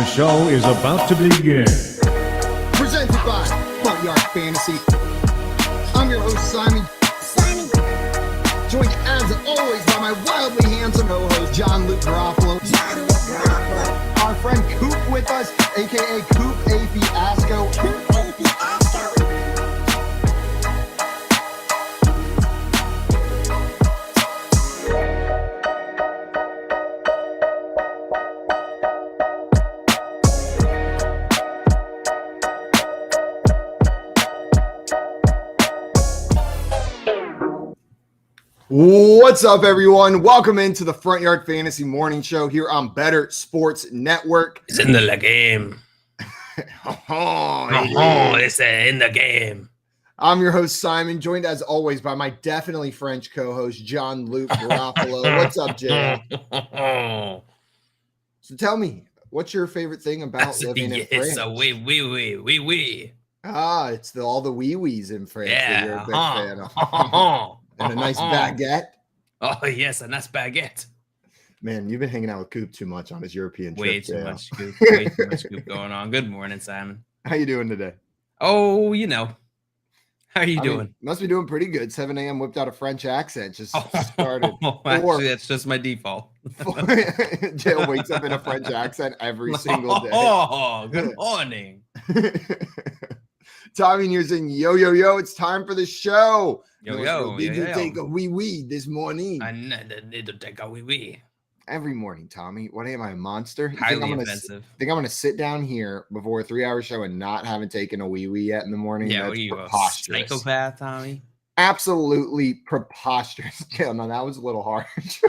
show is about to begin. Presented by Front Yard Fantasy. I'm your host, Simon. Joined as always by my wildly handsome co-host, John Luke Garofalo. Our friend Coop with us, aka Coop A. Fiasco. What's up, everyone? Welcome into the Front Yard Fantasy Morning Show here on Better Sports Network. It's in the game. It's in the game. I'm your host, Simon, joined as always by my definitely French co-host, John Luke Garofalo. What's up, Jay? So tell me, what's your favorite thing about living in France? Oui. Ah, it's all the wee-wees in France that you're a big fan of. And a nice baguette. Oh, yes, a nice baguette. Man, you've been hanging out with Coop too much on his European trip. Way too much Coop going on. Good morning, Simon. How you doing today? Oh, you know. How are you doing? Must be doing pretty good. 7 a.m. whipped out a French accent. Just started. Actually, that's just my default. Jill wakes up in a French accent every single day. Oh, good morning. Tommy, you're saying, yo, it's time for the show. Yo. Did you take a wee this morning? I need to take a wee. Every morning, Tommy. What am I, a monster? Highly offensive. Think I'm going to sit down here before a 3-hour show and not haven't taken a wee yet in the morning? Yeah, that's you preposterous. a psychopath, Tommy? Absolutely preposterous. Yeah, no, that was a little harsh.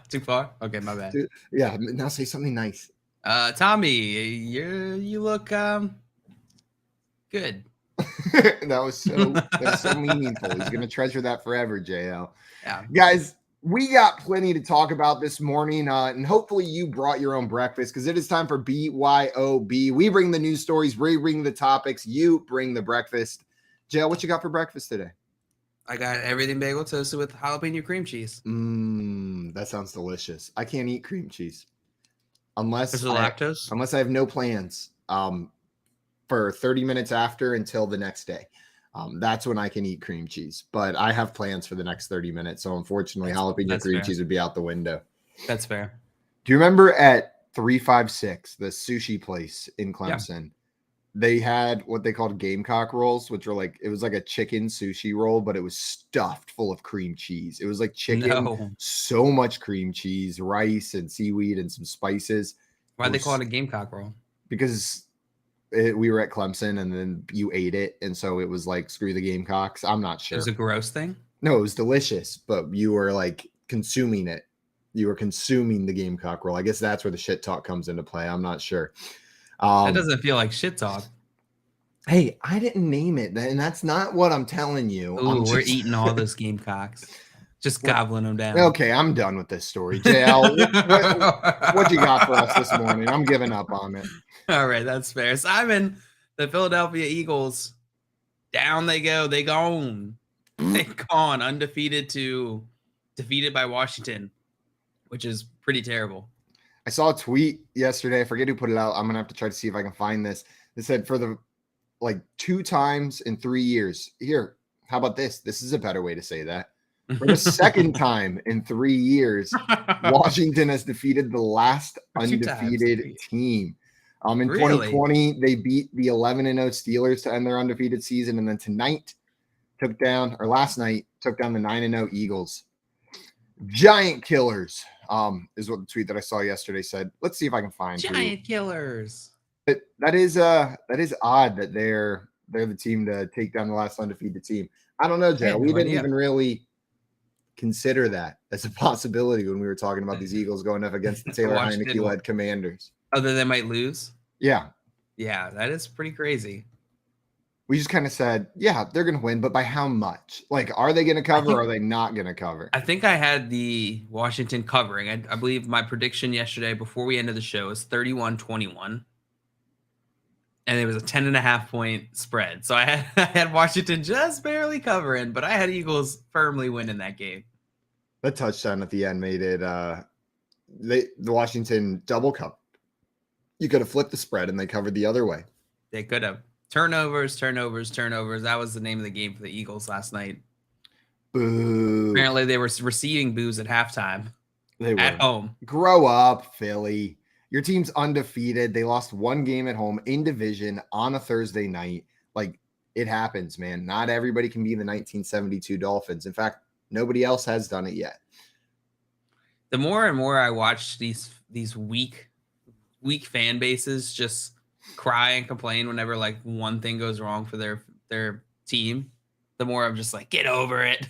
Too far? Okay, my bad. Dude, yeah, now say something nice. Tommy, you look good. That was so meaningful. He's gonna treasure that forever, JL. Yeah, guys, we got plenty to talk about this morning, and hopefully you brought your own breakfast because it is time for BYOB. We bring the news stories, we bring the topics, you bring the breakfast. JL, what you got for breakfast today? I got everything bagel toasted with jalapeno cream cheese. That sounds delicious. I can't eat cream cheese unless lactose. Unless I have no plans. For 30 minutes after until the next day. That's when I can eat cream cheese. But I have plans for the next 30 minutes. So unfortunately, jalapeno cream cheese would be out the window. That's fair. Do you remember at 356, the sushi place in Clemson? Yeah. They had what they called gamecock rolls, which were like, it was like a chicken sushi roll, but it was stuffed full of cream cheese. It was like chicken, so much cream cheese, rice and seaweed and some spices. Why'd they call it a gamecock roll? Because we were at Clemson and then you ate it. And so it was like, screw the Gamecocks. I'm not sure. It was a gross thing? No, it was delicious, but you were like consuming it. You were consuming the Gamecock roll. I guess that's where the shit talk comes into play. I'm not sure. That doesn't feel like shit talk. Hey, I didn't name it. And that's not what I'm telling you. Ooh, we're eating all those Gamecocks. Just gobbling them down. Okay, I'm done with this story. JL, what you got for us this morning? I'm giving up on it. All right, that's fair. Simon, the Philadelphia Eagles, down they go. They gone. They gone. Undefeated to defeated by Washington, which is pretty terrible. I saw a tweet yesterday. I forget who put it out. I'm going to have to try to see if I can find this. It said for the 2 times in 3 years. Here, how about this? This is a better way to say that. For the second time in 3 years, Washington has defeated the last undefeated team. In 2020, they beat the 11-0 Steelers to end their undefeated season, and then last night took down the 9-0 Eagles. Giant killers, is what the tweet that I saw yesterday said. Let's see if I can find giant killers. But that is odd that they're the team to take down the last undefeated team. I don't know, Jay. We didn't even really consider that as a possibility when we were talking about these Eagles going up against the Taylor Heinecke-led Commanders. Other they might lose? Yeah. Yeah, that is pretty crazy. We just kind of said, yeah, they're going to win, but by how much? Like, are they going to cover or are they not going to cover? I think I had the Washington covering. I believe my prediction yesterday before we ended the show was 31-21. And it was a 10.5 point spread. So I had Washington just barely covering, but I had Eagles firmly winning that game. The touchdown at the end made it the Washington double cup. You could have flipped the spread and they covered the other way. They could have. Turnovers. That was the name of the game for the Eagles last night. Boo. Apparently, they were receiving boos at halftime. They were. At home. Grow up, Philly. Your team's undefeated. They lost one game at home in division on a Thursday night. Like, it happens, man. Not everybody can be the 1972 Dolphins. In fact, nobody else has done it yet. The more and more I watch these weak fan bases just cry and complain whenever like one thing goes wrong for their team, the more I'm just like, get over it.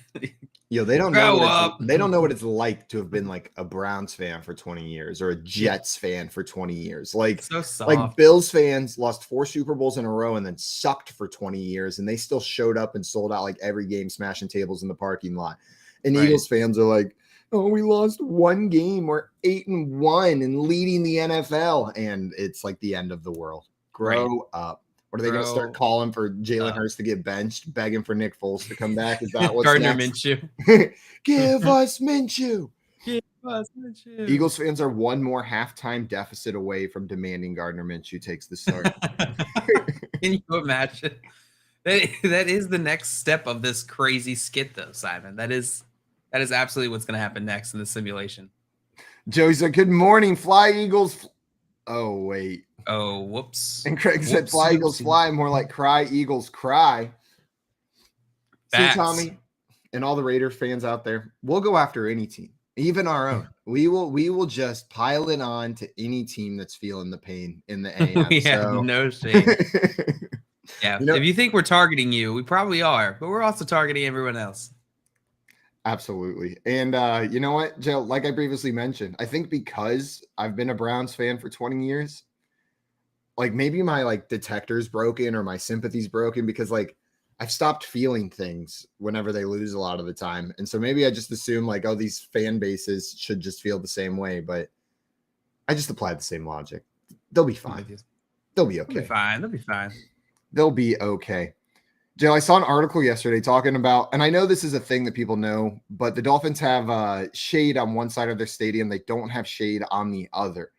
Yo, they don't know what it's like to have been like a Browns fan for 20 years or a Jets fan for 20 years. Like, so soft. Like Bills fans lost 4 Super Bowls in a row and then sucked for 20 years, and they still showed up and sold out like every game, smashing tables in the parking lot. And Right. Eagles fans are like, oh, we lost one game. We're 8-1 and leading the NFL. And it's like the end of the world. Grow up. What are they going to start calling for Jalen Hurts to get benched, begging for Nick Foles to come back? Is that what's Gardner next? Minshew. Give us Minshew. Give us Minshew. Eagles fans are one more halftime deficit away from demanding Gardner Minshew takes the start. Can you imagine? That is the next step of this crazy skit, though, Simon. That is absolutely what's going to happen next in the simulation. Joey said, good morning, fly Eagles. Oh, wait. Oh, whoops. And Craig said, fly Eagles fly, more like cry Eagles cry. See, Tommy, and all the Raider fans out there, we'll go after any team, even our own. We will just pile it on to any team that's feeling the pain in the AM. We have no shame. Yeah, You know, if you think we're targeting you, we probably are, but we're also targeting everyone else. absolutely. And you know what, Joe, like I previously mentioned, I think because I've been a Browns fan for 20 years, like maybe my like detector's broken or my sympathy's broken because like I've stopped feeling things whenever they lose a lot of the time. And so maybe I just assume like, oh, these fan bases should just feel the same way, but I just apply the same logic. They'll be fine. They'll be okay. They'll be fine. They'll be okay. Joe, I saw an article yesterday talking about, and I know this is a thing that people know, but the Dolphins have shade on one side of their stadium. They don't have shade on the other.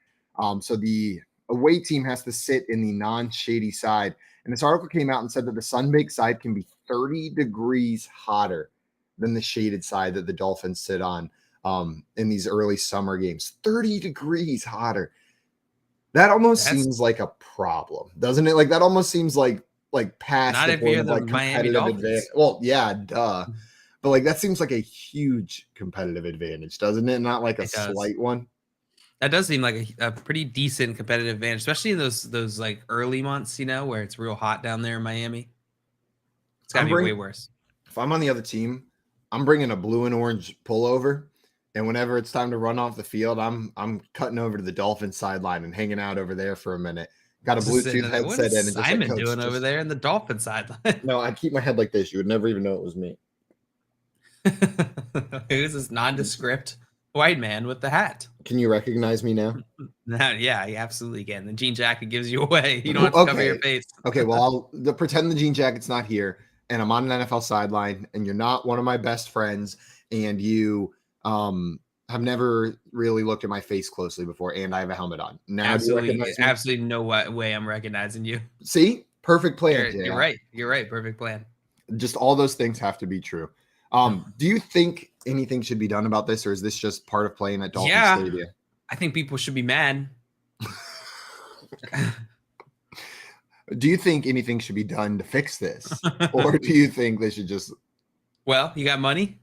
So the away team has to sit in the non-shady side. And this article came out and said that the sun-baked side can be 30 degrees hotter than the shaded side that the Dolphins sit on in these early summer games. 30 degrees hotter. That almost seems like a problem, doesn't it? Like that almost seems like past not the if point you're of the like Miami competitive Dolphins. advantage. Well, yeah, duh. But like that seems like a huge competitive advantage, doesn't it? Not like a slight one. That does seem like a pretty decent competitive advantage, especially in those like early months, you know, where it's real hot down there in Miami. It's gotta be way worse. If I'm on the other team, I'm bringing a blue and orange pullover, and whenever it's time to run off the field, I'm cutting over to the Dolphins sideline and hanging out over there for a minute. Got a Bluetooth headset in. And Simon just doing over there in the Dolphin sideline? No, I keep my head like this. You would never even know it was me. Who's this nondescript white man with the hat? Can you recognize me now? Yeah, you absolutely can. The jean jacket gives you away. You don't have to cover your face. Okay, well, I'll pretend the jean jacket's not here, and I'm on an NFL sideline, and you're not one of my best friends, and you have never really looked at my face closely before, and I have a helmet on. Now, absolutely no way I'm recognizing you. See? Perfect plan. You're right. You're right. Perfect plan. Just all those things have to be true. Do you think anything should be done about this, or is this just part of playing at Dolphin Stadium? I think people should be mad. Do you think anything should be done to fix this? Or do you think they should just... Well, you got money?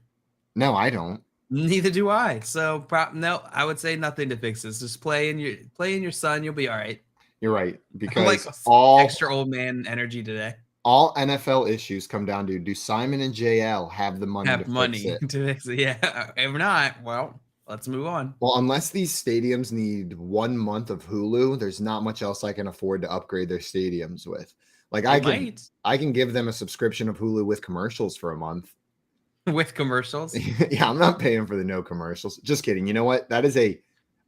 No, I don't. Neither do I. So no, I would say nothing to fix this. Just play in your son. You'll be all right. You're right. Because like all extra old man energy today. All NFL issues come down to, do Simon and JL have the money to fix it? Yeah. If not, well, let's move on. Well, unless these stadiums need 1 month of Hulu, there's not much else I can afford to upgrade their stadiums with. Like I can give them a subscription of Hulu with commercials for a month. With commercials? Yeah, I'm not paying for the no commercials. Just kidding. You know what? I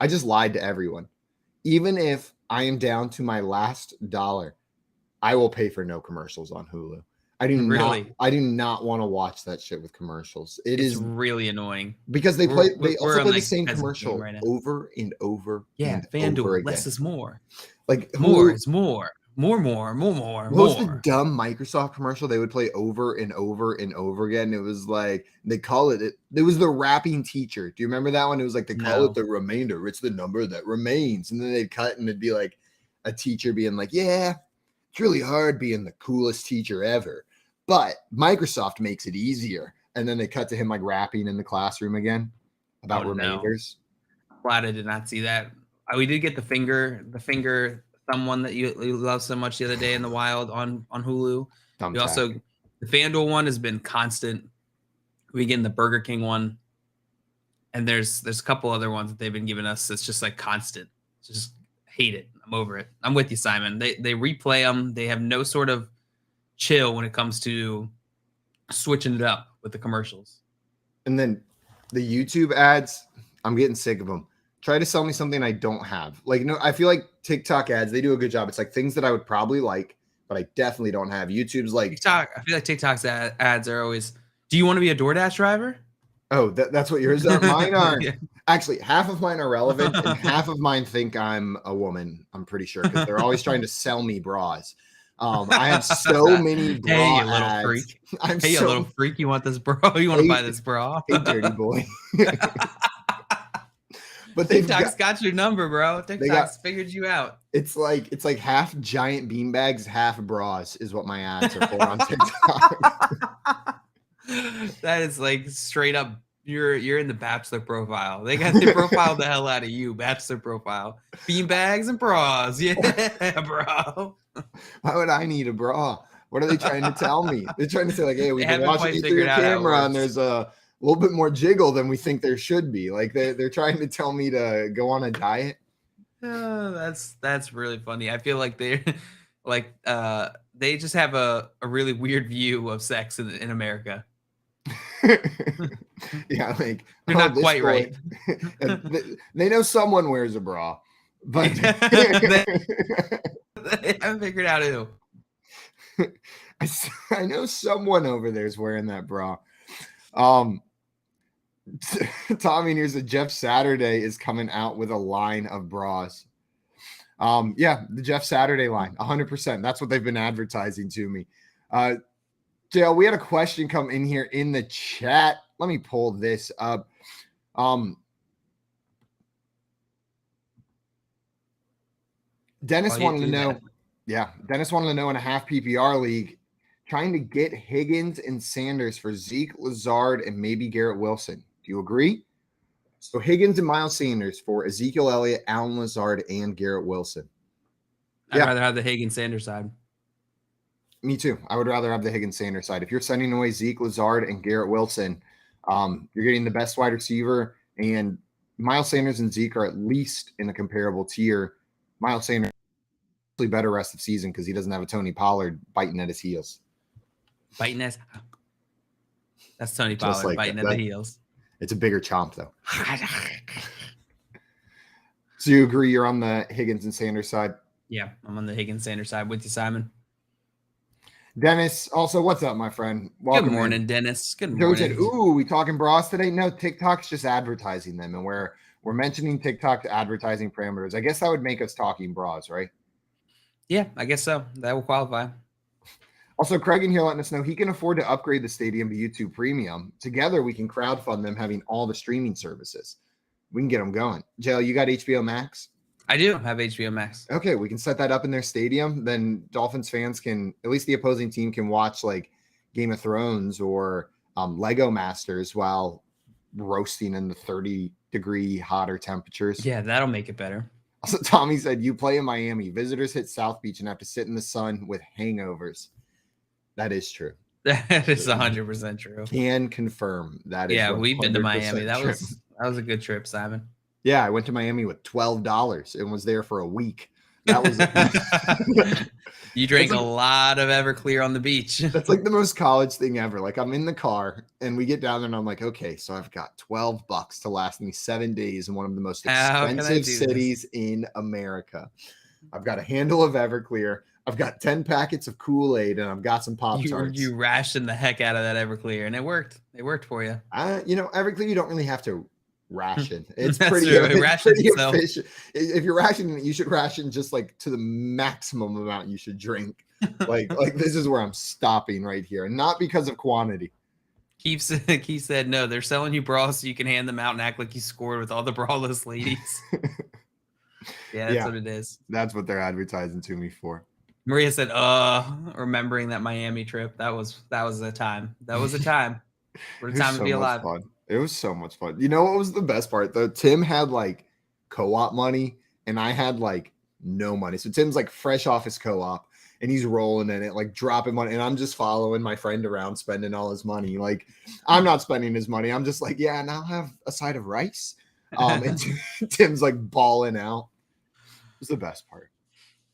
just lied to everyone. Even if I am down to my last dollar, I will pay for no commercials on Hulu. I do Really? I do not want to watch that shit with commercials. It's really annoying because they We're- also we're play on, the same peasant game commercial right now. over and over Yeah, and over FanDuel, again. less is more. Like More Hulu, is more. More. what was the dumb Microsoft commercial they would play over and over and over again? It was like they call it was the rapping teacher. Do you remember that one? It was like they call No. it the remainder. It's the number that remains. And then they'd cut and it'd be like a teacher being like, yeah, it's really hard being the coolest teacher ever. But Microsoft makes it easier. And then they cut to him like rapping in the classroom again about remainders. No. Glad I did not see that. We did get the finger someone that you love so much the other day in the wild on Hulu. We also, the FanDuel one has been constant. We get the Burger King one, and there's a couple other ones that they've been giving us. It's just like constant. Just hate it. I'm over it. I'm with you, Simon. They replay them. They have no sort of chill when it comes to switching it up with the commercials. And then the YouTube ads, I'm getting sick of them. Try to sell me something I don't have. Like, no, I feel like TikTok ads, they do a good job. It's like things that I would probably like, but I definitely don't have. YouTube's like TikTok. I feel like TikTok's ads are always, do you want to be a DoorDash driver? Oh, that's what yours are. Mine are Yeah. actually half of mine are relevant and half of mine think I'm a woman. I'm pretty sure because they're always trying to sell me bras. I have so many bra Hey, you little ads. freak. I'm Hey, you so little freak. You want this bra? You want to buy this bra? hey, dirty boy. But they've TikTok's got your number, bro. TikTok's figured you out. It's like half giant beanbags, half bras is what my ads are for on TikTok. That is like straight up. You're in the bachelor profile. They profiled the hell out of you, bachelor profile. Beanbags and bras, yeah, bro. Why would I need a bra? What are they trying to tell me? They're trying to say like, hey, we've been haven't watching quite you through figured your out how it camera, and works. there's a little bit more jiggle than we think there should be. Like they're trying to tell me to go on a diet. That's really funny. I feel like they're like they just have a really weird view of sex in America. Yeah, like They're not this quite boy- right. they know someone wears a bra, but They haven't figured out who. I know someone over there is wearing that bra. Tommy here's that Jeff Saturday is coming out with a line of bras. Yeah, the Jeff Saturday line, 100%. That's what they've been advertising to me. JL, we had a question come in here in the chat. Let me pull this up. Dennis wanted to know. Yeah, Dennis wanted to know in a half PPR league, trying to get Higgins and Sanders for Zeke, Lazard, and maybe Garrett Wilson. Do you agree? So Higgins and Miles Sanders for Ezekiel Elliott, Allen Lazard, and Garrett Wilson. I'd rather have the Higgins Sanders side. Me too. I would rather have the Higgins Sanders side. If you're sending away Zeke, Lazard, and Garrett Wilson, you're getting the best wide receiver. And Miles Sanders and Zeke are at least in a comparable tier. Miles Sanders is better rest of season because he doesn't have a Tony Pollard biting at his heels. Biting his. That's Tony Just Pollard like biting that. at the heels. It's a bigger chomp, though. So you agree you're on the Higgins and Sanders side? Yeah, I'm on the Higgins Sanders side with you, Simon. Dennis, also, what's up, my friend? Welcome Good morning, in. Dennis. Good Joe morning. said, ooh, we talking bras today? No, TikTok's just advertising them, and we're mentioning TikTok advertising parameters. I guess that would make us talking bras, right? Yeah, I guess so. That will qualify. Also, Craig in here letting us know he can afford to upgrade the stadium to YouTube Premium. Together, we can crowdfund them having all the streaming services. We can get them going. JL, you got HBO Max? I do have HBO Max. Okay, we can set that up in their stadium. Then Dolphins fans can, at least the opposing team can watch like Game of Thrones or Lego Masters while roasting in the 30-degree hotter temperatures. Yeah, that'll make it better. Also, Tommy said, you play in Miami. Visitors hit South Beach and have to sit in the sun with hangovers. That is true. That is 100% true. Can confirm that. Yeah, is we've been to Miami. That true. was a good trip, Simon. Yeah, I went to Miami with $12 and was there for a week. That was You drank a lot of Everclear on the beach. That's like the most college thing ever. Like I'm in the car and we get down there and I'm like, okay, so I've got $12 to last me 7 days in one of the most expensive cities in America. I've got a handle of Everclear. I've got 10 packets of Kool-Aid, and I've got some Pop-Tarts. You rationed the heck out of that Everclear, and it worked. It worked for you. Everclear, you don't really have to ration. It's That's pretty, true. It it's rations pretty itself. efficient. If you're rationing it, you should ration just like to the maximum amount you should drink. Like this is where I'm stopping right here, and not because of quantity. Keith said, no, they're selling you bras so you can hand them out and act like you scored with all the braless ladies. Yeah, that's what it is. That's what they're advertising to me for. Maria said, remembering that Miami trip. That was a time. That was a time. What a time to be alive. Fun. It was so much fun. You know what was the best part though? Tim had like co-op money and I had like no money. So Tim's like fresh off his co-op and he's rolling in it, like dropping money. And I'm just following my friend around spending all his money. Like I'm not spending his money. I'm just like, yeah, and I'll have a side of rice. And Tim's like balling out. It was the best part.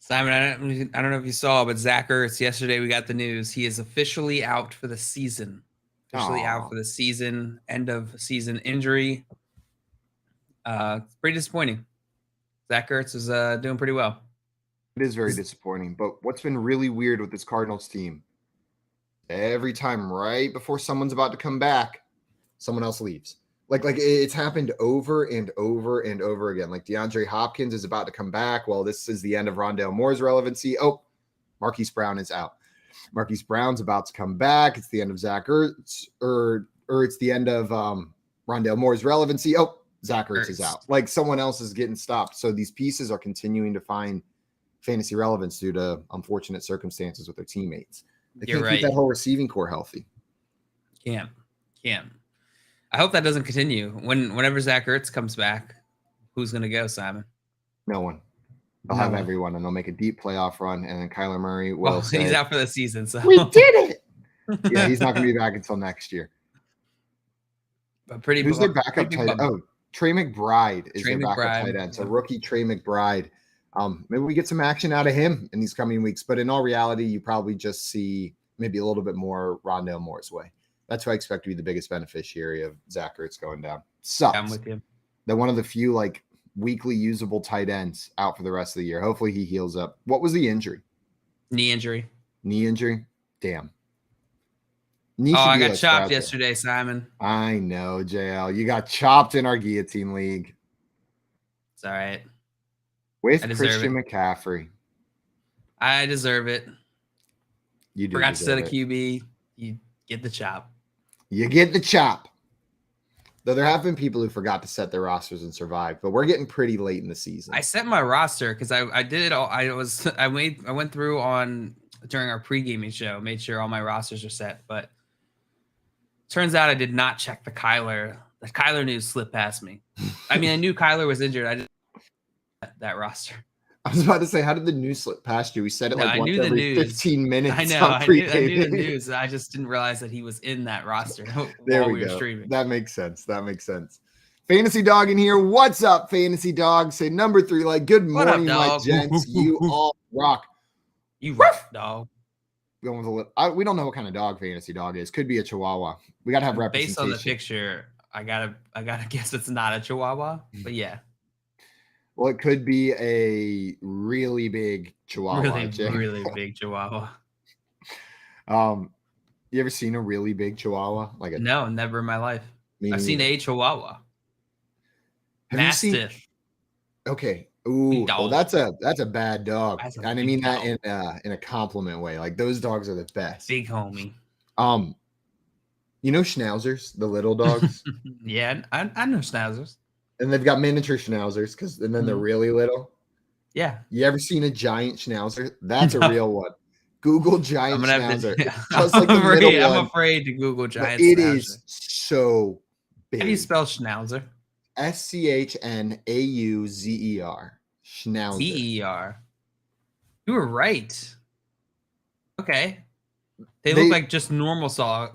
Simon, I don't know if you saw, but Zach Ertz, yesterday we got the news. He is officially out for the season. Out for the season. End of season injury. It's pretty disappointing. Zach Ertz is doing pretty well. It is very disappointing. But what's been really weird with this Cardinals team, every time right before someone's about to come back, someone else leaves. Like it's happened over and over and over again. Like DeAndre Hopkins is about to come back. Well, this is the end of Rondale Moore's relevancy. Oh, Marquise Brown is out. Marquise Brown's about to come back. It's the end of Zach Ertz, or it's the end of Rondale Moore's relevancy. Oh, Zach Ertz is out. Like someone else is getting stopped. So these pieces are continuing to find fantasy relevance due to unfortunate circumstances with their teammates. They can't keep that whole receiving core healthy. Can't. I hope that doesn't continue. Whenever Zach Ertz comes back, who's going to go, Simon? No one. They'll have everyone, and they'll make a deep playoff run, and then Kyler Murray will say, he's out for the season. So we did it! Yeah, he's not going to be back until next year. But who's their backup tight end? Oh, Trey McBride is their backup tight end. So rookie Trey McBride. Maybe we get some action out of him in these coming weeks. But in all reality, you probably just see maybe a little bit more Rondale Moore's way. That's who I expect to be the biggest beneficiary of Zach Ertz going down. Sucks. I'm with you. They're one of the few like weekly usable tight ends out for the rest of the year. Hopefully he heals up. What was the injury? Knee injury. Damn. I got chopped yesterday, Simon. I know, JL. You got chopped in our guillotine league. It's all right. With Christian McCaffrey. I deserve it. You do. Forgot to set a QB. You get the chop. You get the chop. Though there have been people who forgot to set their rosters and survived, but we're getting pretty late in the season. I set my roster because I did it all. I went through during our pre-gaming show, made sure all my rosters are set, but turns out I did not check the Kyler. The Kyler news slipped past me. I mean, I knew Kyler was injured. I didn't that roster. I was about to say, how did the news slip past you? We said it once every 15 minutes. I know. I knew the news. I just didn't realize that he was in that roster there while we were go. streaming. That makes sense. Fantasy Dog in here. What's up, Fantasy Dog? Say number 3. Like, good morning, my gents. You all rock. You rock, dog. Going with we don't know what kind of dog Fantasy Dog is. Could be a Chihuahua. We gotta have representation. Based on the picture, I gotta guess it's not a Chihuahua, but yeah. Well, it could be a really big Chihuahua. Really big Chihuahua. You ever seen a really big Chihuahua? No, never in my life. I've seen a Chihuahua. Mastiff. Okay. Ooh, well, that's a bad dog. And I mean that in a compliment way. Like those dogs are the best. Big homie. You know schnauzers, the little dogs? Yeah, I know schnauzers. And they've got miniature schnauzers and then they're really little. Yeah. You ever seen a giant schnauzer? That's a real one. Google giant schnauzer. I'm afraid to Google giant schnauzer. It is so big. How do you spell schnauzer? SCHNAUZER. Schnauzer. ZER. You were right. Okay. They look like just normal sized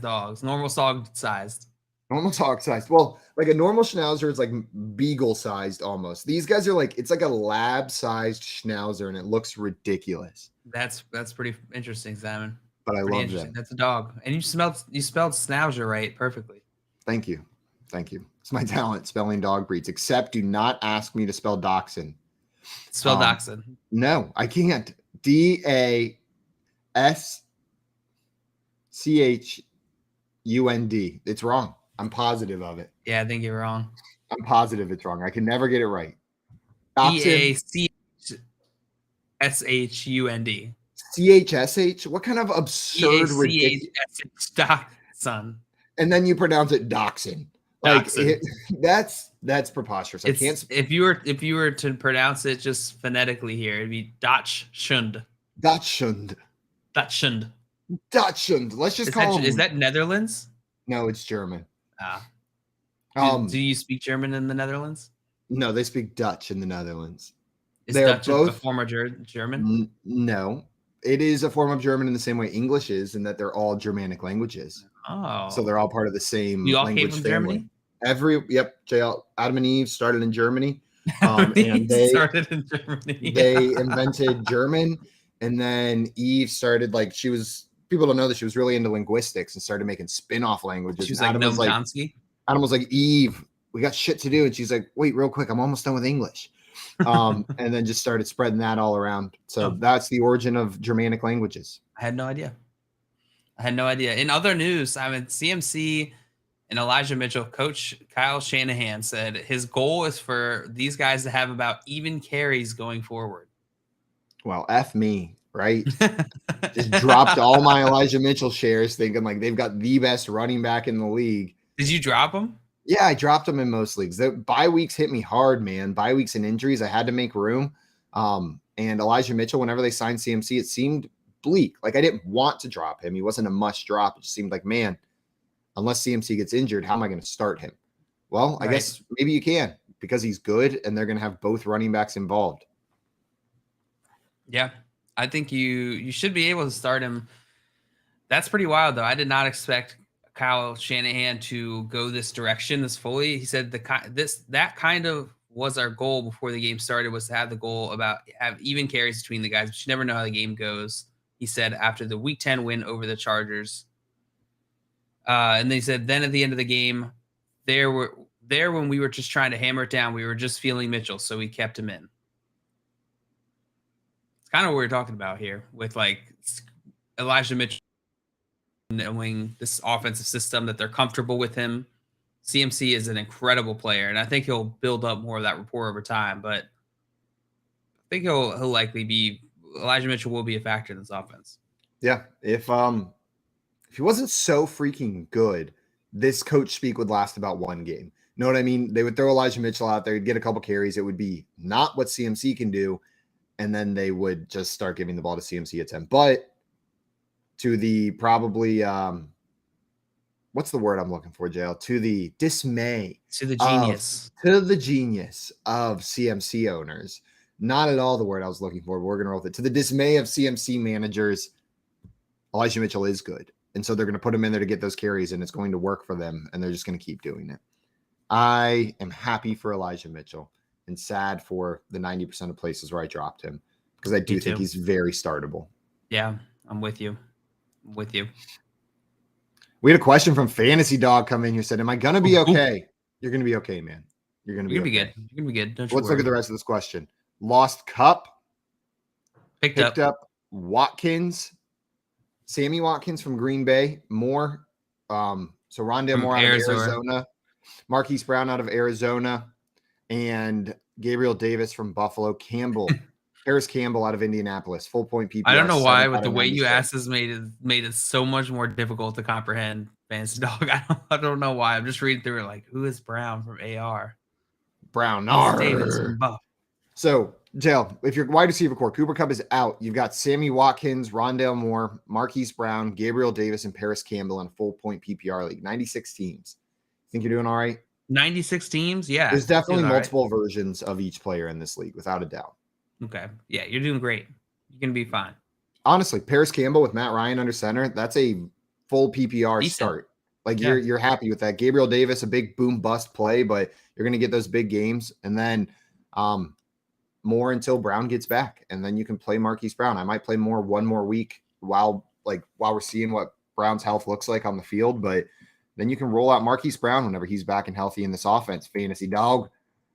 dogs. Normal dog sized. Normal dog sized. Well, like a normal schnauzer is like beagle sized almost. These guys are it's like a lab sized schnauzer and it looks ridiculous. That's pretty interesting, Simon. But I love them. That's a dog. And you spelled schnauzer right perfectly. Thank you. It's my talent spelling dog breeds, except do not ask me to spell dachshund. Spell Dachshund. No, I can't. DASCHUND. It's wrong. I'm positive of it. Yeah, I think you're wrong. I'm positive it's wrong. I can never get it right. DACHSHUND. CHSH? What kind of absurd, ridiculous? Dachshund. And then you pronounce it Dachshund. Like that's preposterous. I can't. If you were to pronounce it just phonetically here, it'd be Dachshund. Dachshund. Dachshund. Dachshund. Let's just call him. Is that Netherlands? No, it's German. Do you speak German in the Netherlands? No, they speak Dutch in the Netherlands. They're Dutch both a form of German? No, it is a form of German in the same way English is, in that they're all Germanic languages. Oh, so they're all part of the same. You all came from family. Germany. JL, Adam and Eve started in Germany, and they started in Germany. They invented German, and then Eve started people don't know that she was really into linguistics and started making spin-off languages. She was like Noam Chomsky. Adam was like, Eve, we got shit to do. And she's like, wait, real quick, I'm almost done with English. And then just started spreading that all around. So that's the origin of Germanic languages. I had no idea. In other news, CMC and Elijah Mitchell, Coach Kyle Shanahan said his goal is for these guys to have about even carries going forward. Well, F me, right? Just dropped all my Elijah Mitchell shares thinking like they've got the best running back in the league. Did you drop him? Yeah, I dropped them in most leagues. The bye weeks hit me hard, man. Bye weeks and injuries, I had to make room. And Elijah Mitchell, whenever they signed CMC, it seemed bleak. Like I didn't want to drop him. He wasn't a must drop. It just seemed like, man, unless CMC gets injured, how am I going to start him? Well, I guess maybe you can, because he's good and they're going to have both running backs involved. Yeah, I think you should be able to start him. That's pretty wild, though. I did not expect Kyle Shanahan to go this direction this fully. He said that kind of was our goal before the game started, was to have the goal about have even carries between the guys, but you never know how the game goes. He said after the Week 10 win over the Chargers. And then he said, then at the end of the game, when we were just trying to hammer it down, we were just feeling Mitchell, so we kept him in. It's kind of what we're talking about here with like Elijah Mitchell knowing this offensive system, that they're comfortable with him. CMC is an incredible player, and I think he'll build up more of that rapport over time, but I think he'll likely be Elijah Mitchell will be a factor in this offense. Yeah. If he wasn't so freaking good, this coach speak would last about one game. Know what I mean? They would throw Elijah Mitchell out there, he'd get a couple carries. It would be not what CMC can do. And then they would just start giving the ball to CMC at 10. But to the probably, what's the word I'm looking for, JL? To the dismay. To the genius. To the genius of CMC owners. Not at all the word I was looking for, but we're going to roll with it. To the dismay of CMC managers, Elijah Mitchell is good. And so they're going to put him in there to get those carries, and it's going to work for them, and they're just going to keep doing it. I am happy for Elijah Mitchell and sad for the 90% of places where I dropped him, because I do think he's very startable. Yeah, I'm with you. We had a question from Fantasy Dog come in here, said, am I going to be okay? You're going to be okay, man. You're going to be okay. Good. You're going to be good. Don't you Let's worry. look at the rest of this question. Lost Cup. Picked up Watkins. Sammy Watkins from Green Bay. Moore. So Rondale Moore out of Arizona. Marquise Brown out of Arizona. And Gabriel Davis from Buffalo. Harris Campbell out of Indianapolis. Full point PPR. I don't know why, but the way you asked this made it so much more difficult to comprehend. Fantasy Dog. I don't know why. I'm just reading through it like, who is Brown from AR? Brown. Davis from Buff. So, Dale, if your wide receiver core, Cooper Kupp is out, you've got Sammy Watkins, Rondale Moore, Marquise Brown, Gabriel Davis, and Paris Campbell in a full point PPR league. 96 teams. Think you're doing all right? 96 teams? Yeah. There's definitely multiple versions of each player in this league, without a doubt. Okay. Yeah, you're doing great. You're going to be fine. Honestly, Paris Campbell with Matt Ryan under center, that's a full PPR start. Like you're happy with that. Gabriel Davis, a big boom bust play, but you're going to get those big games. And then more until Brown gets back, and then you can play Marquise Brown. I might play more one more week while we're seeing what Brown's health looks like on the field, but then you can roll out Marquise Brown whenever he's back and healthy in this offense. Fantasy Dog.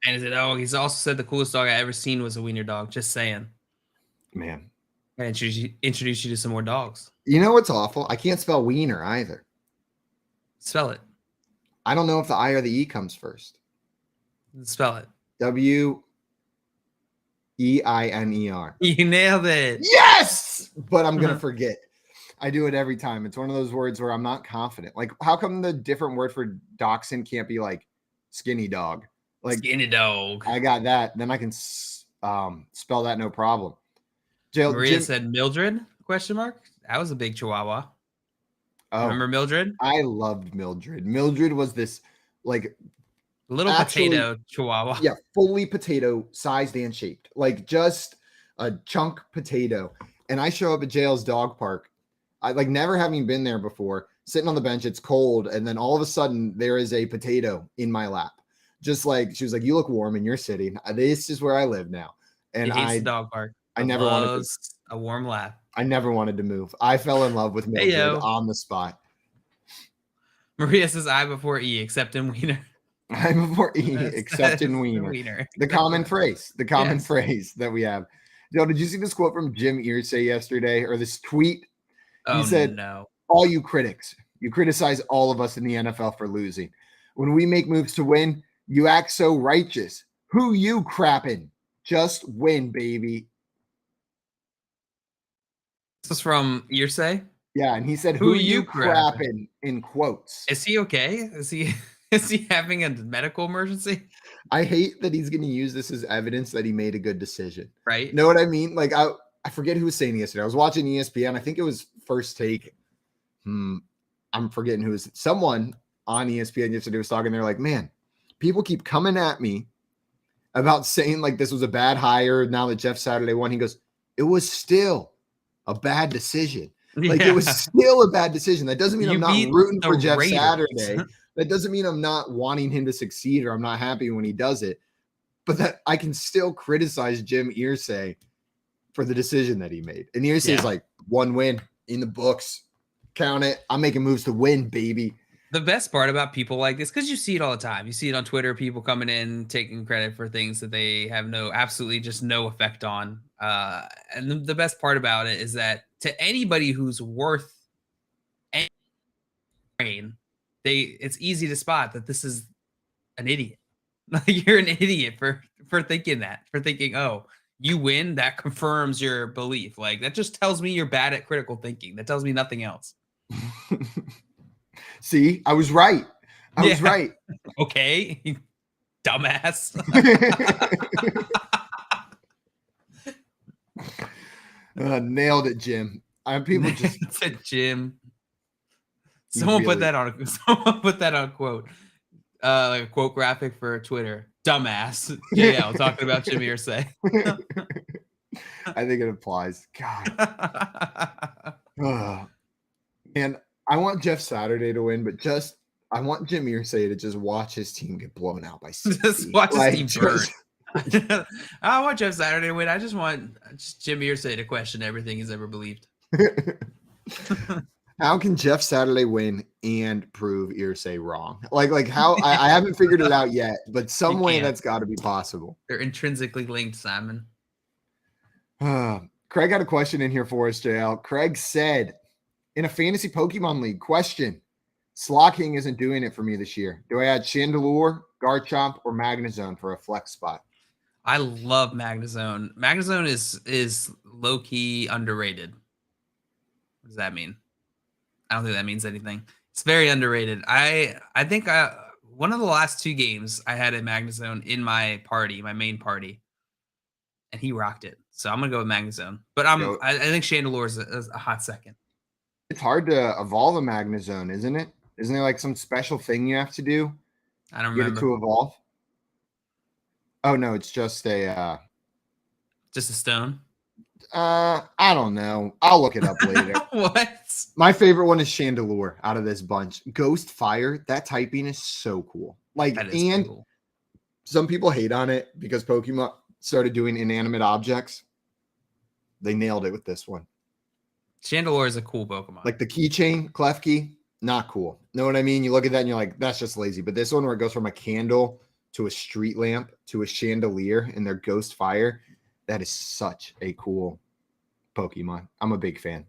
And he said, "Oh, he's also said the coolest dog I ever seen was a wiener dog." Just saying. Man. I introduce you to some more dogs. You know what's awful? I can't spell wiener either. Spell it. I don't know if the I or the E comes first. Spell it. WEINER. You nailed it. Yes! But I'm going to forget. I do it every time. It's one of those words where I'm not confident. Like, how come the different word for dachshund can't be like skinny dog? Like Skinny dog. I got that. Then I can spell that no problem. Maria said Mildred? Question mark. That was a big chihuahua. Oh, remember Mildred? I loved Mildred. Mildred was this like little potato chihuahua. Yeah, fully potato sized and shaped, like just a chunk potato. And I show up at JL's dog park. I like never having been there before, sitting on the bench. It's cold. And then all of a sudden there is a potato in my lap. Just like she was like, "You look warm in your city. This is where I live now." And he hates the dog park. I never wanted a warm lap. I never wanted to move. I fell in love with Mildred on the spot. Maria says I before E, except in wiener. I before E, except in wiener. The common phrase. The common phrase that we have. Joe, did you see this quote from Jim Irsay yesterday, or this tweet? He said, "No, all you critics, you criticize all of us in the NFL for losing. When we make moves to win, you act so righteous. Who you crapping? Just win, baby." This is from Irsay. Yeah, and he said, "Who you crapping?" in quotes. Is he okay? Is he having a medical emergency? I hate that he's going to use this as evidence that he made a good decision. Right? You know what I mean? Like I forget who was saying yesterday. I was watching ESPN. I think it was First Take. I'm forgetting who was someone on ESPN yesterday was talking. They're like, "Man, people keep coming at me about saying like this was a bad hire now that Jeff Saturday won." He goes, "It was still a bad decision. Like it was still a bad decision. That doesn't mean I'm not rooting for Jeff Saturday. That doesn't mean I'm not wanting him to succeed or I'm not happy when he does it. But that I can still criticize Jim Irsay for the decision that he made." And Irsay is like, one win in the books. Count it. I'm making moves to win, baby. The best part about people like this, because you see it all the time. You see it on Twitter, people coming in, taking credit for things that they have absolutely just no effect on. And the best part about it is that to anybody who's worth any brain, it's easy to spot that this is an idiot. Like you're an idiot for thinking that, for thinking, oh, you win, that confirms your belief. Like that just tells me you're bad at critical thinking. That tells me nothing else. See, I was right. I was right. Okay, dumbass. Nailed it, Jim. People just said Jim. Someone put that on. Someone put that on quote. Like a quote graphic for Twitter. Dumbass. JL talking about Jim Irsay. I think it applies. God. And I want Jeff Saturday to win, but I want Jim Irsay to just watch his team get blown out by 60. Just watch his team burn. I want Jeff Saturday to win. I just want Jim Irsay to question everything he's ever believed. How can Jeff Saturday win and prove Irsay wrong? Like how I haven't figured it out yet, but some way that's got to be possible. They're intrinsically linked, Simon. Craig had a question in here for us, JL. Craig said, in a fantasy Pokemon league, question, Slocking isn't doing it for me this year. Do I add Chandelure, Garchomp, or Magnezone for a flex spot? I love Magnezone. Magnezone is low-key underrated. What does that mean? I don't think that means anything. It's very underrated. I think one of the last 2 games I had a Magnezone in my party, my main party, and he rocked it. So I'm gonna go with Magnezone. But I think Chandelure is a hot second. It's hard to evolve a Magnezone, isn't it? Isn't there like some special thing you have to do? I don't remember. Get it to evolve. Oh no, it's just a stone. I don't know. I'll look it up later. What? My favorite one is Chandelure out of this bunch. Ghost Fire, that typing is so cool. Like, and cool. Some people hate on it because Pokemon started doing inanimate objects. They nailed it with this one. Chandelure is a cool Pokemon. Like the keychain, Klefki, not cool. Know what I mean? You look at that and you're like, that's just lazy. But this one where it goes from a candle to a street lamp to a chandelier and their ghost fire. That is such a cool Pokemon. I'm a big fan.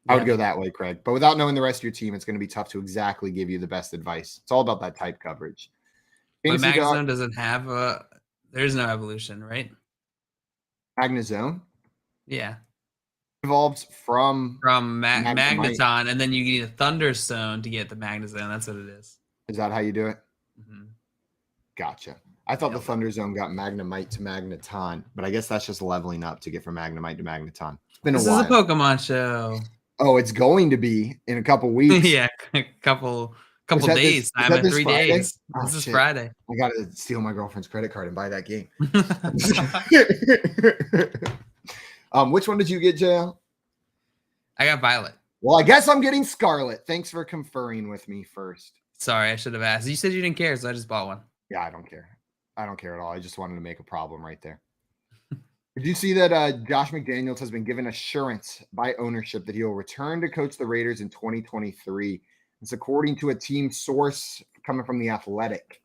I would go that way, Craig. But without knowing the rest of your team, it's going to be tough to exactly give you the best advice. It's all about that type coverage. But Magnezone doesn't have there's no evolution, right? Magnezone? Yeah. Evolves from Magneton, and then you need a Thunderstone to get the Magnezone. That's what it is. Is that how you do it? Mm-hmm. Gotcha. I thought the Thunderzone got Magnemite to Magneton, but I guess that's just leveling up to get from Magnemite to Magneton. It's been a while. This is a Pokemon show. Oh, it's going to be in a couple weeks. Yeah, a couple days. I'm at 3 days. Oh, this is Friday. I got to steal my girlfriend's credit card and buy that game. Which one did you get, JL? I got Violet. Well, I guess I'm getting Scarlet. Thanks for conferring with me first. Sorry, I should have asked. You said you didn't care, so I just bought one. Yeah, I don't care. I don't care at all. I just wanted to make a problem right there. Did you see that Josh McDaniels has been given assurance by ownership that he will return to coach the Raiders in 2023? It's according to a team source coming from The Athletic.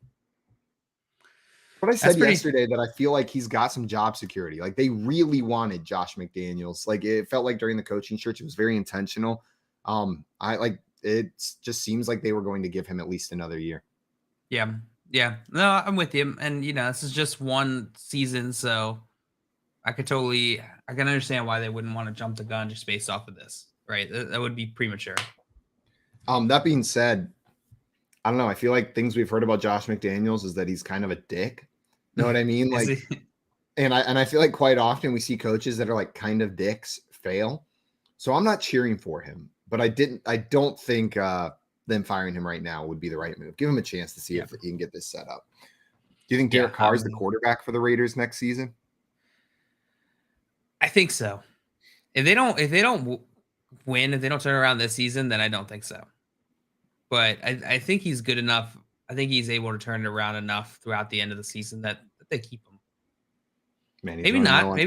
What I said yesterday that I feel like he's got some job security. Like they really wanted Josh McDaniels. Like it felt like during the coaching search, it was very intentional. It just seems like they were going to give him at least another year. Yeah. Yeah. No, I'm with you. And this is just one season, so I can understand why they wouldn't want to jump the gun just based off of this, right? That would be premature. That being said, I don't know. I feel like things we've heard about Josh McDaniels is that he's kind of a dick. You know what I mean? Like, and I feel like quite often we see coaches that are like kind of dicks fail. So I'm not cheering for him, but I don't think them firing him right now would be the right move. Give him a chance to see if he can get this set up. Do you think Derek Carr is the quarterback for the Raiders next season? I think so. If they don't win, if they don't turn around this season, then I don't think so. But I think he's good enough. I think he's able to turn it around enough throughout the end of the season that they keep him. Man, maybe not.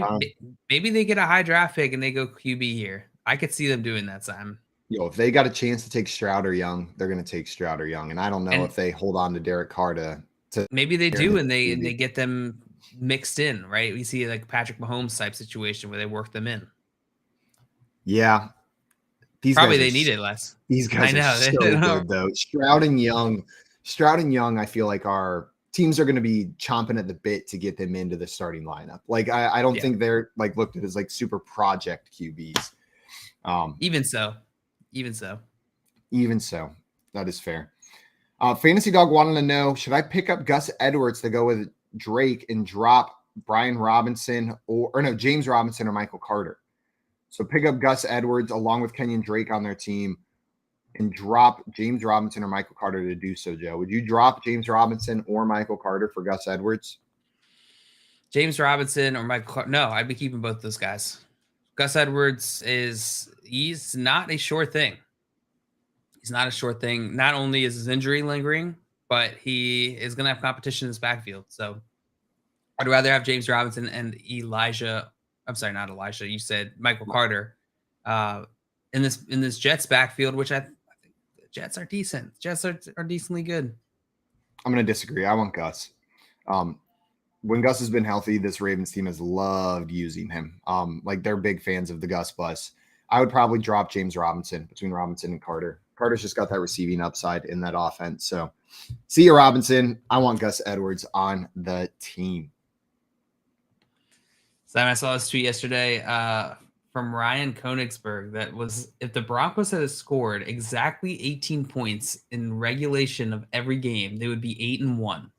Maybe they get a high draft pick and they go QB here. I could see them doing that, Simon. If they got a chance to take Stroud or Young, they're going to take Stroud or Young. And I don't know if they hold on to Derek Carr to maybe they do and they get them mixed in, right? We see like Patrick Mahomes type situation where they work them in. Yeah. They need it less. These guys are so good, though. Stroud and Young, I feel like our teams are going to be chomping at the bit to get them into the starting lineup. Like, I don't think they're like looked at as like super project QBs. Even so. That is fair. Fantasy Dog wanted to know, should I pick up Gus Edwards to go with Drake and drop James Robinson or Michael Carter? So pick up Gus Edwards along with Kenyon Drake on their team and drop James Robinson or Michael Carter to do so, Joe. Would you drop James Robinson or Michael Carter for Gus Edwards? James Robinson or Michael Carter? No, I'd be keeping both those guys. Gus Edwards he's not a sure thing. He's not a sure thing. Not only is his injury lingering, but he is going to have competition in his backfield. So I'd rather have James Robinson and Elijah. I'm sorry, not Elijah. You said Michael Carter in this Jets backfield, which I think the Jets are decent. Jets are decently good. I'm going to disagree. I want Gus. When Gus has been healthy, this Ravens team has loved using him. Like they're big fans of the Gus bus. I would probably drop James Robinson between Robinson and Carter. Carter's just got that receiving upside in that offense. So see you, Robinson. I want Gus Edwards on the team. Sam, I saw this tweet yesterday from Ryan Konigsberg that was, if the Broncos had scored exactly 18 points in regulation of every game, they would be 8-1.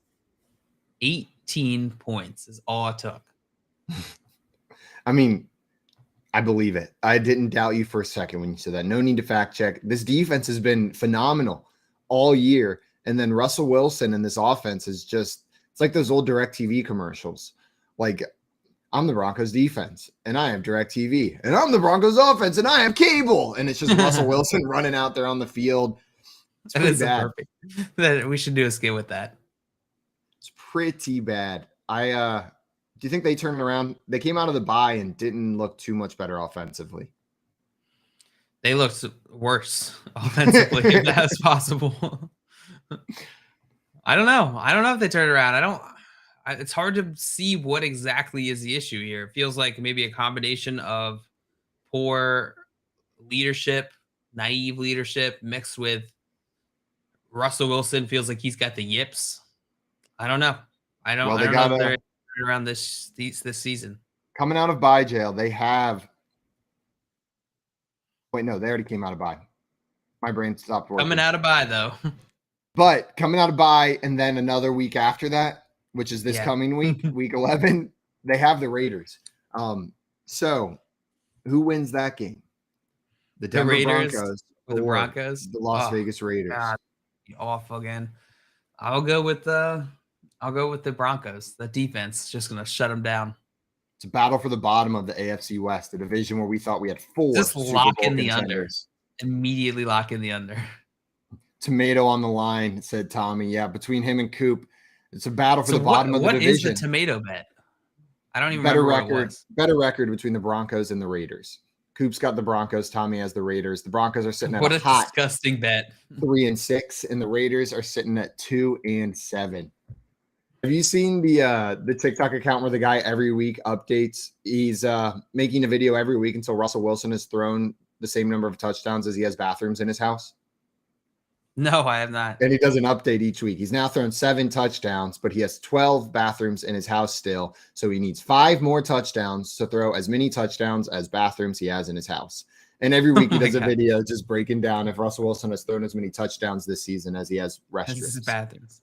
18 points is all it took. I mean, I believe it. I didn't doubt you for a second when you said that. No need to fact check. This defense has been phenomenal all year. And then Russell Wilson and this offense is just, it's like those old DirecTV commercials. Like, I'm the Broncos defense and I have DirecTV, and I'm the Broncos offense and I have cable. And it's just Russell Wilson running out there on the field. It's pretty bad. Perfect. We should do a skit with that. It's pretty bad. Do you think they turned around? They came out of the bye and didn't look too much better offensively. They looked worse offensively, if that's possible. I don't know. I don't know if they turned around. it's hard to see what exactly is the issue here. It feels like maybe a combination of poor leadership, naive leadership mixed with Russell Wilson feels like he's got the yips. I don't know. I don't know if they're around this season. Coming out of bye jail, they have. Wait, no, they already came out of bye. My brain stopped working. Coming out of bye, though. But coming out of bye, and then another week after that, which is this coming week, week 11, they have the Raiders. So who wins that game? The Denver Raiders Broncos or the Broncos? The Las Vegas Raiders. God, off again. I'll go with the Broncos. The defense just gonna shut them down. It's a battle for the bottom of the AFC West, the division where we thought we had 4. Just lock in the under. Immediately lock in the under. Tomato on the line, said Tommy. Yeah, between him and Coop, it's a battle for the bottom of the division. What is the tomato bet? I don't even remember what it was. Better record between the Broncos and the Raiders. Coop's got the Broncos. Tommy has the Raiders. The Broncos are sitting at what a hot disgusting bet. 3-6, and the Raiders are sitting at 2-7. Have you seen the TikTok account where the guy every week updates? He's making a video every week until Russell Wilson has thrown the same number of touchdowns as he has bathrooms in his house. No, I have not. And he does an update each week. He's now thrown 7 touchdowns, but he has 12 bathrooms in his house still. So he needs 5 more touchdowns to throw as many touchdowns as bathrooms he has in his house. And every week he does a video just breaking down if Russell Wilson has thrown as many touchdowns this season as he has restrooms. Bathrooms.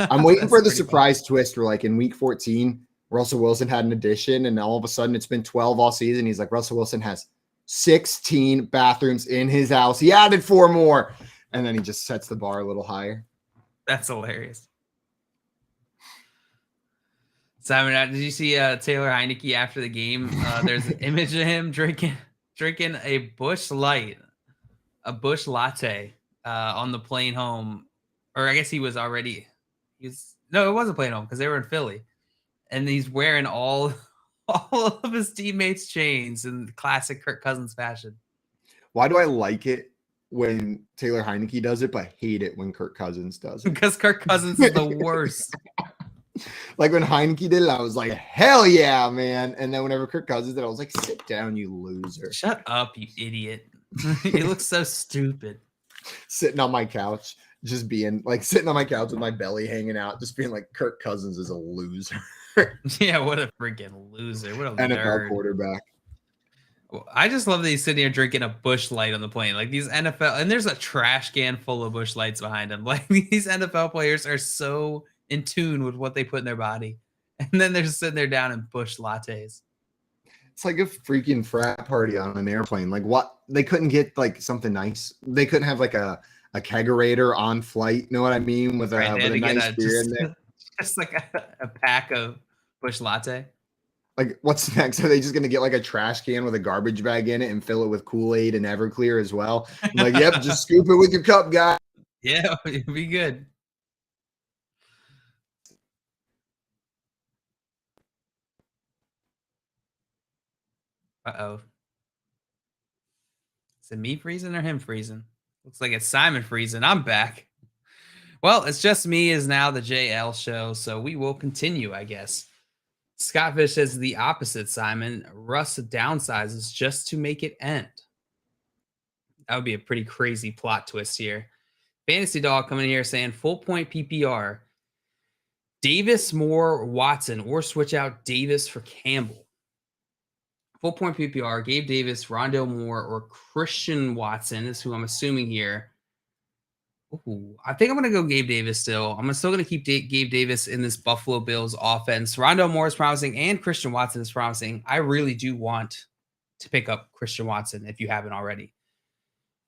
I'm waiting for the surprise twist where, like, in week 14, Russell Wilson had an addition, and all of a sudden it's been 12 all season. He's like, Russell Wilson has 16 bathrooms in his house. He added 4 more. And then he just sets the bar a little higher. That's hilarious. Simon, did you see Taylor Heinecke after the game? There's an image of him drinking a Busch Light, a Busch Latte on the plane home. Or I guess it was a plane home because they were in Philly. And he's wearing all of his teammates' chains in classic Kirk Cousins fashion. Why do I like it when Taylor Heinecke does it, but hate it when Kirk Cousins does it? Because Kirk Cousins is the worst. Like when Heinecke did it, I was like, hell yeah, man. And then whenever Kirk Cousins did it, I was like, sit down, you loser. Shut up, you idiot. You look so stupid. Sitting on my couch, just being like sitting on my couch with my belly hanging out, just being like, Kirk Cousins is a loser. Yeah, what a freaking loser. What a NFL nerd. Quarterback. I just love that he's sitting here drinking a Busch Light on the plane. Like these NFL, and there's a trash can full of Busch Lights behind him. Like these NFL players are so in tune with what they put in their body. And then they're just sitting there down in Busch lattes. It's like a freaking frat party on an airplane. Like what? They couldn't get like something nice. They couldn't have like a kegerator on flight. You know what I mean? With a nice beer in there. Just like a pack of Busch Latte. Like, what's next? Are they just going to get like a trash can with a garbage bag in it and fill it with Kool-Aid and Everclear as well? I'm like, yep, just scoop it with your cup, guy. Yeah, it'd be good. Uh-oh. Is it me freezing or him freezing? Looks like it's Simon freezing. I'm back. Well, it's just me is now the JL show, so we will continue, I guess. Scott Fish says the opposite, Simon. Russ downsizes just to make it end. That would be a pretty crazy plot twist here. Fantasy Dog coming in here saying full point PPR. Davis, Moore, Watson, or switch out Davis for Campbell. Full point PPR, Gabe Davis, Rondale Moore, or Christian Watson is who I'm assuming here. Ooh, I think I'm going to go Gabe Davis still. I'm still going to keep Gabe Davis in this Buffalo Bills offense. Rondale Moore is promising and Christian Watson is promising. I really do want to pick up Christian Watson if you haven't already.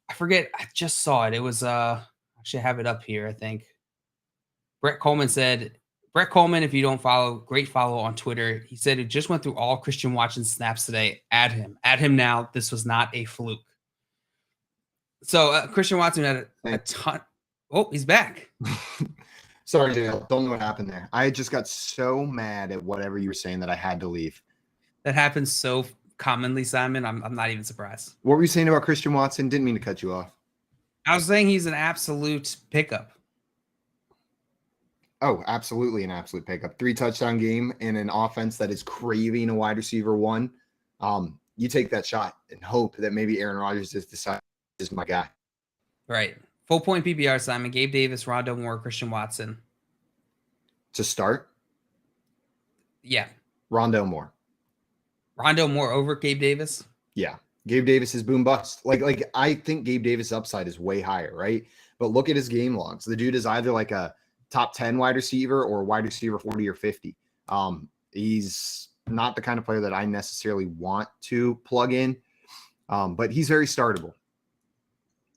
I forget. I just saw it. It was, actually I have it up here, I think. Brett Coleman said, if you don't follow, great follow on Twitter. He said it just went through all Christian Watson snaps today. Add him now. This was not a fluke. So Christian Watson had a ton. Oh, he's back. Sorry, Dale. Don't know what happened there. I just got so mad at whatever you were saying that I had to leave. That happens so commonly, Simon. I'm not even surprised. What were you saying about Christian Watson? Didn't mean to cut you off. I was saying he's an absolute pickup. Oh, absolutely an absolute pickup. 3-touchdown game in an offense that is craving a wide receiver one. You take that shot and hope that maybe Aaron Rodgers has decided this is my guy. Right. Full point PPR, Simon. Gabe Davis, Rondo Moore, Christian Watson. To start? Yeah. Rondo Moore. Rondo Moore over Gabe Davis? Yeah. Gabe Davis is boom bust. Like I think Gabe Davis' upside is way higher, right? But look at his game logs. The dude is either like a top 10 wide receiver or wide receiver 40 or 50. He's not the kind of player that I necessarily want to plug in, but he's very startable.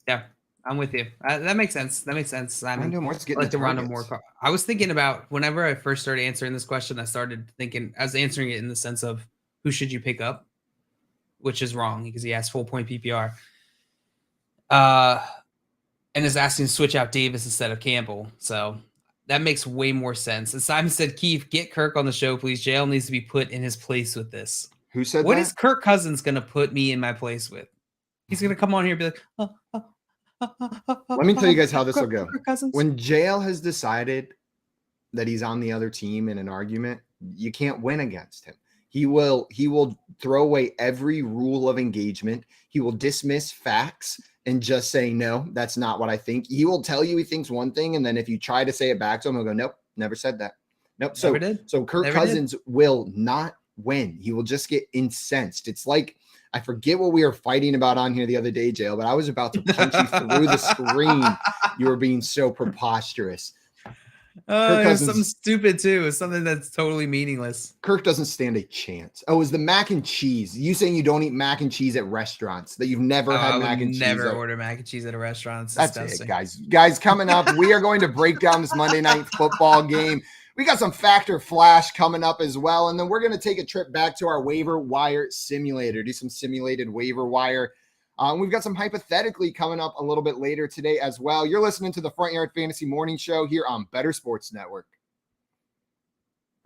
Yeah, I'm with you. That makes sense. Simon. Rondo Moore's getting like the Rondo targets. Moore. I was thinking about whenever I first started answering this question, I was answering it in the sense of who should you pick up, which is wrong because he asked full point PPR. And is asking to switch out Davis instead of Campbell. So that makes way more sense. And Simon said, Keith, get Kirk on the show, please. JL needs to be put in his place with this. Who said What that? is Kirk Cousins going to put me in my place with? He's going to come on here and be like, Let me tell you guys how this will go. Kirk Cousins. When JL has decided that he's on the other team in an argument, you can't win against him. He will throw away every rule of engagement. He will dismiss facts and just say, no, that's not what I think. He will tell you he thinks one thing, and then if you try to say it back to him, he'll go, nope, never said that. Nope. So Kirk Cousins will not win. He will just get incensed. It's like, I forget what we were fighting about on here the other day, Jail, but I was about to punch you through the screen. You were being so preposterous. It was something stupid too. It's something that's totally meaningless. Kirk doesn't stand a chance. Oh, is the mac and cheese? You saying you don't eat mac and cheese at restaurants? That you've never had mac and cheese? Never order mac and cheese at a restaurant. It's That's disgusting. it, guys. Guys, coming up, we are going to break down this Monday Night Football game. We got some Factor Flash coming up as well, and then we're going to take a trip back to our waiver wire simulator, do some simulated waiver wire. We've got some hypothetically coming up a little bit later today as well. You're listening to the Front Yard Fantasy Morning Show here on Better Sports Network.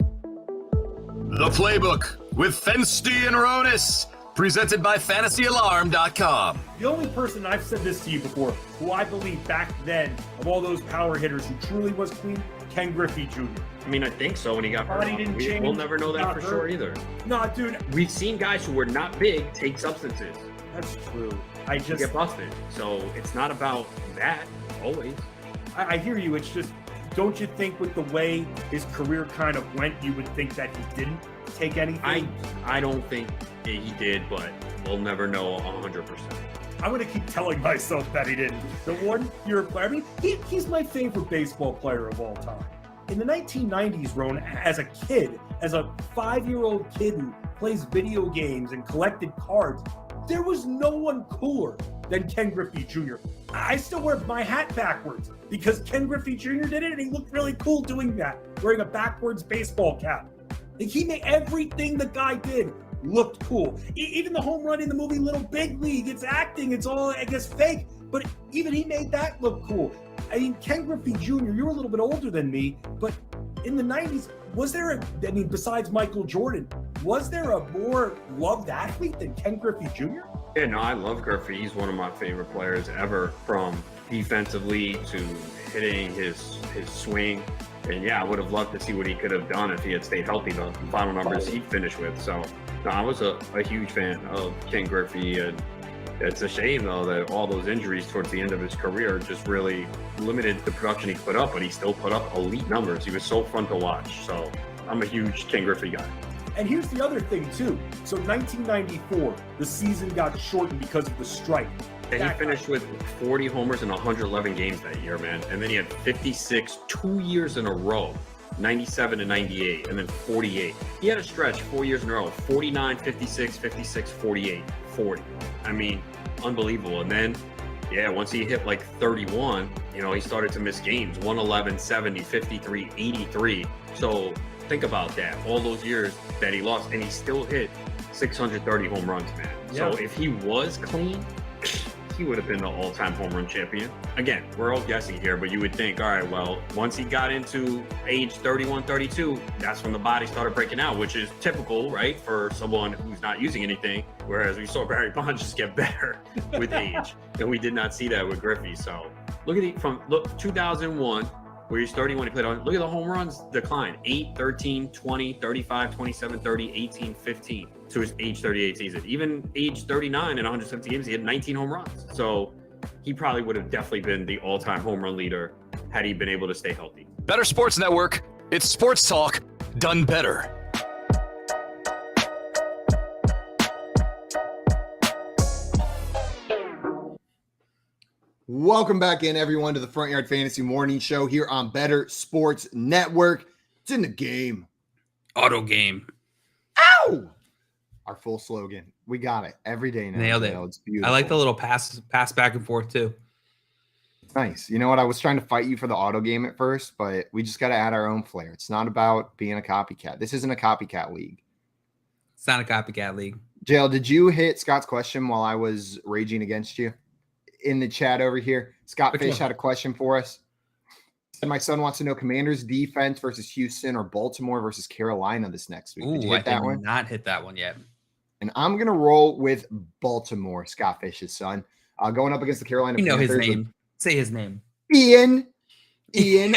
The Playbook with Fensty and Ronis, presented by FantasyAlarm.com. The only person, I've said this to you before, who I believe back then, of all those power hitters who truly was clean, Ken Griffey Jr. I mean, I think so when he got hurt. Body didn't change. We'll never know that for sure either. No, dude. We've seen guys who were not big take substances. That's true. To get busted. So it's not about that always. I hear you. It's just, don't you think with the way his career kind of went, you would think that he didn't take anything? I don't think he did, but we'll never know 100%. I'm going to keep telling myself that he didn't. The 1 year player, I mean, he's my favorite baseball player of all time. In the 1990s, Ron, as a kid, as a 5-year-old kid who plays video games and collected cards, there was no one cooler than Ken Griffey Jr. I still wear my hat backwards because Ken Griffey Jr. did it and he looked really cool doing that, wearing a backwards baseball cap. Like, he made everything the guy did looked cool. Even the home run in the movie Little Big League, it's acting, it's all, I guess, fake, but even he made that look cool. I mean, Ken Griffey Jr., you're a little bit older than me, but in the 90s, besides Michael Jordan, was there a more loved athlete than Ken Griffey Jr.? Yeah, no, I love Griffey. He's one of my favorite players ever, from defensively to hitting his swing. And yeah, I would have loved to see what he could have done if he had stayed healthy, the final numbers he finished with. So no, I was a huge fan of Ken Griffey, and it's a shame though that all those injuries towards the end of his career just really limited the production he put up, but he still put up elite numbers. He was so fun to watch. So I'm a huge Ken Griffey guy. And here's the other thing too. So 1994, the season got shortened because of the strike. And he finished with 40 homers in 111 games that year, man. And then he had 56 2 years in a row, 97 and 98, and then 48. He had a stretch 4 years in a row, 49, 56, 56, 48, 40. I mean, unbelievable. And then, yeah, once he hit like 31, he started to miss games, 111, 70, 53, 83. So think about that, all those years that he lost, and he still hit 630 home runs, man. Yeah. So if he was clean, he would have been the all-time home run champion. Again, we're all guessing here, but you would think, all right, well, once he got into age 31, 32, that's when the body started breaking out, which is typical, right, for someone who's not using anything, whereas we saw Barry Bonds just get better with age, and we did not see that with Griffey. So look 2001 Were you starting when he played on? Look at the home runs decline. 8, 13, 20, 35, 27, 30, 18, 15 to his age 38 season. Even age 39 in 170 games, he had 19 home runs. So he probably would have definitely been the all-time home run leader had he been able to stay healthy. Better Sports Network. It's sports talk done better. Welcome back in, everyone, to the Front Yard Fantasy Morning Show here on Better Sports Network. It's in the game. Auto game. Ow! Our full slogan. We got it every day now. Nailed it. It's beautiful. I like the little pass back and forth too. Nice. You know what? I was trying to fight you for the auto game at first, but we just got to add our own flair. It's not about being a copycat. This isn't a copycat league. It's not a copycat league. JL, did you hit Scott's question while I was raging against you? In the chat over here, Scott Fish had a question for us. And my son wants to know Commanders defense versus Houston or Baltimore versus Carolina this next week. Did you hit that one? Not hit that one yet. And I'm going to roll with Baltimore, Scott Fish's son. Going up against the Carolina You know Panthers. his name. Say his name. Ian, Ian.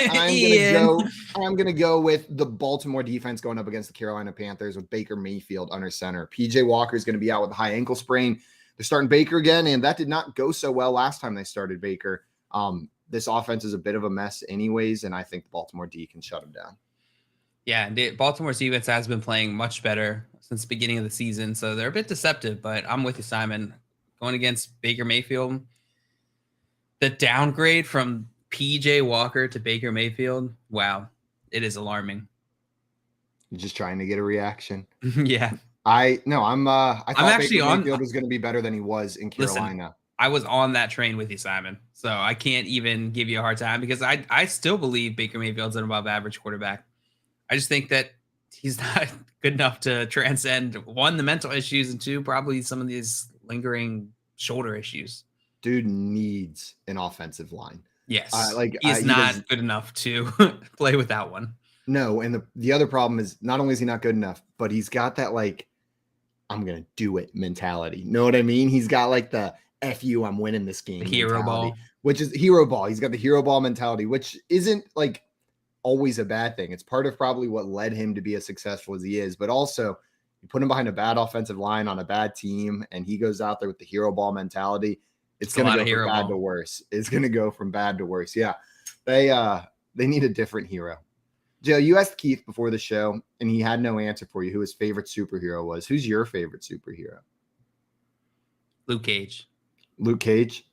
I'm gonna go with the Baltimore defense going up against the Carolina Panthers with Baker Mayfield under center. PJ Walker is going to be out with a high ankle sprain. They're starting Baker again, and that did not go so well last time they started Baker. This offense is a bit of a mess anyways, and I think the Baltimore D can shut them down. Yeah, Baltimore's defense has been playing much better since the beginning of the season, so they're a bit deceptive, but I'm with you, Simon. Going against Baker Mayfield, the downgrade from PJ Walker to Baker Mayfield, wow, it is alarming. You're just trying to get a reaction. Yeah. I thought actually Baker Mayfield was going to be better than he was in Carolina. Listen, I was on that train with you, Simon. So I can't even give you a hard time because I still believe Baker Mayfield's an above average quarterback. I just think that he's not good enough to transcend, one, the mental issues, and two, probably some of these lingering shoulder issues. Dude needs an offensive line. Yes. He's not good enough to play without one. No, and the other problem is not only is he not good enough, but he's got that I'm going to do it mentality. Know what I mean? He's got the F you, I'm winning this game. Hero ball. Which is hero ball. He's got the hero ball mentality, which isn't always a bad thing. It's part of probably what led him to be as successful as he is. But also, you put him behind a bad offensive line on a bad team, and he goes out there with the hero ball mentality. It's going to go from bad to worse. It's going to go from bad to worse. Yeah. They need a different hero. Joe, you asked Keith before the show, and he had no answer for you who his favorite superhero was. Who's your favorite superhero? Luke Cage. Luke Cage?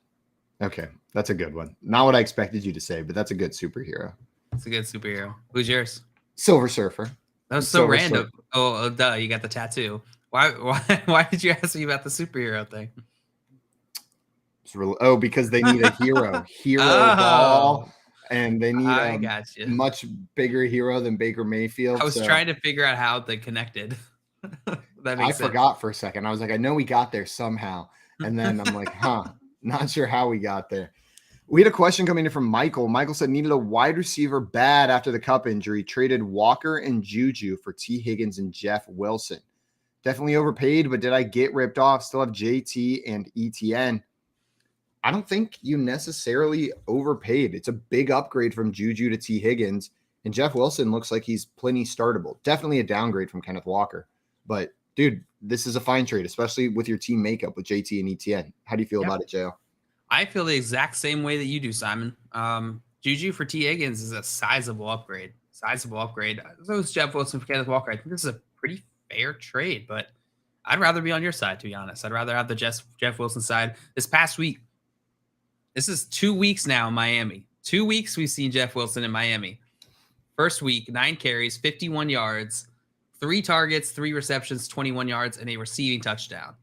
Okay, that's a good one. Not what I expected you to say, but that's a good superhero. It's a good superhero. Who's yours? Silver Surfer. That was so random. Oh, duh, you got the tattoo. Why did you ask me about the superhero thing? Because they need a hero. Ball. And they need a much bigger hero than Baker Mayfield. I was trying to figure out how they connected. I forgot for a second. I was like, I know we got there somehow. And then I'm like, not sure how we got there. We had a question coming in from Michael. Michael said, needed a wide receiver bad after the cup injury. Traded Walker and Juju for T. Higgins and Jeff Wilson. Definitely overpaid, but did I get ripped off? Still have JT and ETN. I don't think you necessarily overpaid. It's a big upgrade from Juju to T. Higgins, and Jeff Wilson looks like he's plenty startable. Definitely a downgrade from Kenneth Walker. But, dude, this is a fine trade, especially with your team makeup with JT and ETN. How do you feel about it, Joe? I feel the exact same way that you do, Simon. Juju for T. Higgins is a sizable upgrade. So is Jeff Wilson for Kenneth Walker. I think this is a pretty fair trade, but I'd rather be on your side, to be honest. I'd rather have the Jeff Wilson side. This past week, this is 2 weeks now in Miami. 2 weeks we've seen Jeff Wilson in Miami. First week, 9 carries, 51 yards, 3 targets, 3 receptions, 21 yards, and a receiving touchdown.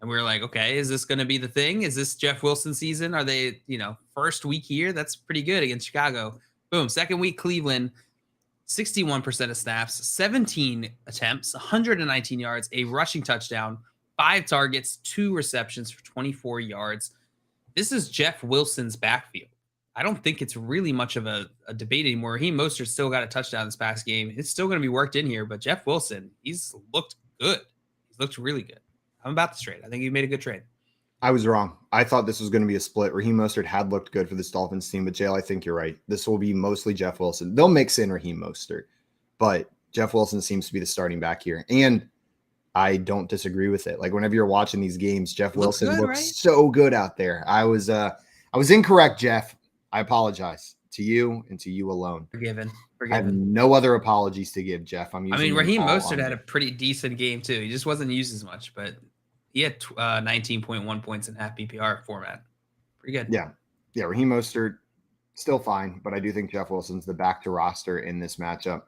And we were like, okay, is this going to be the thing? Is this Jeff Wilson season? Are they, first week here? That's pretty good against Chicago. Boom. Second week, Cleveland, 61% of snaps, 17 attempts, 119 yards, a rushing touchdown, 5 targets, 2 receptions for 24 yards. This is Jeff Wilson's backfield. I don't think it's really much of a debate anymore. Raheem Mostert still got a touchdown this past game. It's still going to be worked in here, but Jeff Wilson, he's looked good. He's looked really good. I'm about this trade. I think he made a good trade. I was wrong. I thought this was going to be a split. Raheem Mostert had looked good for this Dolphins team, but Jale, I think you're right. This will be mostly Jeff Wilson. They'll mix in Raheem Mostert, but Jeff Wilson seems to be the starting back here. And I don't disagree with it. Like whenever you're watching these games, Jeff Wilson looks so good out there. I was incorrect, Jeff. I apologize to you and to you alone. Forgiven. I have no other apologies to give, Jeff. Raheem Mostert had a pretty decent game too. He just wasn't used as much, but he had 19.1 points in half PPR format. Pretty good. Yeah. Raheem Mostert still fine, but I do think Jeff Wilson's the back to roster in this matchup.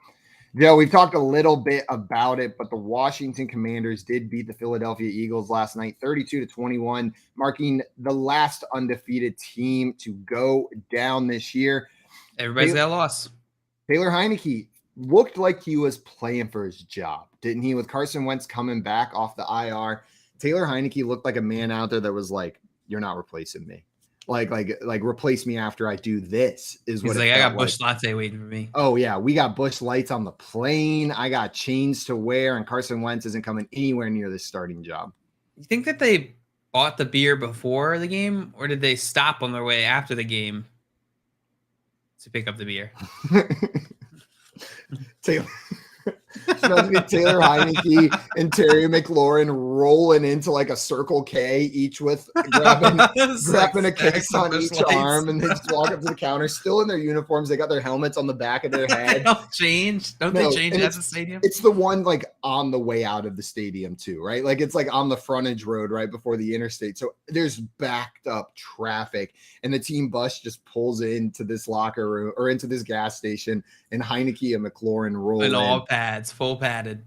Joe, we've talked a little bit about it, but the Washington Commanders did beat the Philadelphia Eagles last night, 32-21, marking the last undefeated team to go down this year. Everybody's got a loss. Taylor Heinecke looked like he was playing for his job, didn't he? With Carson Wentz coming back off the IR, Taylor Heinecke looked like a man out there that was like, "You're not replacing me. Like replace me after I do this." Is what he's like. I got Busch Latte waiting for me. Oh yeah, we got Busch Lights on the plane. I got chains to wear, and Carson Wentz isn't coming anywhere near this starting job. You think that they bought the beer before the game, or did they stop on their way after the game to pick up the beer? Taylor Heinecke and Terry McLaurin rolling into like a Circle K, each with grabbing a case on each arm, and they just walk up to the counter, still in their uniforms. They got their helmets on the back of their head. Don't they change at the stadium? It's the one like on the way out of the stadium too, right? Like it's like on the frontage road right before the interstate. So there's backed up traffic, and the team bus just pulls into this locker room or into this gas station, and Heinecke and McLaurin roll in. All pads, full padded.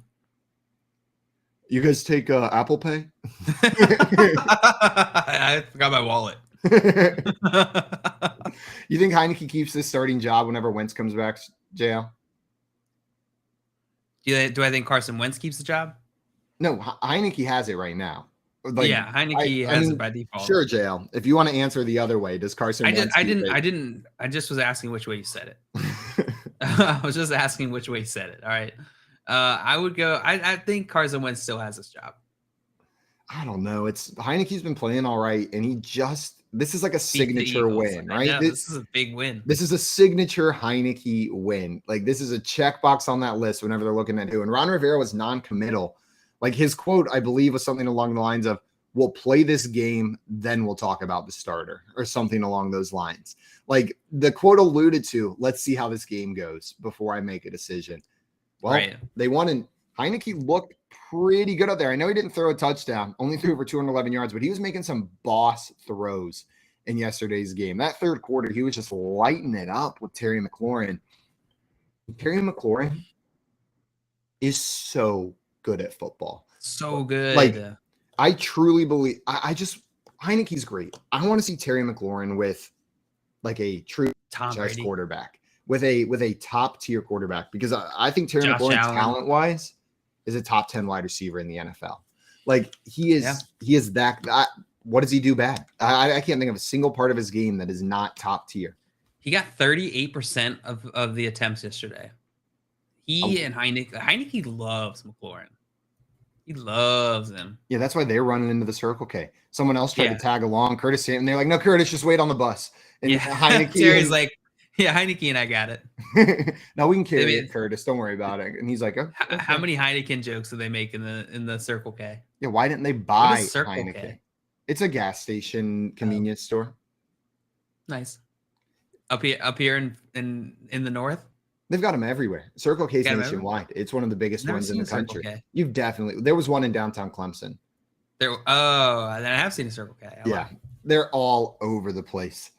You guys take Apple Pay? I forgot my wallet. You think Heinecke keeps this starting job whenever Wentz comes back, JL? Do I think Carson Wentz keeps the job? No, Heinecke has it right now. Like, yeah, Heinecke has it by default. Sure, JL. If you want to answer the other way, does Carson Wentz I just was asking which way you said it. I was just asking which way you said it. All right. I would go. I think Carson Wentz still has this job. I don't know. It's Heineke's been playing all right, and this is like a signature win, right? This is a big win. This is a signature Heinecke win. Like this is a checkbox on that list whenever they're looking at who. And Ron Rivera was non-committal. Like his quote, I believe, was something along the lines of, "We'll play this game, then we'll talk about the starter," or something along those lines. Like the quote alluded to, "Let's see how this game goes before I make a decision." Well, right. They won, and Heinecke looked pretty good out there. I know he didn't throw a touchdown, only threw for 211 yards, but he was making some boss throws in yesterday's game. That third quarter, he was just lighting it up with Terry McLaurin. Terry McLaurin is so good at football. So good. Like, I truly believe Heineke's great. I want to see Terry McLaurin with like a true franchise quarterback, with a top tier quarterback, because I think Terry McLaurin, talent wise, is a top 10 wide receiver in the NFL. Like he is that. What does he do bad? I can't think of a single part of his game that is not top tier. He got 38% of the attempts yesterday. And Heinecke loves McLaurin. He loves him. Yeah, that's why they're running into the Circle K. Someone else tried to tag along, Curtis, and they're like, "No, Curtis, just wait on the bus." And Heinecke, Terry's like, "Yeah, Heinecke and I got it." No, we can carry it, Curtis. Don't worry about it. And he's like, "Oh." How many Heineken jokes do they make in the Circle K? Yeah, why didn't they buy Heineke? K? It's a gas station convenience store. Nice. Up here in the north. They've got them everywhere. Circle K's nationwide. It's one of the biggest ones in the country. You've definitely. There was one in downtown Clemson. Then I have seen a Circle K. They're all over the place.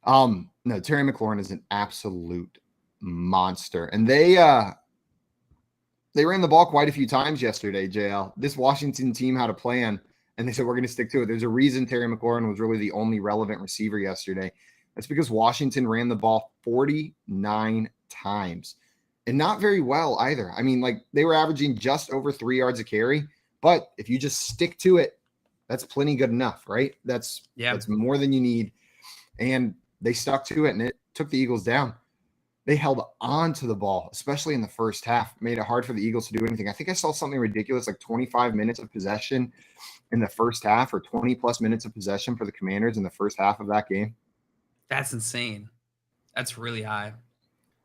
No, Terry McLaurin is an absolute monster, and they ran the ball quite a few times yesterday. JL, this Washington team had a plan, and they said we're going to stick to it. There's a reason Terry McLaurin was really the only relevant receiver yesterday. That's because Washington ran the ball 49 times, and not very well either. I mean, like they were averaging just over 3 yards a carry, but if you just stick to it, that's plenty good enough, right? That's more than you need. And they stuck to it, and it took the Eagles down. they held on to the ball, especially in the first half, made it hard for the Eagles to do anything. I think I saw something ridiculous, like 25 minutes of possession in the first half, or 20 plus minutes of possession for the Commanders in the first half of that game. That's insane. That's really high.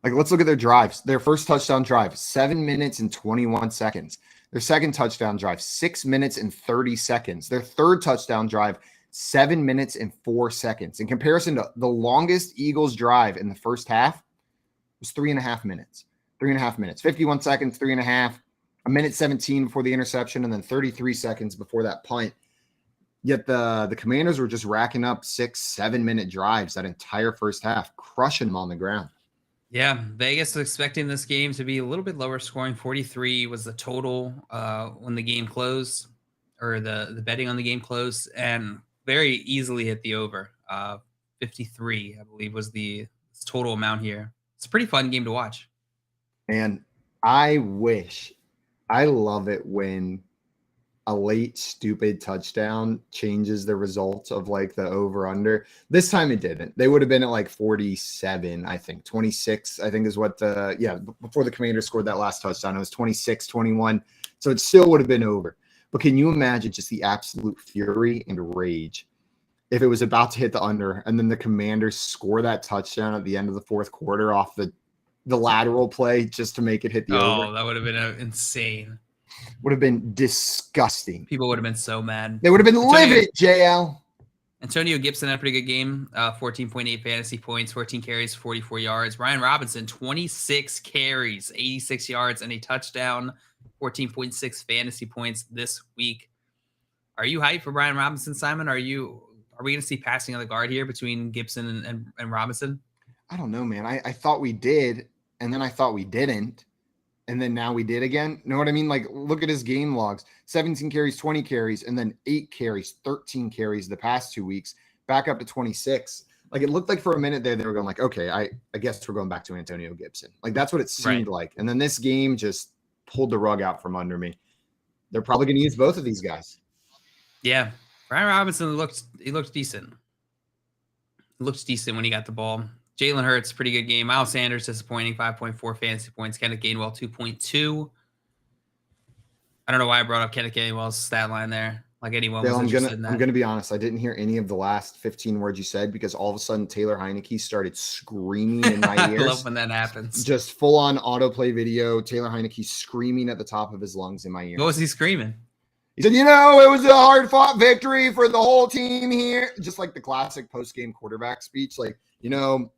Like, let's look at their drives. Their first touchdown drive, 7 minutes and 21 seconds. Their second touchdown drive, 6 minutes and 30 seconds. Their third touchdown drive, 7 minutes and 4 seconds. In comparison to the longest Eagles drive in the first half was 3.5 minutes. 3.5 minutes. 51 seconds, 3.5. A minute 17 before the interception, and then 33 seconds before that punt. Yet the Commanders were just racking up 6-7 minute drives that entire first half, crushing them on the ground. Yeah, Vegas was expecting this game to be a little bit lower scoring. 43 was the total when the game closed, or the betting on the game closed, and very easily hit the over. 53, I believe, was the total amount here. It's a pretty fun game to watch. And I love it when a late stupid touchdown changes the result of like the over under. This time it didn't. They would have been at like 47, I think. 26, I think is what before the Commanders scored that last touchdown. It was 26-21. So it still would have been over. But can you imagine just the absolute fury and rage if it was about to hit the under and then the Commanders score that touchdown at the end of the fourth quarter off the lateral play just to make it hit the over? Oh, that would have been insane. Would have been disgusting. People would have been so mad. They would have been livid, JL. Antonio Gibson had a pretty good game. 14.8 fantasy points, 14 carries, 44 yards. Brian Robinson, 26 carries, 86 yards, and a touchdown, 14.6 fantasy points this week. Are you hyped for Brian Robinson, Simon? Are we going to see passing on the guard here between Gibson and Robinson? I don't know, man. I thought we did, and then I thought we didn't. And then now we did again. You know what I mean? Like, look at his game logs. 17 carries, 20 carries, and then 8 carries, 13 carries the past 2 weeks, back up to 26. Like, it looked like for a minute there, they were going like, okay, I guess we're going back to Antonio Gibson. Like, that's what it seemed like. And then this game just pulled the rug out from under me. They're probably going to use both of these guys. Yeah. Brian Robinson looked decent. He looked decent when he got the ball. Jalen Hurts, pretty good game. Miles Sanders, disappointing, 5.4 fantasy points. Kenneth Gainwell, 2.2. I don't know why I brought up Kenneth Gainwell's stat line there. Like anyone was interested in that. I'm going to be honest. I didn't hear any of the last 15 words you said because all of a sudden Taylor Heinecke started screaming in my ears. I love when that happens. Just full-on autoplay video. Taylor Heinecke screaming at the top of his lungs in my ears. What was he screaming? He said, it was a hard-fought victory for the whole team here. Just like the classic post-game quarterback speech. Like,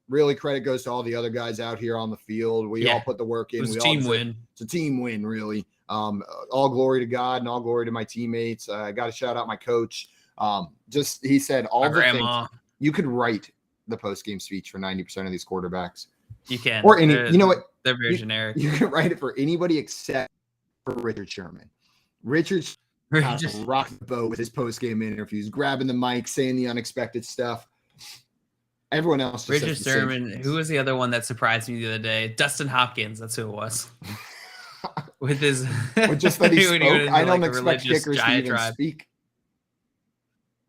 really credit goes to all the other guys out here on the field. We all put the work in. It was a team win. It's a team win, really. All glory to God and all glory to my teammates. I got to shout out my coach. He said all the things. You could write the post-game speech for 90% of these quarterbacks. You can. Or any, you know what? They're very generic. You can write it for anybody except for Richard Sherman. Richard rocked the boat with his post-game interviews, grabbing the mic, saying the unexpected stuff. Everyone else. Richard Sherman. Who was the other one that surprised me the other day? Dustin Hopkins. That's who it was. With just that he spoke. I don't expect kickers to even speak.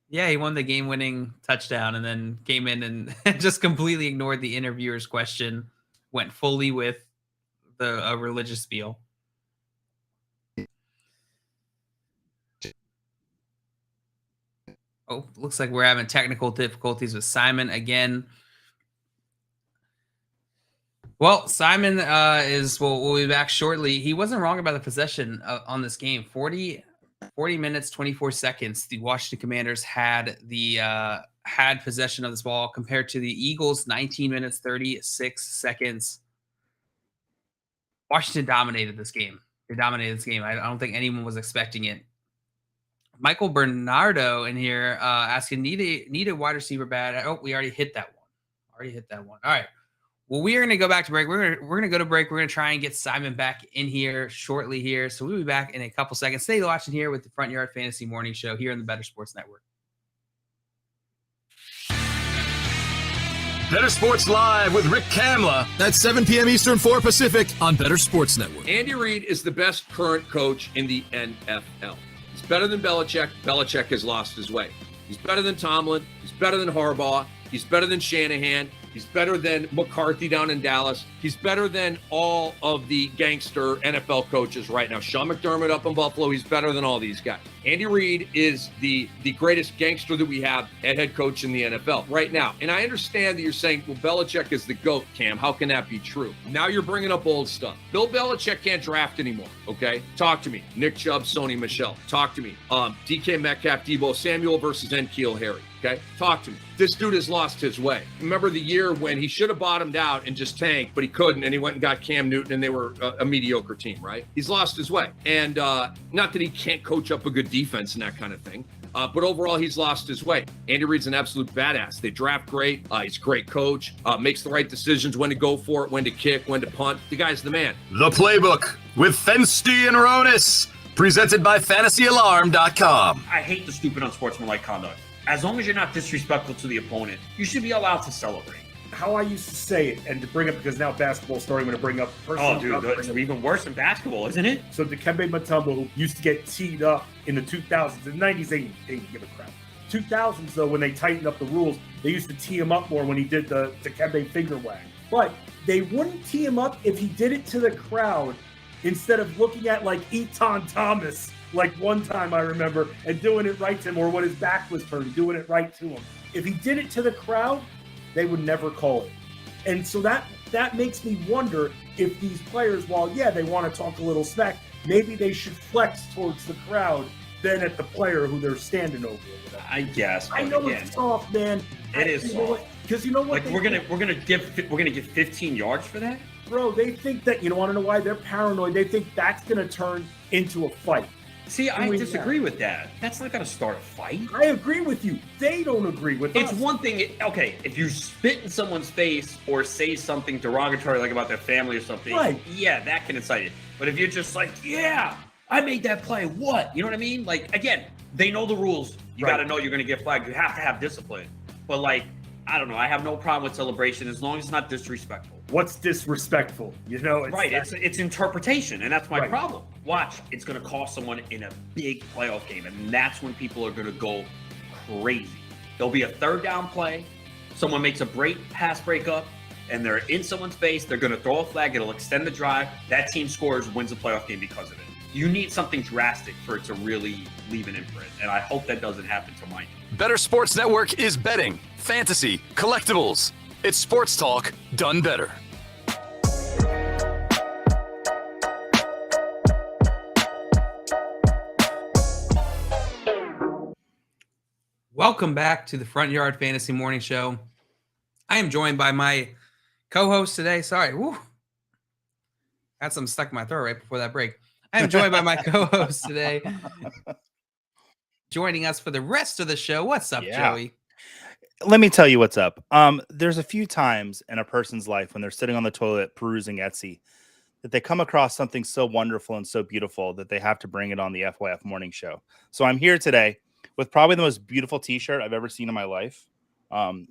Yeah, he won the game-winning touchdown and then came in and just completely ignored the interviewer's question. Went fully with a religious spiel. Oh, looks like we're having technical difficulties with Simon again. Well, Simon we'll be back shortly. He wasn't wrong about the possession on this game. 40 minutes, 24 seconds. The Washington Commanders had possession of this ball compared to the Eagles, 19 minutes, 36 seconds. Washington dominated this game. They dominated this game. I don't think anyone was expecting it. Michael Bernardo in here asking, need a wide receiver bad. Oh, we already hit that one. All right. Well, we are going to go back to break. We're going to go to break. We're going to try and get Simon back in here shortly here. So we'll be back in a couple seconds. Stay watching here with the Front Yard Fantasy Morning Show here on the Better Sports Network. Better Sports Live with Rick Kamla. That's 7 p.m. Eastern, 4 Pacific on Better Sports Network. Andy Reid is the best current coach in the NFL. He's better than Belichick. Belichick has lost his way. He's better than Tomlin. He's better than Harbaugh. He's better than Shanahan. He's better than McCarthy down in Dallas. He's better than all of the gangster NFL coaches right now. Sean McDermott up in Buffalo, he's better than all these guys. Andy Reid is the greatest gangster that we have at head coach in the NFL right now. And I understand that you're saying, well, Belichick is the GOAT, Cam. How can that be true? Now you're bringing up old stuff. Bill Belichick can't draft anymore, okay? Talk to me. Nick Chubb, Sony Michel. Talk to me. DK Metcalf, Debo Samuel versus N'Keal Harry, okay? Talk to me. This dude has lost his way. Remember the year when he should have bottomed out and just tanked, but he couldn't, and he went and got Cam Newton, and they were a mediocre team, right? He's lost his way. And not that he can't coach up a good defense and that kind of thing, but overall, he's lost his way. Andy Reid's an absolute badass. They draft great. He's a great coach. Makes the right decisions, when to go for it, when to kick, when to punt. The guy's the man. The Playbook with Fensty and Ronis, presented by FantasyAlarm.com. I hate the stupid unsportsmanlike conduct. As long as you're not disrespectful to the opponent, you should be allowed to celebrate. How I used to say it, and to bring up, because now basketball starting to bring up. Oh, dude, it's even worse than basketball, isn't it? So Dikembe Mutombo, who used to get teed up in the 2000s, the 90s, they didn't give a crap. 2000s, though, when they tightened up the rules, they used to tee him up more when he did the Dikembe finger wag. But they wouldn't tee him up if he did it to the crowd instead of looking at, like, Eton Thomas, like one time I remember, and doing it right to him, or when his back was turned, doing it right to him. If he did it to the crowd, they would never call it. And so that makes me wonder if these players, while, yeah, they want to talk a little smack, maybe they should flex towards the crowd than at the player who they're standing over. I guess. I know it's soft, man. It is soft. Because you know what? Like we're gonna give 15 yards for that, bro. They think that, you know, want to know why they're paranoid? They think that's gonna turn into a fight. See, I disagree with that. That's not going to start a fight. I agree with you. They don't agree with us. It's one thing, okay, if you spit in someone's face or say something derogatory, like about their family or something, right, yeah, that can incite it. But if you're just like, yeah, I made that play, what? You know what I mean? Like, again, they know the rules. You got to know you're going to get flagged. You have to have discipline. But, like, I don't know. I have no problem with celebration as long as it's not disrespectful. What's disrespectful? You know, it's interpretation, and that's my problem. Watch, it's going to cost someone in a big playoff game, and that's when people are going to go crazy. There'll be a third down play. Someone makes a pass breakup, and they're in someone's face. They're going to throw a flag. It'll extend the drive. That team scores, wins the playoff game because of it. You need something drastic for it to really leave an imprint, and I hope that doesn't happen to mine. Better Sports Network is betting, fantasy, collectibles. It's sports talk done better. Welcome back to the Front Yard Fantasy Morning Show. I am joined by my co-host today. Sorry, got something stuck in my throat right before that break. I am joined by my co-host today. Joining us for the rest of the show. What's up, Joey? Let me tell you what's up. There's a few times in a person's life when they're sitting on the toilet perusing Etsy that they come across something so wonderful and so beautiful that they have to bring it on the FYF Morning Show. So I'm here today with probably the most beautiful t-shirt I've ever seen in my life.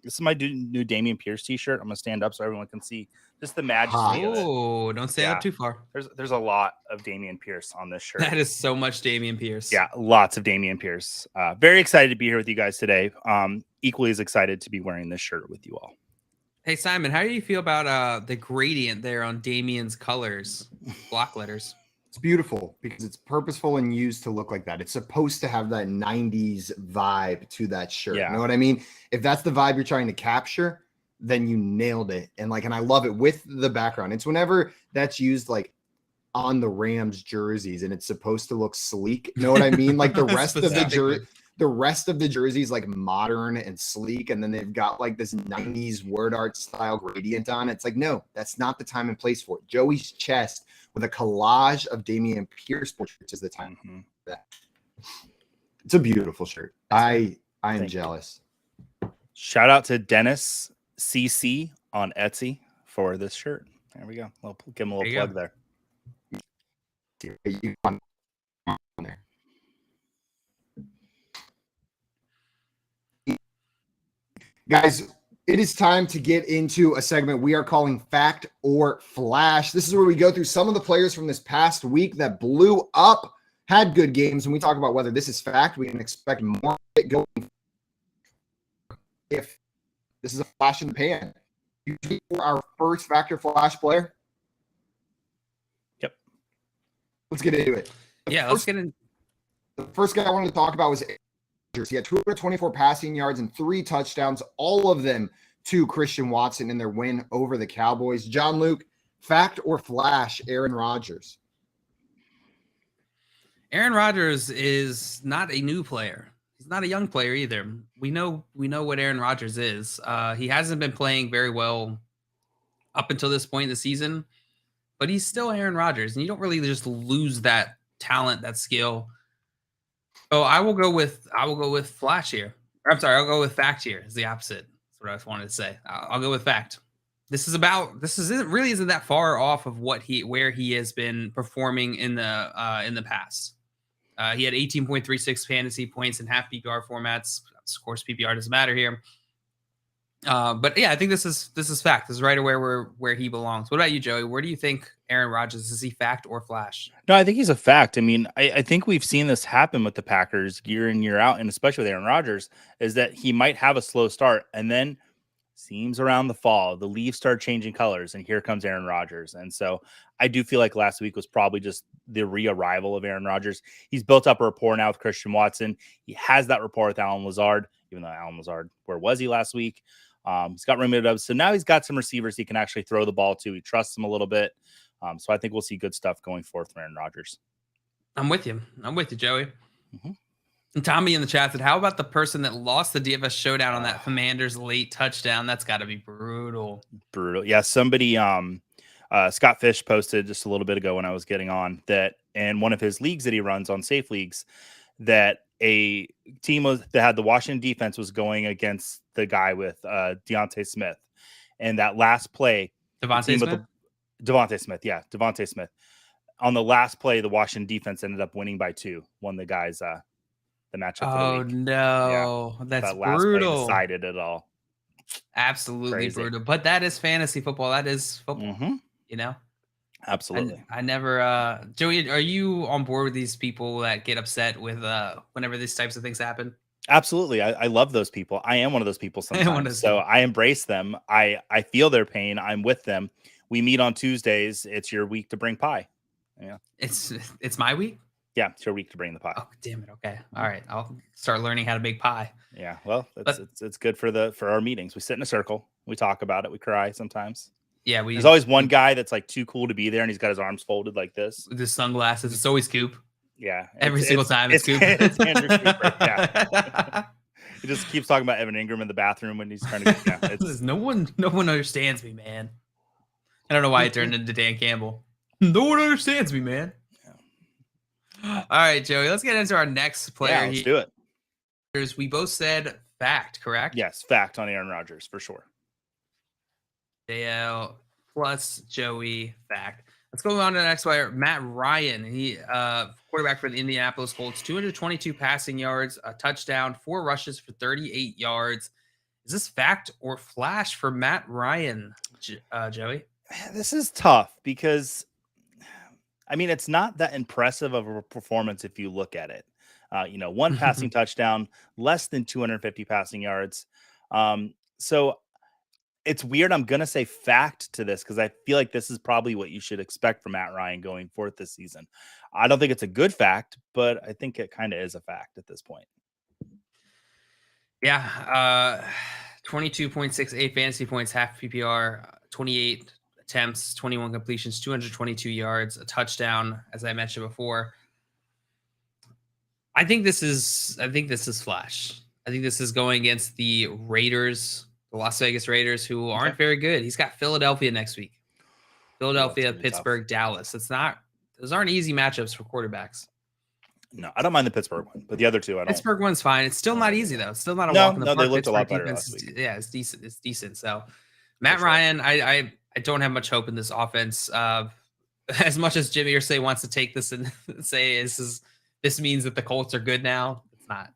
This is my new Dameon Pierce t-shirt. I'm going to stand up so everyone can see just the majesty of it. Oh, don't stand up too far. There's a lot of Dameon Pierce on this shirt. That is so much Dameon Pierce. Yeah, lots of Dameon Pierce. Very excited to be here with you guys today. Equally as excited to be wearing this shirt with you all. Hey, Simon, how do you feel about the gradient there on Damien's colors, block letters? It's beautiful because it's purposeful and used to look like that. It's supposed to have that 90s vibe to that shirt. Yeah. You know what I mean? If that's the vibe you're trying to capture, then you nailed it. And I love it with the background. It's whenever that's used like on the Rams jerseys and it's supposed to look sleek. You know what I mean? Like the rest of the jerseys like modern and sleek, and then they've got like this 90s word art style gradient on it. It's like, no, that's not the time and place for it. Joey's chest with a collage of Dameon Pierce portraits is the time for that. It's a beautiful shirt. I am jealous. Shout out to Dennis CC on Etsy for this shirt. There we go. Give him a little plug there. Guys, it is time to get into a segment we are calling Fact or Flash. This is where we go through some of the players from this past week that blew up, had good games, and we talk about whether this is fact. We can expect more of it going if this is a flash in the pan. For our first factor flash player. Yep. Let's get into it. Let's get in. The first guy I wanted to talk about was Rodgers. He had 224 passing yards and 3 touchdowns, all of them to Christian Watson in their win over the Cowboys. John Luke, fact or flash, Aaron Rodgers? Aaron Rodgers is not a new player. He's not a young player either. We know what Aaron Rodgers is. He hasn't been playing very well up until this point in the season, but he's still Aaron Rodgers, and you don't really just lose that talent, that skill. So I will go with flash here. I'm sorry, I'll go with fact here. It's the opposite. That's what I wanted to say. I'll go with fact. This isn't that far off of where he has been performing in the past. He had 18.36 fantasy points in half PPR formats. Of course, PPR doesn't matter here. But yeah, I think this is fact. This is right where he belongs. What about you, Joey? Where do you think Aaron Rodgers is? He fact or flash? No, I think he's a fact. I mean, I think we've seen this happen with the Packers year in, year out, and especially with Aaron Rodgers, is that he might have a slow start, and then seems around the fall, the leaves start changing colors, and here comes Aaron Rodgers. And so I do feel like last week was probably just the re-arrival of Aaron Rodgers. He's built up a rapport now with Christian Watson. He has that rapport with Allen Lazard, even though Allen Lazard, where was he last week? He's got limited up. So now he's got some receivers he can actually throw the ball to. He trusts them a little bit. So I think we'll see good stuff going forth from Aaron Rodgers. I'm with you, Joey. Mm-hmm. And Tommy in the chat said, how about the person that lost the DFS showdown on that Commanders late touchdown? That's got to be brutal. Brutal. Yeah, somebody, Scott Fish posted just a little bit ago when I was getting on that in one of his leagues that he runs on Safe Leagues, that a team that had the Washington defense was going against the guy with Devonta Smith. And that last play, Devonta Smith. On the last play, the Washington defense ended up winning by 2. Won the guys the matchup. Oh for the week. no, Yeah. that's that last brutal. play decided it all. Absolutely Crazy. brutal. But that is fantasy football. That is football. Mm-hmm. You know, Absolutely. I never. Joey, are you on board with these people that get upset with whenever these types of things happen? Absolutely. I love those people. I am one of those people sometimes. So I embrace them. I feel their pain. I'm with them. We meet on Tuesdays. It's your week to bring pie. Yeah. It's my week. Yeah, it's your week to bring the pie. Oh, damn it. Okay. All right. I'll start learning how to make pie. Yeah. Well, it's good for our meetings. We sit in a circle. We talk about it. We cry sometimes. Yeah. There's always one guy that's like too cool to be there, and he's got his arms folded like this with his sunglasses. It's always Coop. Yeah. Every single time it's Coop. It's Andrew Cooper. Yeah. He just keeps talking about Evan Ingram in the bathroom when he's trying to get no one understands me, man. I don't know why I turned into Dan Campbell. No one understands me, man. All right, Joey, let's get into our next player. Yeah, let's do it. We both said fact, correct? Yes, fact on Aaron Rodgers for sure. JL plus Joey, fact. Let's go on to the next player, Matt Ryan. He quarterback for the Indianapolis Colts, 222 passing yards, a touchdown, 4 rushes for 38 yards. Is this fact or flash for Matt Ryan, Joey? This is tough because, I mean, it's not that impressive of a performance if you look at it. 1 passing touchdown, less than 250 passing yards. So it's weird. I'm going to say fact to this because I feel like this is probably what you should expect from Matt Ryan going forth this season. I don't think it's a good fact, but I think it kind of is a fact at this point. Yeah. 22.68 fantasy points, half PPR, 28 attempts, 21 completions, 222 yards, a touchdown, as I mentioned before. I think this is flash. I think this is going against the Raiders, the Las Vegas Raiders, who aren't very good. He's got Philadelphia next week. Philadelphia, Pittsburgh, Dallas. Those aren't easy matchups for quarterbacks. No, I don't mind the Pittsburgh one, but the other two, I don't. Pittsburgh one's fine. It's still not easy though. It's still not a walk in the park. They looked Pittsburgh a lot better last week. Yeah, it's decent. It's decent. So Matt Ryan, I don't have much hope in this offense. As much as Jimmy Irsay wants to take this and say this means that the Colts are good now, it's not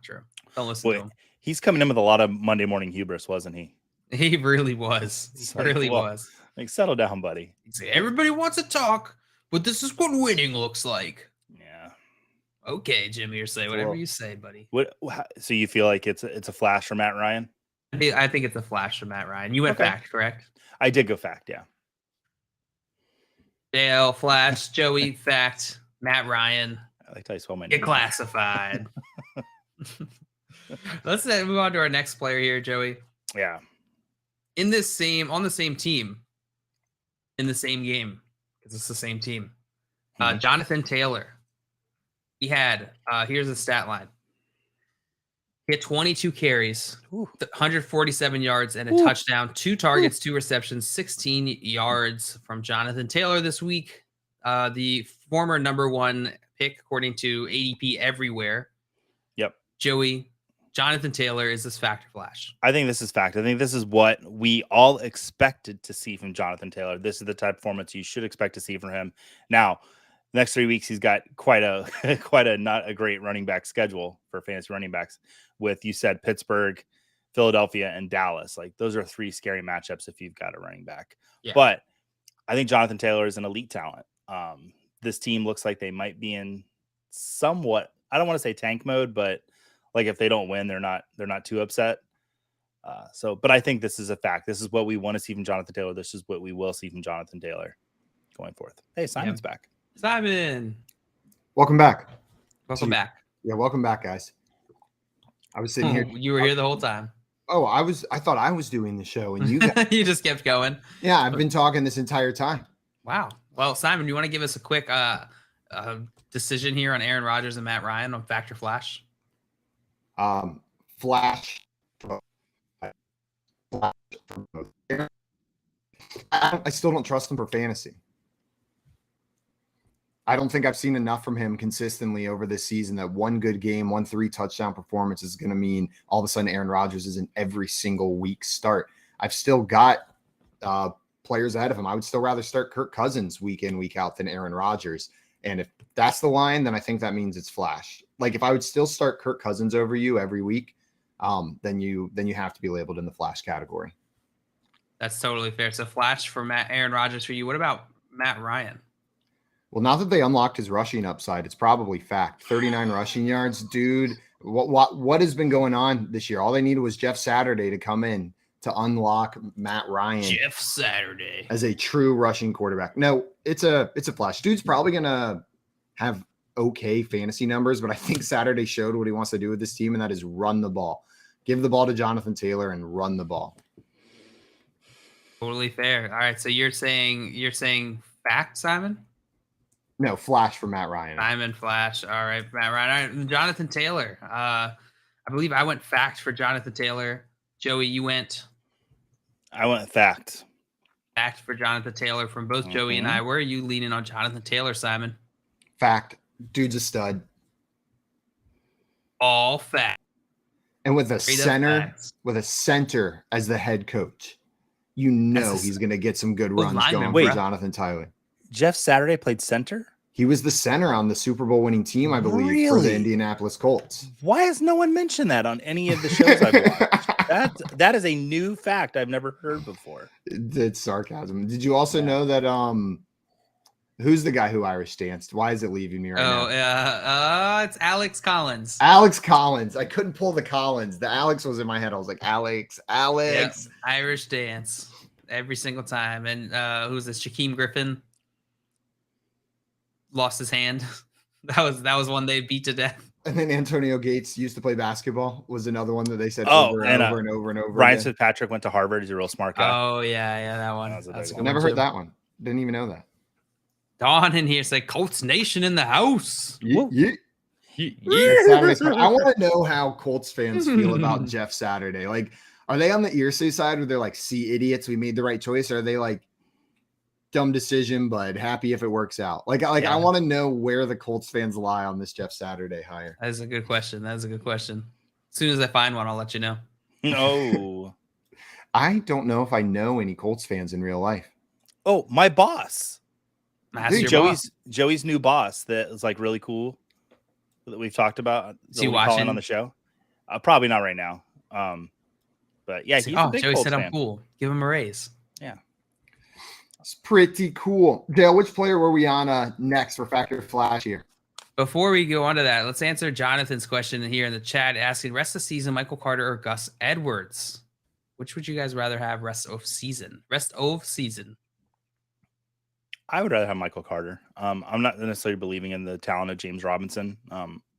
true. Don't listen to him. He's coming in with a lot of Monday morning hubris, wasn't he? He really was. Was. Like, settle down, buddy. Everybody wants to talk, but this is what winning looks like. Yeah. Okay, Jimmy Irsay, whatever you say, buddy. So you feel like it's a flash for Matt Ryan? I think it's a flash from Matt Ryan. You went Okay. fact, correct? I did go fact, yeah. JL, flash, Joey, fact, Matt Ryan, I like how you spell my get name. classified. Let's move on to our next player here, Joey. Yeah. On the same team, in the same game, because it's the same team. Jonathan Taylor. He had, here's the stat line. He had 22 carries, 147 yards, and a touchdown, 2 targets, 2 receptions, 16 yards from Jonathan Taylor this week. The former number 1 pick, according to ADP everywhere. Yep. Joey, Jonathan Taylor, is this fact or flash? I think this is fact. I think this is what we all expected to see from Jonathan Taylor. This is the type of performance you should expect to see from him. Now, next 3 weeks, he's got quite a not a great running back schedule for fantasy running backs with, you said, Pittsburgh, Philadelphia, and Dallas. Like, those are 3 scary matchups if you've got a running back. Yeah. But I think Jonathan Taylor is an elite talent. This team looks like they might be in somewhat, I don't want to say tank mode, but like if they don't win, they're not too upset. But I think this is a fact. This is what we want to see from Jonathan Taylor. This is what we will see from Jonathan Taylor going forth. Hey, Simon's back. Simon, Welcome back. welcome back. Yeah, welcome back, guys. I was sitting here. You were here the whole time. Oh, I thought I was doing the show, and you guys. You just kept going. Yeah, I've been talking this entire time. Wow. Well, Simon, you want to give us a quick decision here on Aaron Rodgers and Matt Ryan on fact or flash? Flash. I still don't trust him for fantasy. I don't think I've seen enough from him consistently over this season that one good game, 1 3-touchdown performance is going to mean all of a sudden Aaron Rodgers is in every single week start. I've still got players ahead of him. I would still rather start Kirk Cousins week in, week out than Aaron Rodgers. And if that's the line, then I think that means it's flash. Like if I would still start Kirk Cousins over you every week, then you have to be labeled in the flash category. That's totally fair. So flash for Aaron Rodgers for you. What about Matt Ryan? Well, now that they unlocked his rushing upside, it's probably fact. 39 rushing yards, dude. What has been going on this year? All they needed was Jeff Saturday to come in to unlock Matt Ryan. Jeff Saturday as a true rushing quarterback. No, it's a flash. Dude's probably gonna have okay fantasy numbers, but I think Saturday showed what he wants to do with this team, and that is run the ball. Give the ball to Jonathan Taylor and run the ball. Totally fair. All right, so you're saying fact, Simon? No, flash for Matt Ryan. Simon flash. All right, Matt Ryan. All right, Jonathan Taylor. I believe I went fact for Jonathan Taylor. Joey, you went? I went fact. Fact for Jonathan Taylor from both Joey and I. Where are you leaning on Jonathan Taylor, Simon? Fact. Dude's a stud. All fact. And with a center as the head coach, you know he's going to get some good runs going for Jonathan Taylor. Jeff Saturday played center? He was the center on the Super Bowl winning team, I believe, for the Indianapolis Colts. Why has no one mentioned that on any of the shows I've watched? That is a new fact I've never heard before. It's sarcasm. Did you also know that who's the guy who Irish danced? Why is it leaving me right now? It's Alex Collins. Alex Collins. I couldn't pull the Collins. The Alex was in my head. I was like, Alex. Yep. Irish dance every single time. And who's this? Shaquem Griffin lost his hand. That was one they beat to death. And then Antonio Gates used to play basketball was another one that they said over and over. Ryan Fitzpatrick went to Harvard. He's a real smart guy. Oh yeah, that one. I never heard that one. Didn't even know that. Dawn in here say Colts Nation in the house. Yeah. I want to know how Colts fans feel about Jeff Saturday. Like, are they on the Irsay side where they're like, see, idiots, we made the right choice? Or are they like, dumb decision, but happy if it works out? Like I want to know where the Colts fans lie on this Jeff Saturday hire. That is a good question. As soon as I find one, I'll let you know. No. I don't know if I know any Colts fans in real life. Oh, my boss. Dude, Joey's new boss that is like really cool that we've talked about. Is he watching on the show? Probably not right now. But yeah, he's a big Joey Colts said fan. I'm cool. Give him a raise. Yeah. It's pretty cool. Dale, which player were we on next for Factor Flash here? Before we go on to that, let's answer Jonathan's question here in the chat asking rest of the season, Michael Carter or Gus Edwards? Which would you guys rather have rest of season? Rest of season. I would rather have Michael Carter. I'm not necessarily believing in the talent of James Robinson.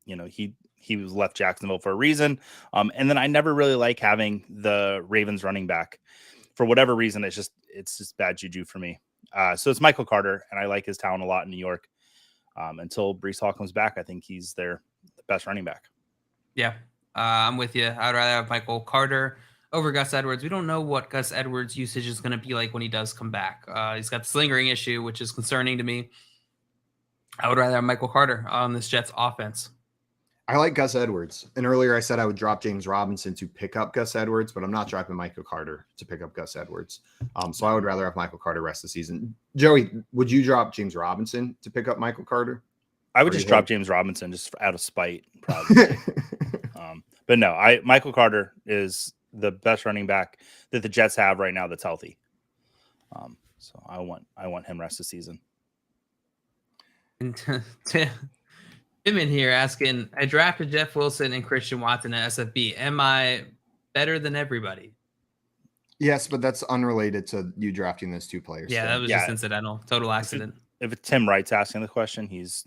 He was left Jacksonville for a reason. And then I never really like having the Ravens running back for whatever reason. It's just bad juju for me. So it's Michael Carter, and I like his talent a lot in New York. Until Breece Hall comes back, I think he's their best running back. Yeah, I'm with you. I'd rather have Michael Carter over Gus Edwards. We don't know what Gus Edwards' usage is going to be like when he does come back. He's got the lingering issue, which is concerning to me. I would rather have Michael Carter on this Jets offense. I like Gus Edwards. And earlier I said I would drop James Robinson to pick up Gus Edwards, but I'm not dropping Michael Carter to pick up Gus Edwards. So I would rather have Michael Carter rest of the season. Joey, would you drop James Robinson to pick up Michael Carter? I would just drop James Robinson just out of spite, probably. But no, Michael Carter is the best running back that the Jets have right now that's healthy. So I want him rest of the season. And Tim in here asking, I drafted Jeff Wilson and Christian Watson at SFB. Am I better than everybody? Yes, but that's unrelated to you drafting those two players. Yeah, that was just incidental. Total accident. If it's Tim Wright's asking the question, he's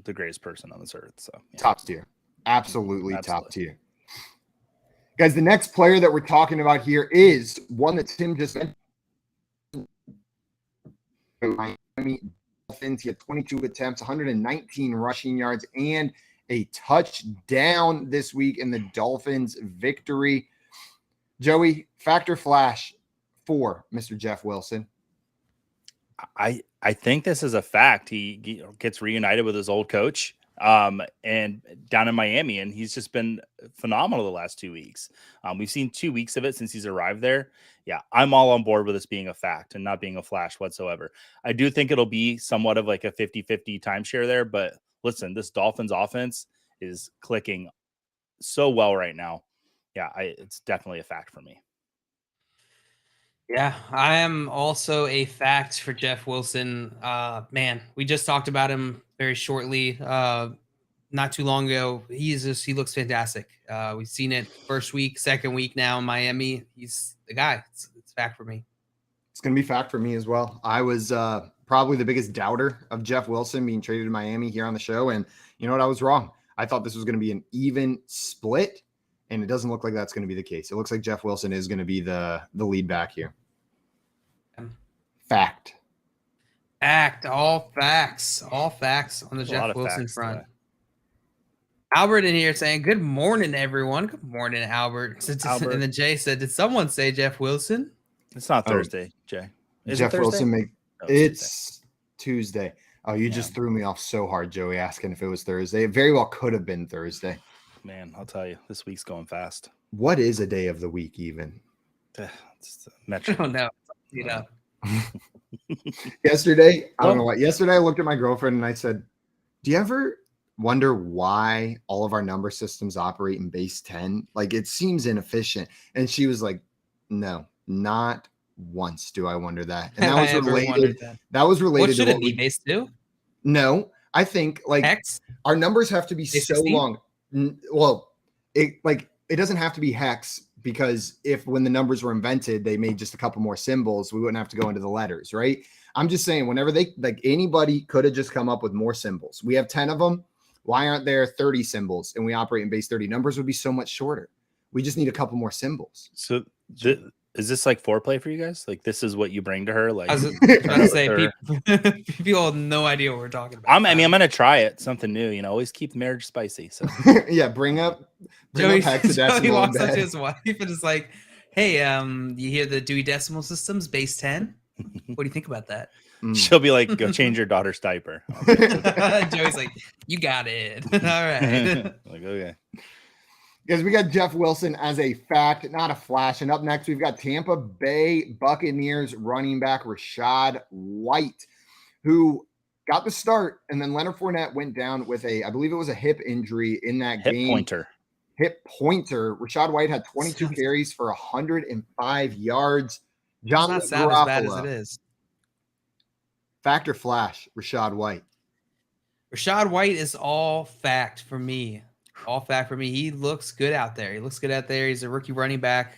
the greatest person on this earth. So yeah. Top tier. Absolutely top tier. Guys, the next player that we're talking about here is one that Tim just mentioned. Miami Dolphins. He had 22 attempts, 119 rushing yards, and a touchdown this week in the Dolphins' victory. Joey, factor flash for Mr. Jeff Wilson. I think this is a fact. He gets reunited with his old coach and down in Miami, and he's just been phenomenal the last 2 weeks. We've seen 2 weeks of it since he's arrived there. Yeah, I'm all on board with this being a fact and not being a flash whatsoever. I do think it'll be somewhat of like a 50-50 timeshare there, but listen, this Dolphins offense is clicking so well right now. Yeah, it's definitely a fact for me. Yeah, I am also a fact for Jeff Wilson. Man, we just talked about him very shortly not too long ago. He looks fantastic. We've seen it first week, second week now in Miami. He's the guy. It's fact for me. It's going to be fact for me as well. I was probably the biggest doubter of Jeff Wilson being traded to Miami here on the show. And you know what? I was wrong. I thought this was going to be an even split, and it doesn't look like that's going to be the case. It looks like Jeff Wilson is going to be the lead back here. Fact. All facts on the Jeff Wilson front. Albert in here saying, good morning, everyone. Good morning, Albert. Albert. And then Jay said, did someone say Jeff Wilson? It's not Thursday, Jay. Jeff Wilson it's Tuesday. Oh, you just threw me off so hard, Joey, asking if it was Thursday. It very well could have been Thursday. Man, I'll tell you, this week's going fast. What is a day of the week even? It's the metric. I don't know. You know. Yesterday, I don't know what. Yesterday, I looked at my girlfriend and I said, do you ever wonder why all of our number systems operate in base 10? Like, it seems inefficient. And she was like, no, not once do I wonder that. And that was related. That was related to what it be base 2? No, I think like Hex? Our numbers have to be base so 16? long. Well, it doesn't have to be hex, because if when the numbers were invented, they made just a couple more symbols, we wouldn't have to go into the letters, right? I'm just saying, whenever anybody could have just come up with more symbols. We have 10 of them. Why aren't there 30 symbols and we operate in base 30? Numbers would be so much shorter. We just need a couple more symbols. So is this like foreplay for you guys? Like, this is what you bring to her? Like, I was about to say, people have no idea what we're talking about. I'm going to try it. Something new, always keep the marriage spicy. So yeah, bring up Joey hexadecimal. walks up to his wife and is like, hey, you hear the Dewey Decimal System's base 10? What do you think about that? She'll be like, go change your daughter's diaper. Joey's like, you got it. All right. Like, okay. Because we got Jeff Wilson as a fact, not a flash. And up next, we've got Tampa Bay Buccaneers running back Rachaad White, who got the start, and then Leonard Fournette went down with I believe it was a hip injury in that game. Hip pointer. Rachaad White had 22 carries for 105 yards. John It's not as bad as it is. Fact or flash, Rachaad White? Rachaad White is all fact for me. All fact for me. He looks good out there. He's a rookie running back.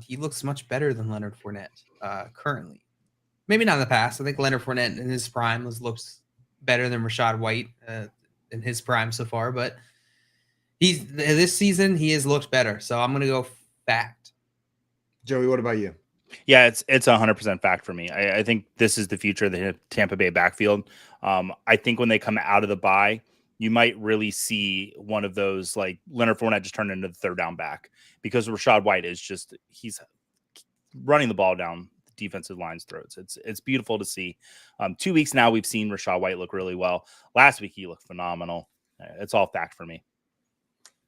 He looks much better than Leonard Fournette currently. Maybe not in the past. I think Leonard Fournette in his prime looks better than Rachaad White in his prime so far. But this season he has looked better. So I'm going to go fact. Joey, what about you? Yeah, it's 100% fact for me. I think this is the future of the Tampa Bay backfield. I think when they come out of the bye, you might really see one of those, like Leonard Fournette just turned into the third down back, because Rachaad White is he's running the ball down the defensive line's throats. It's beautiful to see. 2 weeks now, we've seen Rachaad White look really well. Last week, he looked phenomenal. It's all fact for me.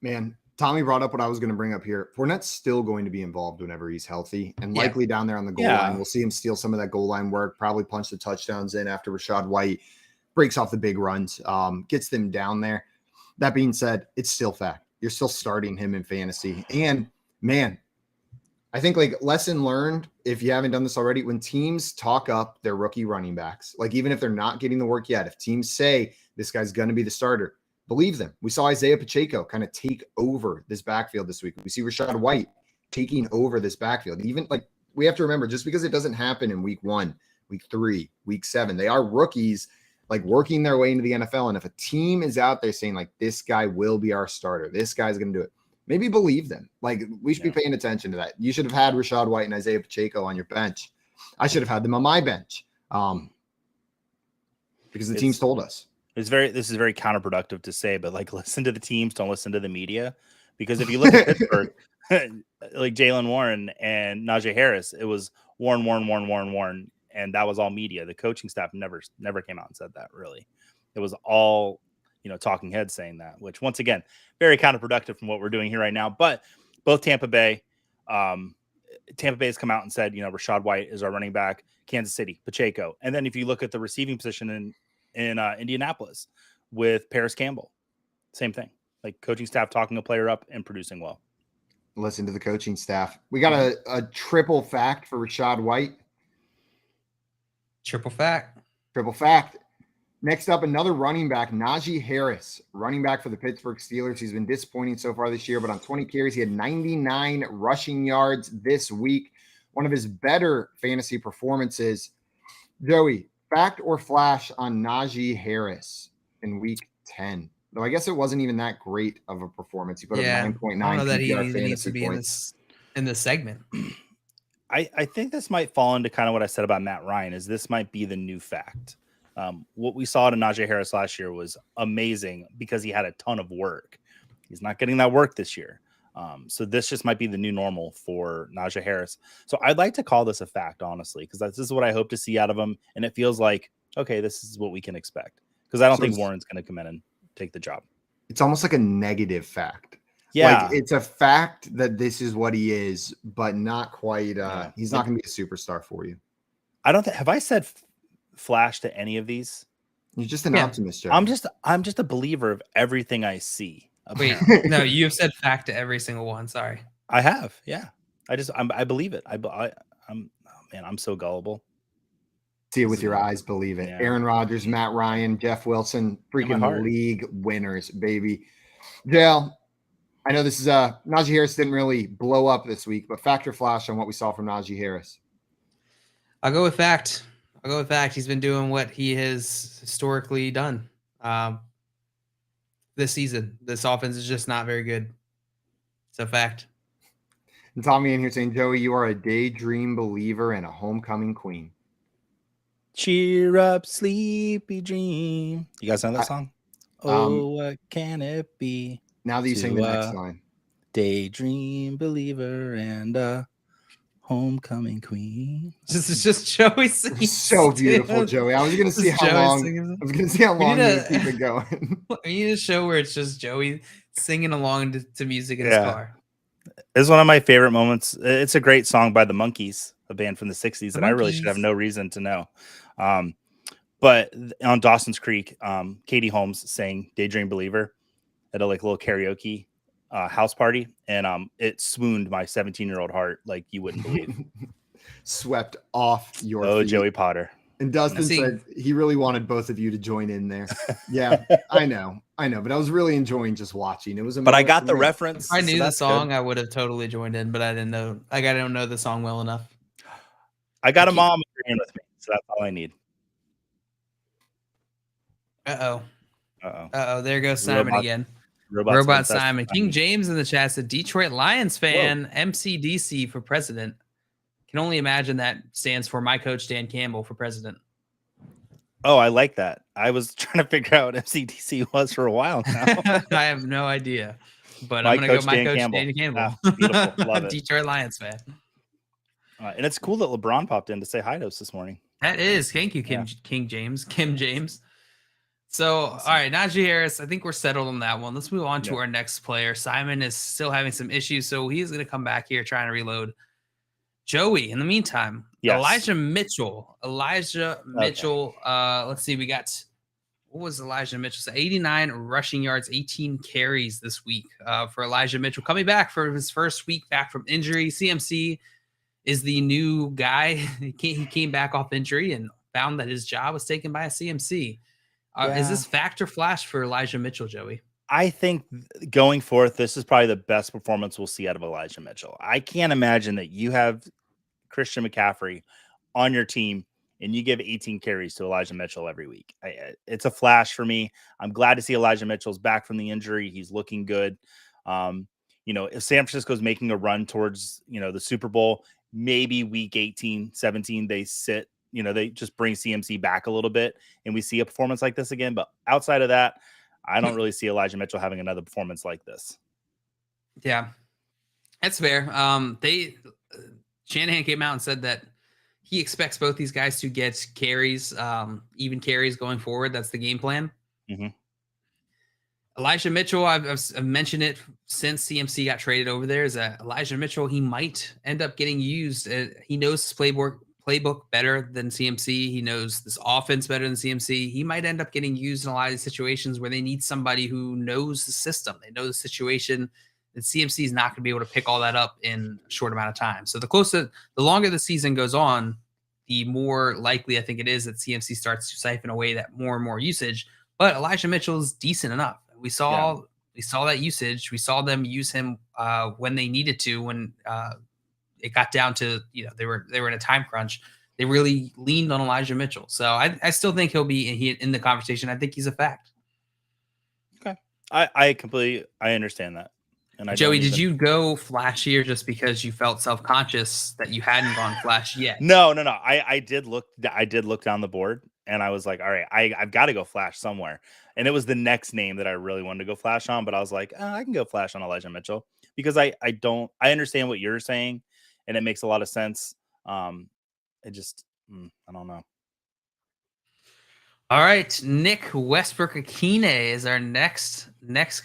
Man, Tommy brought up what I was going to bring up here. Fournette's still going to be involved whenever he's healthy, and likely down there on the goal line. We'll see him steal some of that goal line work, probably punch the touchdowns in after Rachaad White breaks off the big runs, gets them down there. That being said, it's still fact. You're still starting him in fantasy. And man, I think like lesson learned, if you haven't done this already, when teams talk up their rookie running backs, like even if they're not getting the work yet, if teams say this guy's going to be the starter, believe them. We saw Isaiah Pacheco kind of take over this backfield this week. We see Rachaad White taking over this backfield. Even like we have to remember, just because it doesn't happen in week 1, week 3, week 7, they are rookies like working their way into the NFL. And if a team is out there saying like, this guy will be our starter, this guy's going to do it, maybe believe them. Like we should be paying attention to that. You should have had Rachaad White and Isaiah Pacheco on your bench. I should have had them on my bench because the teams told us. This is very counterproductive to say, but like listen to the teams, don't listen to the media. Because if you look at Pittsburgh, like Jaylen Warren and Najee Harris, it was Warren. And that was all media. The coaching staff never came out and said that, really. It was all, talking heads saying that, which once again, very counterproductive from what we're doing here right now. But both Tampa Bay has come out and said, Rachaad White is our running back, Kansas City, Pacheco. And then if you look at the receiving position in Indianapolis with Paris Campbell, same thing. Like coaching staff talking a player up and producing well. Listen to the coaching staff. We got a triple fact for Rachaad White. Triple fact. Next up, another running back, Najee Harris, running back for the Pittsburgh Steelers. He's been disappointing so far this year, but on 20 carries, he had 99 rushing yards this week. One of his better fantasy performances. Joey, fact or flash on Najee Harris in week 10? Though I guess it wasn't even that great of a performance. He put up 9.9 I don't know that he PPR needs to be points. in this segment. I think this might fall into kind of what I said about Matt Ryan, is this might be the new fact. What we saw to Najee Harris last year was amazing because he had a ton of work. He's not getting that work this year. So this just might be the new normal for Najee Harris. So I'd like to call this a fact, honestly, because this is what I hope to see out of him. And it feels like, okay, this is what we can expect. Because I don't think Warren's going to come in and take the job. It's almost like a negative fact. Yeah. Like it's a fact that this is what he is, but not quite. He's not going to be a superstar for you. I don't think, have I said flash to any of these? You're just an optimist, Joe. I'm just a believer of everything I see. Wait, no, you've said fact to every single one. Sorry. I have. Yeah. I believe it. I'm so gullible. See it with your eyes, believe it. Yeah. Aaron Rodgers, Matt Ryan, Jeff Wilson, freaking league winners, baby. Jail. I know this is Najee Harris didn't really blow up this week, but fact or flash on what we saw from Najee Harris? I'll go with fact. He's been doing what he has historically done. This season, this offense is just not very good. So fact. And Tommy in here saying, Joey, you are a daydream believer and a homecoming queen. Cheer up, sleepy dream. You guys know that song? What can it be? Now that you sing the next line. Daydream believer and a homecoming queen. This is just Joey singing. So beautiful, Joey. I was gonna see how long you keep it going. We need a show where it's just Joey singing along to music in his car. It's one of my favorite moments. It's a great song by the Monkees, a band from the 60s that I really should have no reason to know. But on Dawson's Creek, Katie Holmes sang Daydream Believer at a little karaoke house party, and it swooned my 17-year-old heart like you wouldn't believe. Swept off your feet. Joey Potter. And Dustin said he really wanted both of you to join in there. Yeah, I know, but I was really enjoying just watching. It was, but I got the reference. If I knew the song, good. I would have totally joined in, but I didn't know. I don't know the song well enough. I got a mom agreeing with me, so that's all I need. There goes Simon again. Robot Simon. King James in the chat said Detroit Lions fan, MCDC for president. Can only imagine that stands for my coach Dan Campbell for president. Oh, I like that. I was trying to figure out what MCDC was for a while now. I have no idea, but I'm going to go my coach Dan Campbell. Beautiful. Love it. Detroit Lions fan. And it's cool that LeBron popped in to say hi to us this morning. That is. Thank you, Kim James. So, all right, Najee Harris, I think we're settled on that one. Let's move on to our next player. Simon is still having some issues, so he's going to come back here trying to reload. Joey, in the meantime, Elijah Mitchell. Let's see, we got, what was Elijah Mitchell? So 89 rushing yards, 18 carries this week for Elijah Mitchell. Coming back for his first week back from injury. CMC is the new guy. He came back off injury and found that his job was taken by a CMC. Is this fact or flash for Elijah Mitchell, Joey? I think going forth, this is probably the best performance we'll see out of Elijah Mitchell. I can't imagine that you have Christian McCaffrey on your team and you give 18 carries to Elijah Mitchell every week. It's a flash for me. I'm glad to see Elijah Mitchell's back from the injury. He's looking good. If San Francisco's making a run towards, the Super Bowl, maybe week 18, 17, they sit, they just bring CMC back a little bit and we see a performance like this again. But outside of that, I don't really see Elijah Mitchell having another performance like this. Yeah, that's fair. Shanahan came out and said that he expects both these guys to get carries, even carries going forward. That's the game plan. Mm-hmm. Elijah Mitchell, I've mentioned it since CMC got traded over there, is that Elijah Mitchell, he might end up getting used. He knows his playbook better than CMC. He knows this offense better than CMC. He might end up getting used in a lot of these situations where they need somebody who knows the system. They know the situation. And CMC is not going to be able to pick all that up in a short amount of time. So the longer the season goes on, the more likely I think it is that CMC starts to siphon away that more and more usage. But Elijah Mitchell is decent enough. We saw that usage. We saw them use him when they needed to, when it got down to, they were in a time crunch. They really leaned on Elijah Mitchell. So I still think he'll be in the conversation. I think he's a fact. Okay. I understand that. And Joey, did you go flashy or just because you felt self-conscious that you hadn't gone flash yet? No. I did look down the board and I was like, all right, I've got to go flash somewhere. And it was the next name that I really wanted to go flash on, but I was like, I can go flash on Elijah Mitchell because I understand what you're saying and it makes a lot of sense. I don't know. All right, Nick Westbrook-Akine is our next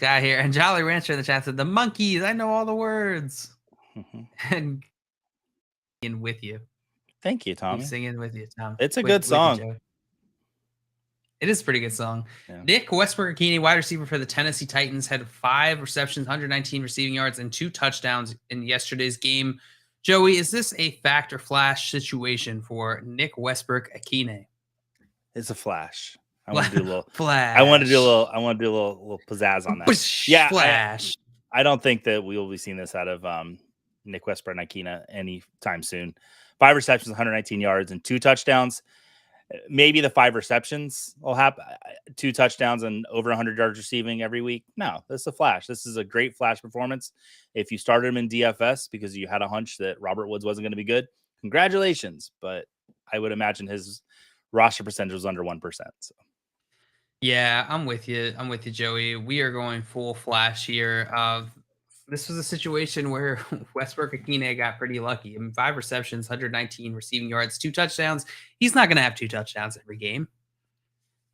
guy here. And Jolly Rancher in the chat said, the monkeys, I know all the words. And singing with you. Thank you, Tommy. Singing with you, Tom. It's a good song. It is a pretty good song. Yeah. Nick Westbrook-Akine, wide receiver for the Tennessee Titans, had 5 receptions, 119 receiving yards, and 2 touchdowns in yesterday's game. Joey, is this a fact or flash situation for Nick Westbrook-Akine? It's a flash. I want to do a little flash. I want to do a little pizzazz on that. Yeah, flash. I don't think that we will be seeing this out of Nick Westbrook-Akine anytime soon. 5 receptions, 119 yards, and 2 touchdowns. Maybe the 5 receptions will happen. 2 touchdowns and over 100 yards receiving every week. No, this is a flash. This is a great flash performance. If you started him in DFS because you had a hunch that Robert Woods wasn't going to be good, congratulations. But I would imagine his roster percentage was under 1%. So. Yeah, I'm with you. Joey. We are going full flash here. This was a situation where Westbrook-Akine got pretty lucky. 5 receptions, 119 receiving yards, 2 touchdowns. He's not going to have 2 touchdowns every game.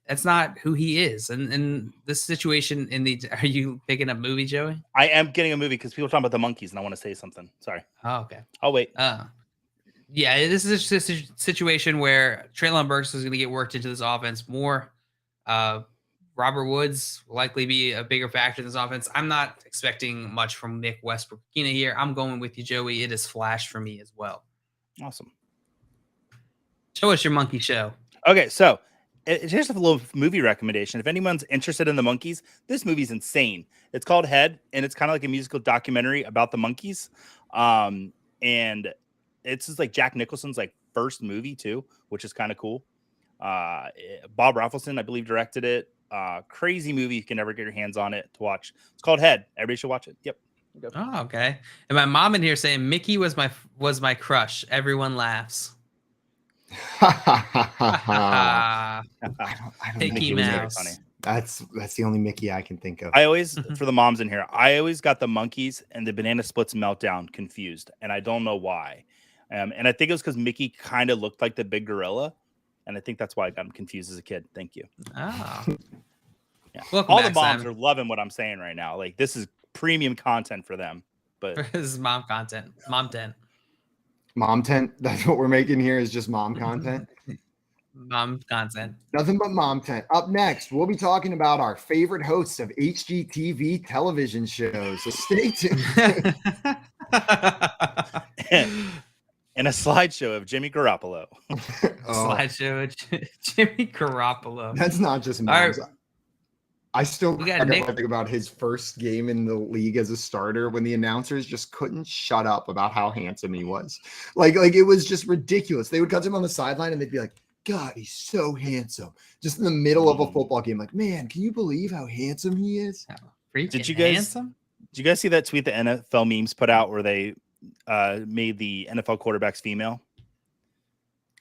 That's not who he is. And this situation are you picking up movie, Joey? I am getting a movie because people are talking about the monkeys and I want to say something. Sorry. Oh, okay. I'll wait. Yeah, this is just a situation where Treylon Burks is going to get worked into this offense more. Robert Woods will likely be a bigger factor in this offense. I'm not expecting much from Nick Westbrook-Akine here. I'm going with you, Joey. It is flash for me as well. Awesome. Show us your monkey show. Okay, so here's a little movie recommendation. If anyone's interested in the monkeys, this movie's insane. It's called Head, and it's kind of like a musical documentary about the monkeys. And it's just like Jack Nicholson's like first movie too, which is kind of cool. Bob Rafelson, I believe, directed it. Crazy movie. You can never get your hands on it to watch. It's called Head. Everybody should watch it. Yep. Oh, okay. And my mom in here saying Mickey was my crush. Everyone laughs. I don't Mickey think it was very Mouse. funny. That's the only Mickey I can think of. I always, for the moms in here, I always got the monkeys and the Banana Splits Meltdown confused, and I don't know why. And I think it was because Mickey kind of looked like the big gorilla, and I think that's why I got him confused as a kid. Thank you. Oh. Yeah. Welcome All back, the moms Sam. are loving what I'm saying right now. Like, this is premium content for them. But This is mom content. Mom tent. Mom tent. That's what we're making here is just mom content. Mom content. Nothing but mom tent. Up next, we'll be talking about our favorite hosts of HGTV television shows. So stay tuned. and a slideshow of Jimmy Garoppolo. Slideshow of Jimmy Garoppolo. That's not just All moms. right. I still We got crack up Nick- when I think about his first game in the league as a starter when the announcers just couldn't shut up about how handsome he was. Like it was just ridiculous. They would cut him on the sideline and they'd be like, God, he's so handsome. Just in the middle of a football game. Like, man, can you believe how handsome he is? Freaking Did you guys- handsome? Did you guys see that tweet the NFL memes put out where they made the NFL quarterbacks female?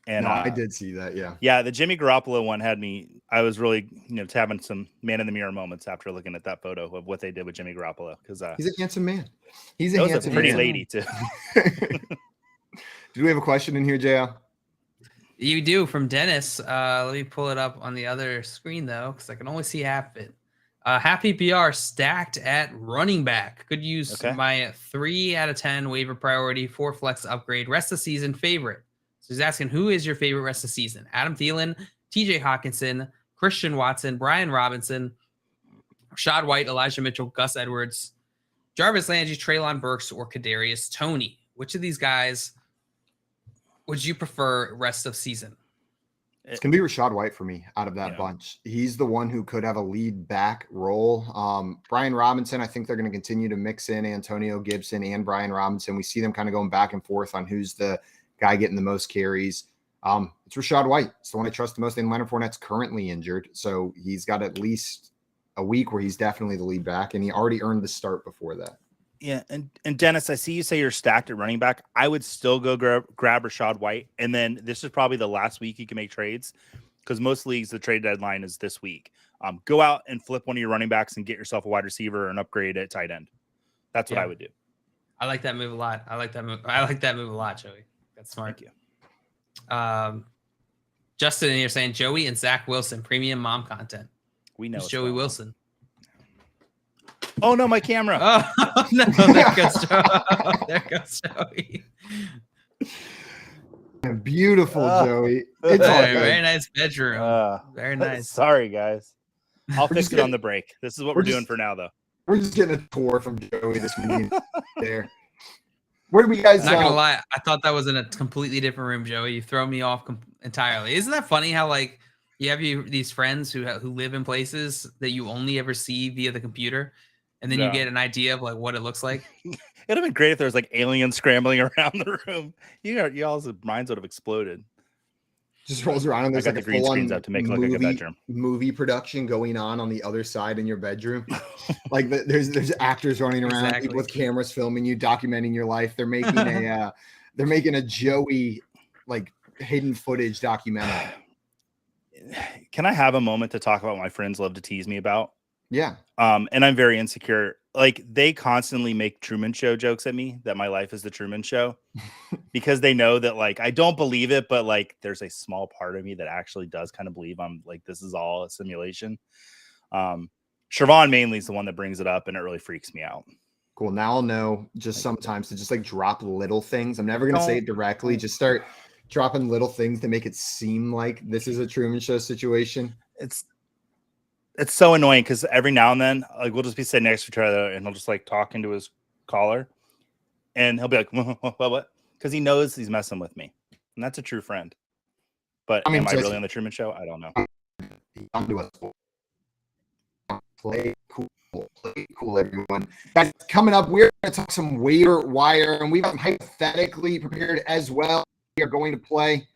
And No, I did see that. Yeah. Yeah, the Jimmy Garoppolo one had me. I was really, having some man in the mirror moments after looking at that photo of what they did with Jimmy Garoppolo because He's a handsome man. He's a that was handsome a pretty man. lady too. Do we have a question in here, JL? You do from Dennis. Let me pull it up on the other screen though, because I can only see half of it. Happy PR stacked at running back. Could use my 3 out of 10 waiver priority, 4 flex upgrade, rest of season favorite. So he's asking, who is your favorite rest of season? Adam Thielen, TJ Hawkinson, Christian Watson, Brian Robinson, Rachaad White, Elijah Mitchell, Gus Edwards, Jarvis Landry, Treylon Burks, or Kadarius Toney. Which of these guys would you prefer rest of season? It's going to be Rachaad White for me out of that bunch. He's the one who could have a lead back role. Brian Robinson, I think they're going to continue to mix in Antonio Gibson and Brian Robinson. We see them kind of going back and forth on who's the guy getting the most carries. It's Rachaad White. It's the one I trust the most. And Leonard Fournette's currently injured. So he's got at least a week where he's definitely the lead back. And he already earned the start before that. Yeah. And Dennis, I see you say you're stacked at running back. I would still go grab Rachaad White. And then this is probably the last week you can make trades because most leagues, the trade deadline is this week. Go out and flip one of your running backs and get yourself a wide receiver and upgrade at tight end. That's what I would do. I like that move a lot. I like that move a lot, Joey. That's smart. Thank you. Justin in here saying Joey and Zach Wilson, premium mom content. We know Who's it's Joey wrong. Wilson. Oh no, my camera. Oh no, there goes Joey. There goes Joey. Beautiful, Joey. It's all Very, good. very nice bedroom. Very nice. Sorry, guys. I'll fix just it on the break. This is what we're doing for now, though. We're just getting a tour from Joey this weekend. There. Where do we guys? Not gonna lie, I thought that was in a completely different room, Joey. You throw me off entirely. Isn't that funny? How like you have these friends who live in places that you only ever see via the computer, and then you get an idea of like what it looks like. It'd have been great if there was like aliens scrambling around the room. Y'all's minds would have exploded. Just rolls around and there's got like the a green full-on screens up to make it look like a bedroom. Movie production going on the other side in your bedroom. Like there's actors running around, people with cameras filming you, documenting your life. They're making a Joey like hidden footage documentary. Can I have a moment to talk about what my friends love to tease me about? Yeah. And I'm very insecure. Like they constantly make Truman Show jokes at me that my life is the Truman Show because they know that like I don't believe it, but like there's a small part of me that actually does kind of believe I'm like this is all a simulation. Siobhan mainly is the one that brings it up and it really freaks me out. Cool. Now I'll know just sometimes to just like drop little things. I'm never gonna say it directly, just start dropping little things to make it seem like this is a Truman Show situation. It's so annoying because every now and then, like we'll just be sitting next to each other, and he'll just like talk into his caller, and he'll be like, "What?" Because he knows he's messing with me, and that's a true friend. But I mean, am I just- really on the Truman Show? I don't know. Play cool, everyone. Guys, coming up, we're going to talk some waiver wire, and we've got them hypothetically prepared as well. We are going to play.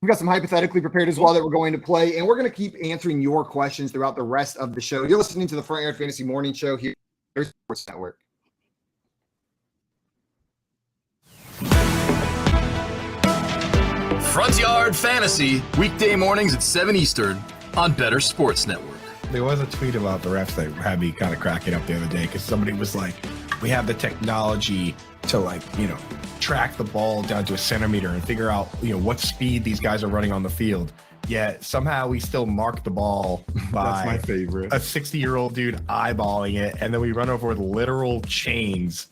We've got some hypothetically prepared as well that we're going to play, and we're going to keep answering your questions throughout the rest of the show. You're listening to the Front Yard Fantasy Morning Show here on Sports Network. Front Yard Fantasy, weekday mornings at 7 Eastern on Better Sports Network. There was a tweet about the refs that had me kind of cracking up the other day because somebody was like, we have the technology to, like, you know, track the ball down to a centimeter and figure out, you know, what speed these guys are running on the field. Yet somehow we still mark the ball by That's my favorite. a 60-year-old dude eyeballing it, and then we run over with literal chains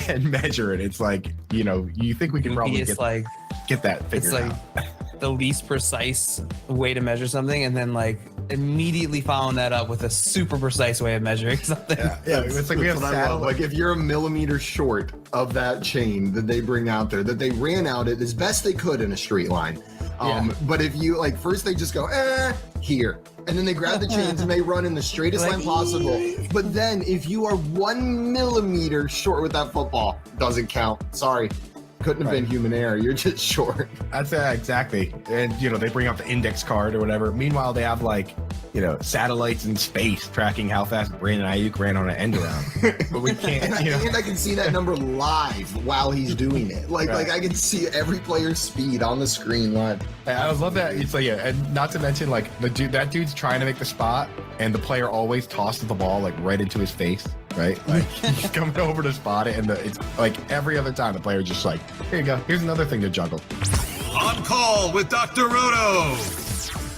and measure it. It's like, you know, you think we can probably It's get that figured it's like out. the least precise way to measure something, and then like immediately following that up with a super precise way of measuring something. Yeah, it's like we have That's what I love. satellite. Like if you're a millimeter short of that chain that they bring out there, that they ran out it as best they could in a straight line. But if you like, first they just go here, and then they grab the chains and they run in the straightest line possible. But then if you are 1 millimeter short with that football, doesn't count. Sorry. Couldn't have been human error. You're just short. That's exactly. And, you know, they bring out the index card or whatever. Meanwhile, they have, like, you know, satellites in space tracking how fast Brandon Ayuk ran on an end around. But we can't, And I can see that number live while he's doing it. Like I can see every player's speed on the screen live. I love that. It's like, and not to mention, like, that dude's trying to make the spot, and the player always tosses the ball, like, right into his face, right? Like, he's coming over to spot it, and it's like every other time the player just like, here you go. Here's another thing to juggle. On call with Dr. Roto.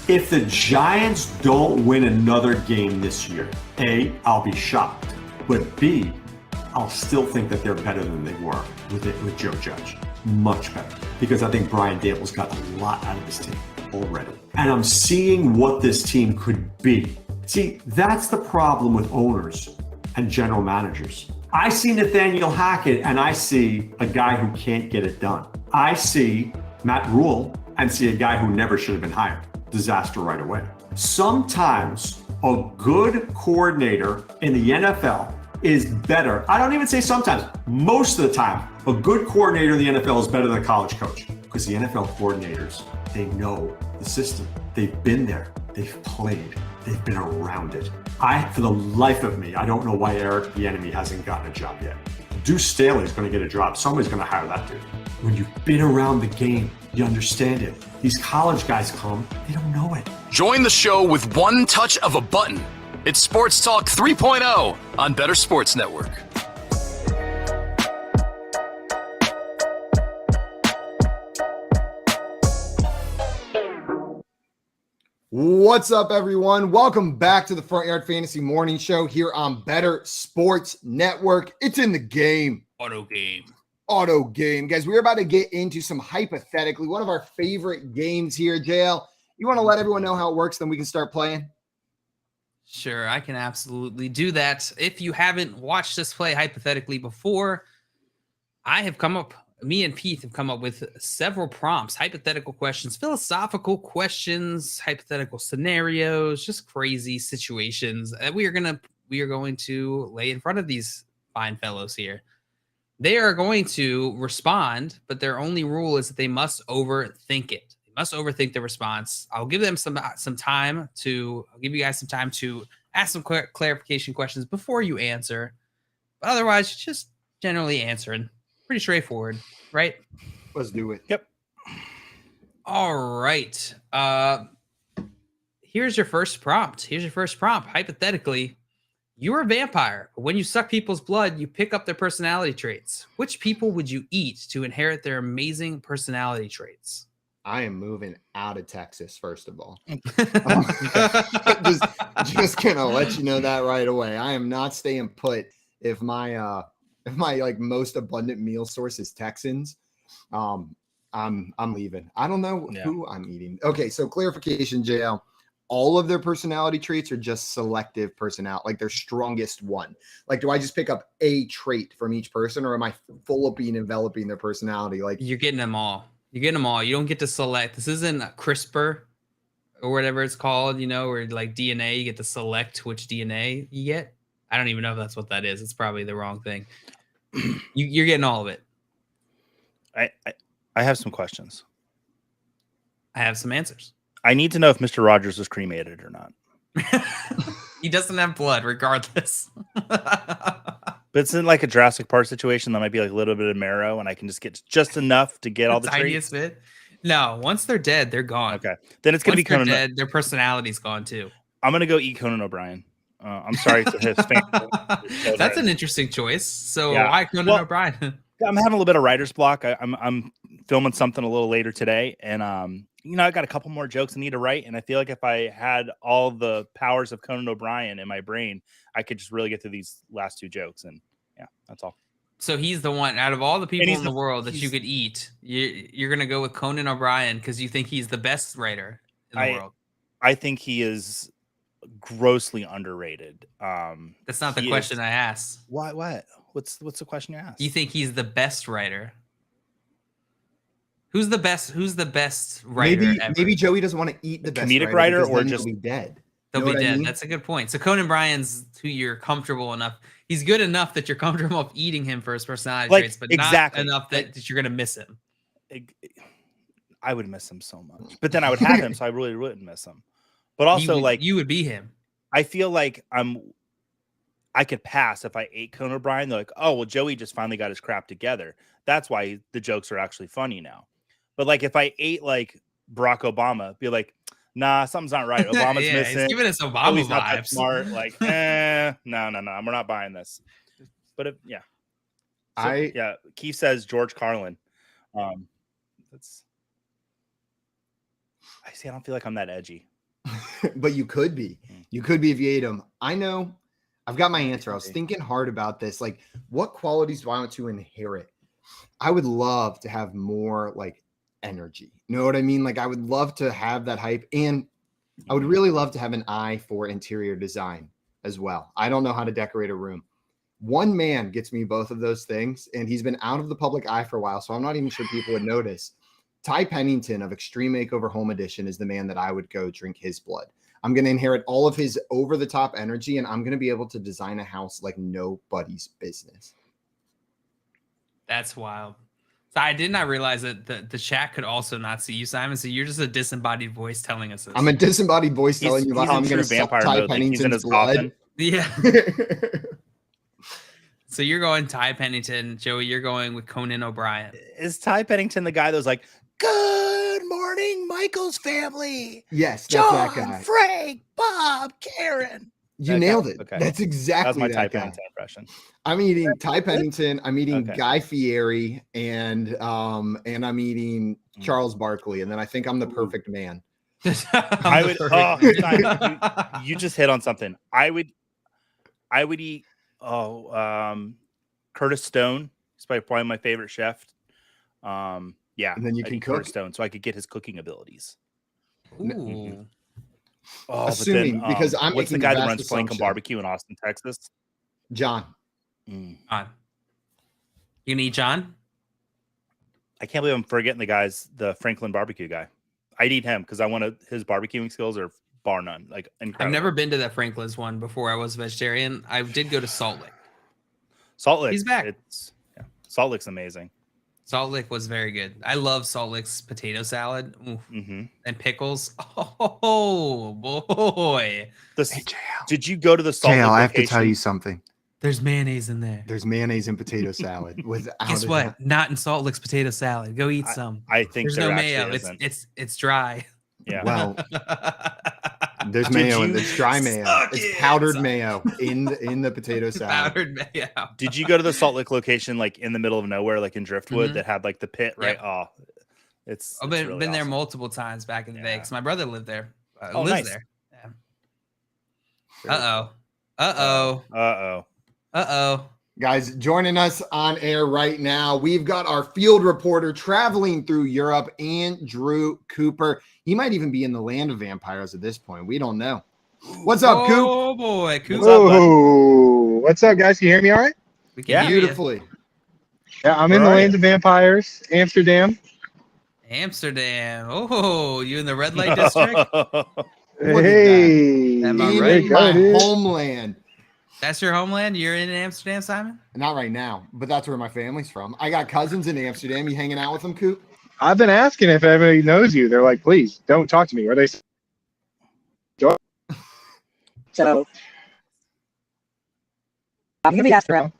If the Giants don't win another game this year, A, I'll be shocked. But B, I'll still think that they're better than they were with Joe Judge. Much better. Because I think Brian Dable's got a lot out of this team already. And I'm seeing what this team could be. See, that's the problem with owners and general managers. I see Nathaniel Hackett and I see a guy who can't get it done. I see Matt Rule and see a guy who never should have been hired. Disaster right away. Sometimes a good coordinator in the NFL is better. I don't even say sometimes. Most of the time, a good coordinator in the NFL is better than a college coach because the NFL coordinators, they know the system. They've been there. They've played. They've been around it. For the life of me, I don't know why Eric Bieniemy hasn't gotten a job yet. Deuce Staley's going to get a job. Somebody's going to hire that dude. When you've been around the game, you understand it. These college guys come, they don't know it. Join the show with one touch of a button. It's Sports Talk 3.0 on Better Sports Network. What's up, everyone? Welcome back to the Front Yard Fantasy Morning Show here on Better Sports Network. It's in the game. Auto game. Guys, we're about to get into some hypothetically one of our favorite games here. JL, you want to let everyone know how it works, then we can start playing? Sure, I can absolutely do that. If you haven't watched us play hypothetically before, me and Pete have come up with several prompts, hypothetical questions, philosophical questions, hypothetical scenarios, just crazy situations that we are going to lay in front of these fine fellows here. They are going to respond, but their only rule is that they must overthink it. They must overthink the response. I'll give them some time to. I'll give you guys some time to ask some clarification questions before you answer. But otherwise, just generally answering. Pretty straightforward, right? Let's do it. Yep. All right. Here's your first prompt. Hypothetically, you're a vampire. But when you suck people's blood, you pick up their personality traits. Which people would you eat to inherit their amazing personality traits? I am moving out of Texas, first of all. just gonna let you know that right away. I am not staying put if my like most abundant meal source is Texans. I'm leaving. I don't know who I'm eating. Okay, so clarification, JL. All of their personality traits are just selective personality, like their strongest one. Like, do I just pick up a trait from each person, or am I enveloping their personality? Like, you're getting them all. You're getting them all. You don't get to select. This isn't CRISPR or whatever it's called, or like DNA. You get to select which DNA you get. I don't even know if that's what that is. It's probably the wrong thing. You're getting all of it. I have some questions. I have some answers. I need to know if Mr. Rogers was cremated or not. He doesn't have blood, regardless. But it's in like a Jurassic Park situation. That might be like a little bit of marrow, and I can just get just enough to get all the tiniest traits. bit. No, once they're dead, they're gone. Okay, then it's gonna be Conan. Dead, their personality's gone too. I'm gonna go eat Conan O'Brien. I'm sorry to his family. That's an interesting choice. So Yeah. why Conan O'Brien? I'm having a little bit of writer's block. I'm filming something a little later today, and I got a couple more jokes I need to write, and I feel like if I had all the powers of Conan O'Brien in my brain, I could just really get through these last two jokes, and yeah, that's all. So he's the one out of all the people in the world that you could eat. You're gonna go with Conan O'Brien because you think he's the best writer in the world. I think he is grossly underrated. That's not the question I asked. Why? What? What's the question you asked? You think he's the best writer? Who's the best writer? Maybe Joey doesn't want to eat the best comedic writer, or then just he'll be dead. They'll be dead. I mean? That's a good point. So Conan Bryan's who you're comfortable enough. He's good enough that you're comfortable of eating him for his personality traits, but not enough that you're gonna miss him. I would miss him so much, but then I would have him, so I really wouldn't miss him. But also, you would be him. I feel like I could pass if I ate Conan O'Brien. They're like, oh well, Joey just finally got his crap together. That's why the jokes are actually funny now. But like if I ate like Barack Obama, be like, nah, something's not right. Obama's missing. He's giving us Obama He's not vibes. that smart. Like, no, we're not buying this. But Keith says George Carlin. I don't feel like I'm that edgy. But you could be. You could be if you ate him. I know. I've got my answer. I was thinking hard about this. Like, what qualities do I want to inherit? I would love to have more like energy. You know what I mean? Like, I would love to have that hype, and I would really love to have an eye for interior design as well. I don't know how to decorate a room. One man gets me both of those things, and he's been out of the public eye for a while, so I'm not even sure people would notice. Ty Pennington of Extreme Makeover Home Edition is the man that I would go drink his blood. I'm going to inherit all of his over-the-top energy, and I'm going to be able to design a house like nobody's business. That's wild. So I did not realize that the chat could also not see you, Simon. So you're just a disembodied voice telling us this. I'm a disembodied voice telling you about how I'm going to suck Ty Pennington's blood. Yeah. So you're going Ty Pennington. Joey, you're going with Conan O'Brien. Is Ty Pennington the guy that was like, good morning, Michael's family? Yes, that's John, that guy. Frank, Bob, Karen. You nailed it. Okay. That's exactly my Ty guy. Pennington impression. I'm eating Ty Pennington. I'm eating Guy Fieri, and I'm eating Charles Barkley, and then I think I'm the perfect man. I would. You just hit on something. I would eat. Curtis Stone. He's probably my favorite chef. And then you can cook Curtis Stone, so I could get his cooking abilities. Ooh. Oh, assuming because I'm what's the guy that runs Flank and Barbecue in Austin, Texas? John. John. You gonna eat John? I can't believe I'm forgetting the Franklin barbecue guy. I'd eat him because I want his barbecuing skills are bar none. Like incredible. I've never been to that Franklin's one before I was a vegetarian. I did go to Salt Lake. Salt Lake. He's back. Salt Lake's amazing. Salt Lake was very good. I love Salt Lake's potato salad and pickles. Oh boy! Did you go to the Salt Lake I have to tell you something. There's mayonnaise in there. There's mayonnaise in potato salad. Guess what? Not in Salt Lake's potato salad. Go eat some. I think there's no mayo. It's dry. Yeah. Well, there's mayo and it's dry mayo. It's powdered mayo in the potato salad. Powdered mayo. Did you go to the Salt Lake location, like in the middle of nowhere, like in Driftwood, that had like the pit, right? Yep. Oh, I've been really there awesome. multiple times back in the day because my brother lived there. Lives nice. There. Yeah. Uh-oh. Guys, joining us on air right now, we've got our field reporter traveling through Europe, Andrew Cooper. He might even be in the land of vampires at this point. We don't know. What's up, Coop? Oh, boy. Coop. What's up, guys? Can you hear me all right? We can hear beautifully. Yeah, I'm in the land of vampires, Amsterdam. Amsterdam. Oh, you in the red light district? Hey, Am I In right? my dude. homeland. That's your homeland? You're in Amsterdam, Simon? Not right now, but that's where my family's from. I got cousins in Amsterdam. You hanging out with them, Coop? I've been asking if anybody knows you. They're like, please don't talk to me. Or they so I'm gonna be asked around.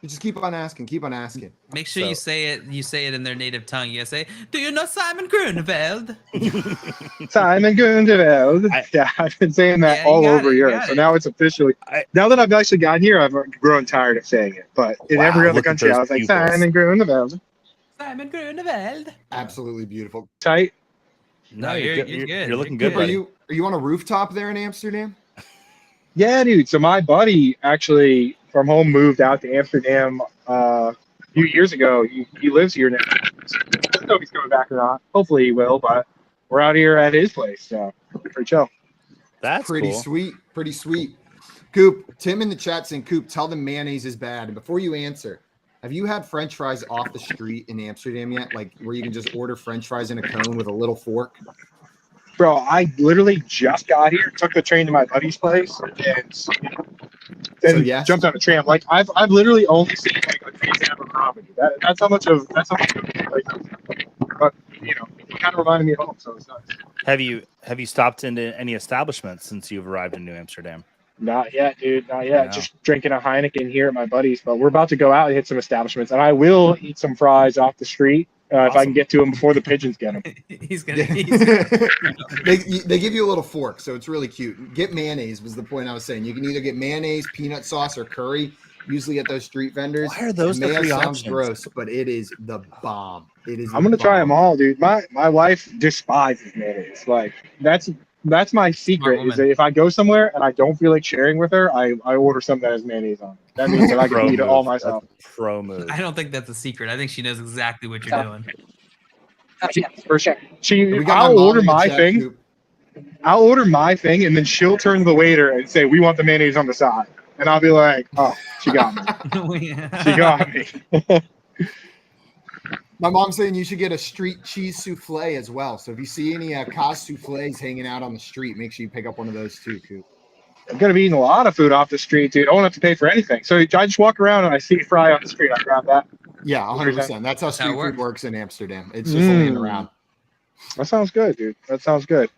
You just keep on asking. Keep on asking. Make sure you say it. You say it in their native tongue. You say, "Do you know Simon Grunewald?" Simon Grunewald. Yeah, I've been saying that Yeah, you all got over it, you Europe. got So it. now it's officially. Now that I've actually gotten here, I've grown tired of saying it. But in Wow, every other look at country, those I was like, pupils. Simon Grunewald. Simon Grunewald. Absolutely beautiful. Tight. No, you're good. You're looking You're good, Coop, buddy. are you on a rooftop there in Amsterdam? Yeah, dude. So my buddy actually from home moved out to Amsterdam a few years ago. He lives here now. I don't know if he's coming back or not. Hopefully he will, but we're out here at his place. So pretty chill. That's Pretty cool. sweet. Pretty sweet. Coop, Tim in the chat saying, Coop, tell them mayonnaise is bad. And before you answer, have you had French fries off the street in Amsterdam yet? Like where you can just order French fries in a cone with a little fork? Bro, I literally just got here, took the train to my buddy's place, and then yes. jumped on a tram. Like I've literally only seen like a example of comedy. That's how much of like, but you know, it kind of reminded me of home, so it's nice. Have you stopped into any establishments since you've arrived in New Amsterdam? Not yet, dude. Not yet. No. Just drinking a Heineken here at my buddy's, but we're about to go out and hit some establishments, and I will eat some fries off the street if I can get to them before the pigeons get them. He's gonna. They give you a little fork, so it's really cute. Get mayonnaise was the point I was saying. You can either get mayonnaise, peanut sauce, or curry. Usually at those street vendors. Why are those the Mayo three sounds options? gross, but it is the bomb. It is. I'm gonna try them all, dude. My wife despises mayonnaise. Like that's my secret. woman. Is that if I go somewhere and I don't feel like sharing with her, I order something that has mayonnaise on it. That means that I can eat it all myself. That's a pro move. I don't think that's a secret. I think she knows exactly what you're doing. For sure. We got I'll mom order in the my chat, thing. Coop. I'll order my thing, and then she'll turn to the waiter and say, "We want the mayonnaise on the side." And I'll be like, "Oh, she got me. She got me." My mom's saying you should get a street cheese souffle as well. So if you see any Cos souffles hanging out on the street, make sure you pick up one of those too, Coop. I'm gonna be eating a lot of food off the street, dude. I won't have to pay for anything. So I just walk around and I see a fry on the street. I grab that. Yeah, 100%. That's how street works. food works in Amsterdam. It's just laying around. That sounds good, dude. That sounds good.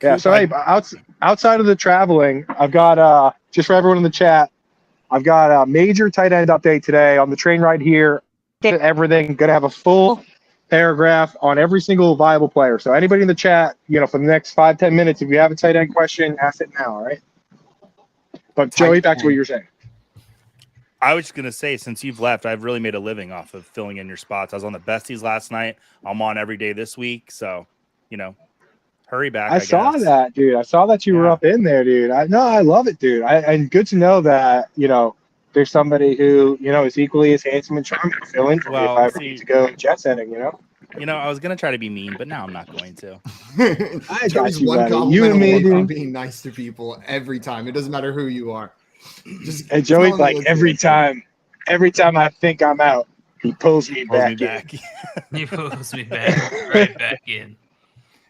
Yeah. So hey, outside of the traveling, I've got just for everyone in the chat, I've got a major tight end update today on the train ride here. Everything. Gonna have a full paragraph on every single viable player. So anybody in the chat, you know, for the next 5-10 minutes, if you have a tight end question, ask it now. All right. But Joey, back to what you were saying. I was just gonna say, since you've left, I've really made a living off of filling in your spots. I was on the besties last night. I'm on every day this week, so you know, hurry back. I saw guess. that, dude. I saw that you were up in there, dude. I love it, dude. And good to know that, you know, there's somebody who, you know, is equally as handsome and charming to fill in for me if I ever need to go jet setting, you know? You know, I was gonna try to be mean, but now I'm not going to. I got Joey's you, one buddy. compliment You and me, away from dude. being nice to people every time. It doesn't matter who you are. Just And Joey's tell them like, to look every good. time I think I'm out, he pulls me back in. He pulls me back right back in.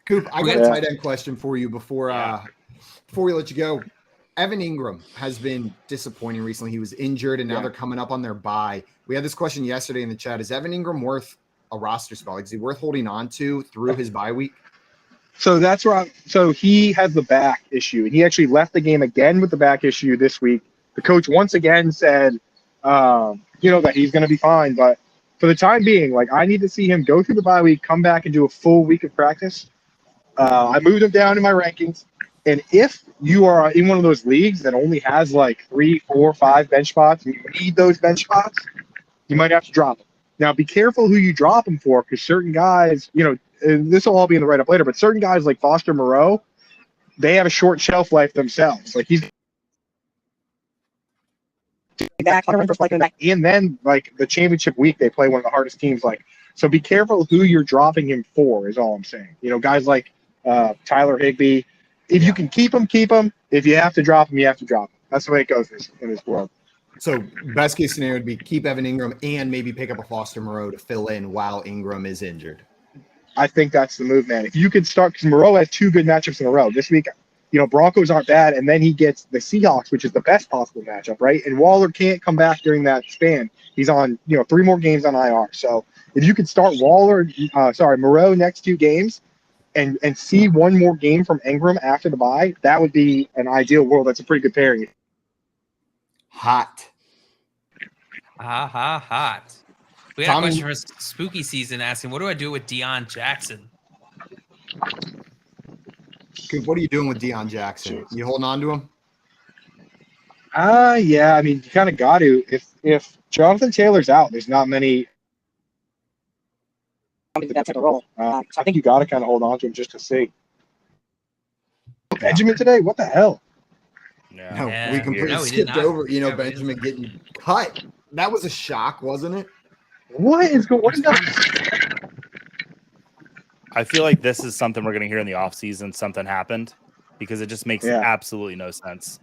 Coop, I got Yeah. a tight end question for you before we let you go. Evan Ingram has been disappointing recently. He was injured, and now they're coming up on their bye. We had this question yesterday in the chat. Is Evan Ingram worth a roster spot? Like, is he worth holding on to through his bye week? So that's where so he has the back issue, and he actually left the game again with the back issue this week. The coach once again said, you know, that he's going to be fine, but for the time being, like, I need to see him go through the bye week, come back and do a full week of practice. I moved him down in my rankings, and if you are in one of those leagues that only has like 3, 4, 5 bench spots, and you need those bench spots, you might have to drop him. Now, be careful who you drop him for, because certain guys, you know, and this will all be in the write-up later, but certain guys like Foster Moreau, they have a short shelf life themselves. Like, he's back, and then like the championship week, they play one of the hardest teams. Like, so be careful who you're dropping him for. Is all I'm saying. You know, guys like Tyler Higbee. If you can keep him, keep him. If you have to drop him, you have to drop him. That's the way it goes in this world. So best case scenario would be keep Evan Ingram and maybe pick up a Foster Moreau to fill in while Ingram is injured. I think that's the move, man. If you could start, because Moreau has 2 good matchups in a row this week. Broncos aren't bad, and then he gets the Seahawks, which is the best possible matchup, right? And Waller can't come back during that span. He's on 3 more games on IR. So if you could start Moreau next 2 games, and see 1 more game from Ingram after the bye, that would be an ideal world. That's a pretty good pairing. Hot. Hot. We got a question for spooky season asking, what do I do with Deion Jackson? What are you doing with Deion Jackson? You holding on to him? Yeah. I mean, you kind of got to. If Jonathan Taylor's out, there's not many. That type of role. So I think you got to kind of hold on to him just to see. Benjamin today? What the hell? No, we completely skipped over. Benjamin getting cut. That was a shock, wasn't it? What is going on? I feel like this is something we're going to hear in the offseason. Something happened because it just makes absolutely no sense.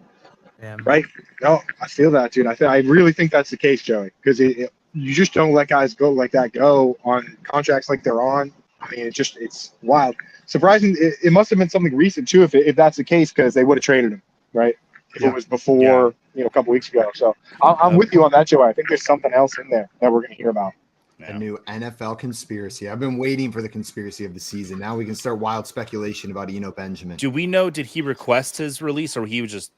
Yeah. Right? No, I feel that, dude. I really think that's the case, Joey, because you just don't let guys go like that go on contracts like they're on. I mean, it's wild. Surprising. It must have been something recent, too, if that's the case, because they would have traded him, right? If it was before, a couple weeks ago. So I'm with you on that, Joey. I think there's something else in there that we're going to hear about. A new NFL conspiracy. I've been waiting for the conspiracy of the season. Now we can start wild speculation about Benjamin. Do we know? Did he request his release, or he was just?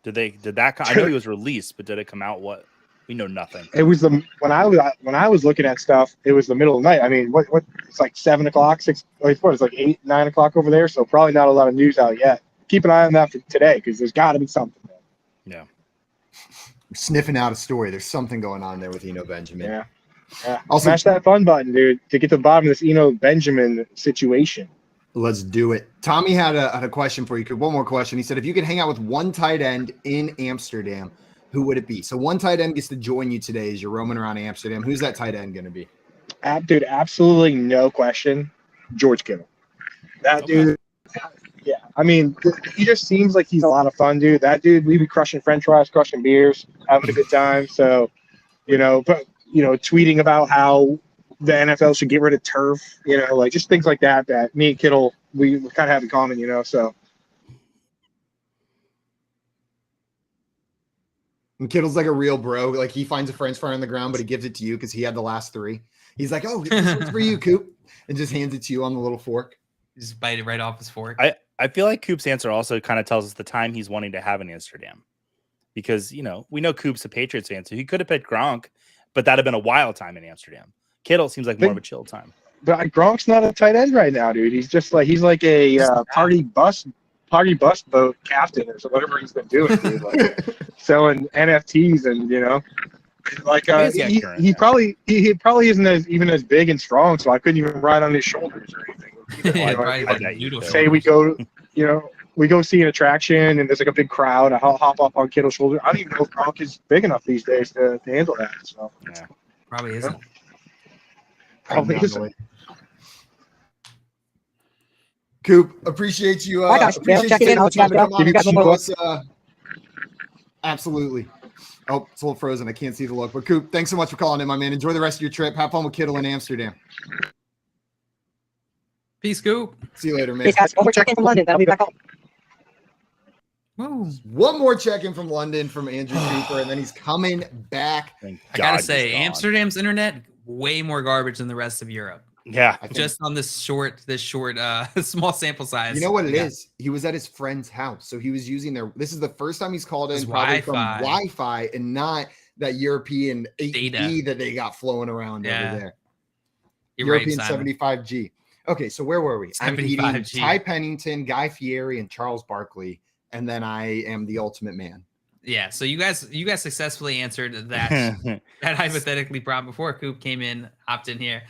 Did that? I know he was released, but did it come out? What? We know nothing. It was when I was looking at stuff. It was the middle of the night. I mean, what? It's like 7 o'clock, 6. It's like 8, 9 o'clock over there. So probably not a lot of news out yet. Keep an eye on that for today because there's got to be something. Yeah. Sniffing out a story. There's something going on there with Benjamin. Yeah. Yeah. Also, smash that fun button, dude, to get to the bottom of this Benjamin situation. Let's do it. Tommy had a question for you. One more question. He said, if you could hang out with one tight end in Amsterdam, who would it be? So one tight end gets to join you today as you're roaming around Amsterdam. Who's that tight end going to be? Dude, absolutely no question. George Kittle. That dude. Yeah. I mean, he just seems like he's a lot of fun, dude. That dude, we be crushing French fries, crushing beers, having a good time. So, tweeting about how the NFL should get rid of turf, just things like that me and Kittle, we kind of have in common, so. And Kittle's like a real bro. Like he finds a French fry on the ground, but he gives it to you because he had the last 3. He's like, oh, this one's for you, Coop. And just hands it to you on the little fork. Just bite it right off his fork. I feel like Coop's answer also kind of tells us the time he's wanting to have in Amsterdam. Because, we know Coop's a Patriots fan, so he could have picked Gronk, but that'd have been a wild time in Amsterdam. Kittle seems like more of a chill time. But Gronk's not a tight end right now, dude. He's just like a party bus boat captain or whatever he's been doing, dude. Like selling NFTs and he probably isn't even as big and strong, so I couldn't even ride on his shoulders or anything. Say we go, we go see an attraction and there's like a big crowd. I'll hop up on Kittle's shoulder. I don't even know if Gronk is big enough these days to handle that. So yeah, probably isn't. Probably isn't. Coop, appreciate you. Absolutely. Oh, it's a little frozen. I can't see the look. But Coop, thanks so much for calling in, my man. Enjoy the rest of your trip. Have fun with Kittle in Amsterdam. Peace, Coop. See you later, man. Hey, guys, one more check-in from London. That'll be back home. Woo. One more check-in from London from Andrew Cooper, and then he's coming back. I gotta say, Amsterdam's internet way more garbage than the rest of Europe. Yeah, just on this short, small sample size. You know what it is? He was at his friend's house, so he was using this is the first time he's called in probably from Wi-Fi and not that European 8G that they got flowing around over there. European 75G. Okay, so where were we? I'm eating Ty Pennington, Guy Fieri, and Charles Barkley, and then I am the ultimate man. Yeah, so you guys successfully answered that hypothetically prompt before Coop came in, hopped in here.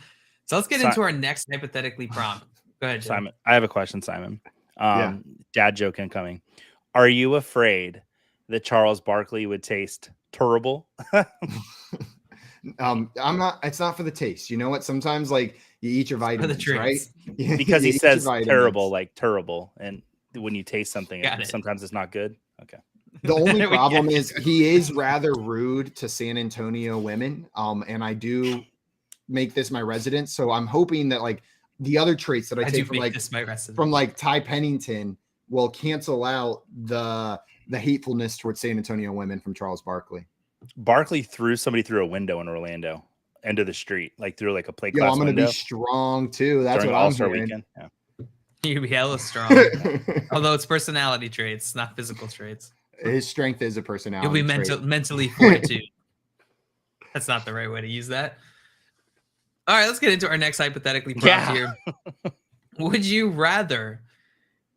So let's get into our next hypothetically prompt. Go ahead, Joe. Simon. I have a question, Simon. Dad joke incoming. Are you afraid that Charles Barkley would taste terrible? I'm not. It's not for the taste. You know what? Sometimes like you eat your vitamins, right? Because he says terrible, like terrible, and when you taste something, sometimes it's not good. Okay. The only problem is he is rather rude to San Antonio women, and I do make this my residence. So I'm hoping that like the other traits that I take from like Ty Pennington will cancel out the hatefulness towards San Antonio women from Charles Barkley. Barkley threw somebody through a window in Orlando, end of the street, like through like a play Yo, class I'm gonna window. be strong too. That's During what I'm All-Star hearing. weekend. Yeah. You'd be hella strong. Although it's personality traits, not physical traits. His strength is a personality. You'll be trait. mentally fortitude. That's not the right way to use that. All right, let's get into our next hypothetically prompt here. Would you rather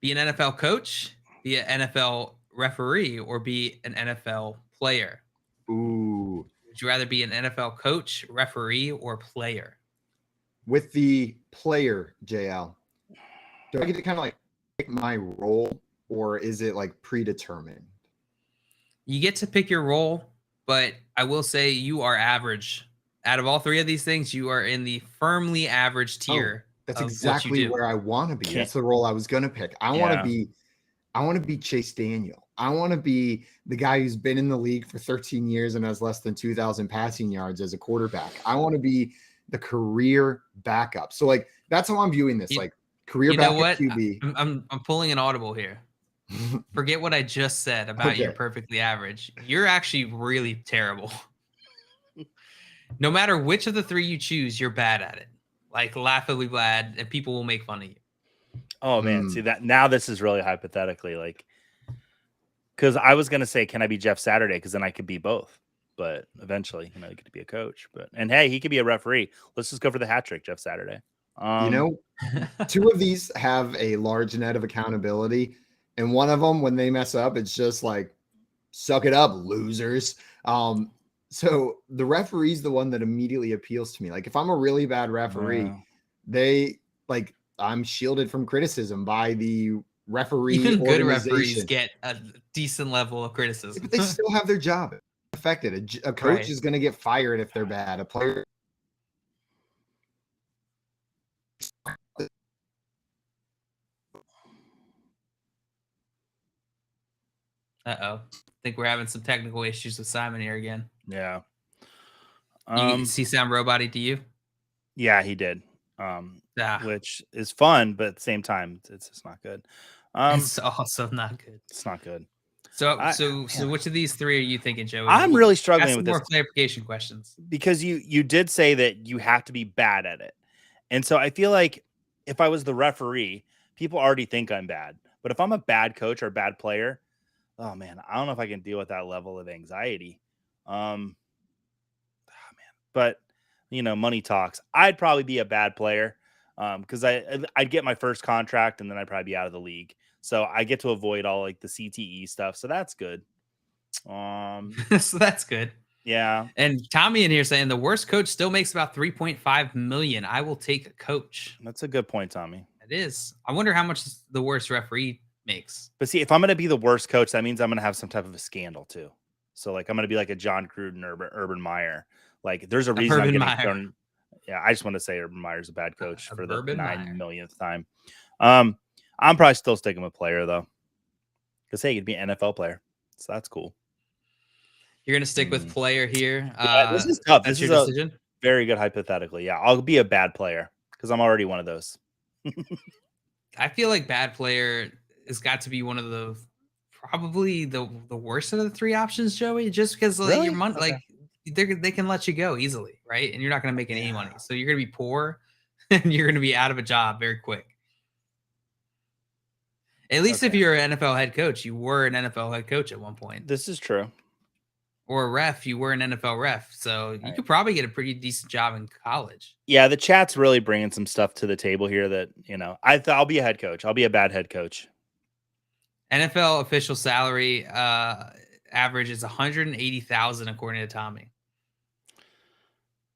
be an NFL coach, be an NFL referee, or be an NFL player? Ooh. Would you rather be an NFL coach, referee, or player? With the player, JL, do I get to kind of like pick my role, or is it like predetermined? You get to pick your role, but I will say you are average. Out of all three of these things, you are in the firmly average tier. That's exactly where I want to be. That's the role I was going to pick. I want to be Chase Daniel. I want to be the guy who's been in the league for 13 years and has less than 2,000 passing yards as a quarterback. I want to be the career backup. So like, that's how I'm viewing this. Like career backup QB. I'm pulling an audible here. Forget what I just said about you're perfectly average. You're actually really terrible. No matter which of the three you choose, you're bad at it. Like laughably bad, and people will make fun of you. Oh man, see that now this is really hypothetically like, because I was gonna say, can I be Jeff Saturday? Because then I could be both. But eventually, he could be a coach. But and hey, he could be a referee. Let's just go for the hat trick, Jeff Saturday. Two of these have a large net of accountability, and one of them, when they mess up, it's just like, suck it up, losers. So the referee's the one that immediately appeals to me. Like if I'm a really bad referee, I'm shielded from criticism by the referee. Even good referees get a decent level of criticism. But they still have their job affected. A coach is going to get fired if they're bad. A player. I think we're having some technical issues with Simon here again. Yeah. He sound roboty to you? Yeah, he did. Which is fun, but at the same time, it's just not good. It's also not good. It's not good. So which of these three are you thinking, Joey? I'm really struggling with more this clarification questions because you did say that you have to be bad at it, and so I feel like if I was the referee, people already think I'm bad. But if I'm a bad coach or bad player, oh man, I don't know if I can deal with that level of anxiety. But money talks. I'd probably be a bad player because I'd get my first contract and then I'd probably be out of the league. So I get to avoid all like the CTE stuff. So that's good. So that's good. Yeah. And Tommy in here saying the worst coach still makes about 3.5 million. I will take a coach. That's a good point, Tommy. It is. I wonder how much the worst referee makes. But see, if I'm going to be the worst coach, that means I'm going to have some type of a scandal too. So like I'm going to be like a John Gruden or Urban Meyer. Like there's a reason I'm getting thrown. Yeah, I just want to say Urban Meyer's a bad coach for the 9 millionth time. I'm probably still sticking with player though, because hey, you'd be an NFL player, so that's cool. You're gonna stick with player here. This is tough. That's this your is decision. Very good hypothetically. Yeah, I'll be a bad player because I'm already one of those. I feel like bad player has got to be one of the probably the worst of the three options, Joey. Just because like your money, like they can let you go easily, right? And you're not gonna make any money, so you're gonna be poor and you're gonna be out of a job very quick. At least if you're an NFL head coach, you were an NFL head coach at one point. This is true. Or a ref, you were an NFL ref. So you could probably get a pretty decent job in college. Yeah, the chat's really bringing some stuff to the table here that, I'll be a head coach. I'll be a bad head coach. NFL official salary average is $180,000 according to Tommy.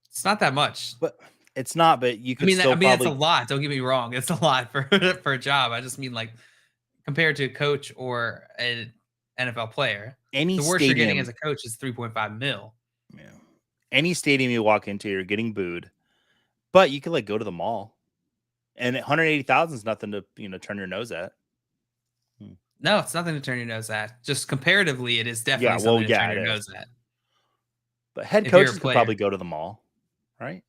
It's not that much. But it's not, but you could that's a lot. Don't get me wrong. It's a lot for a job. I just mean like compared to a coach or an NFL player. The worst you're getting as a coach is 3.5 mil. Yeah. Any stadium you walk into, you're getting booed. But you could go to the mall. And 180,000 is nothing to, turn your nose at. No, it's nothing to turn your nose at. Just comparatively, it is definitely something to turn your nose at. But head coaches could probably go to the mall, right?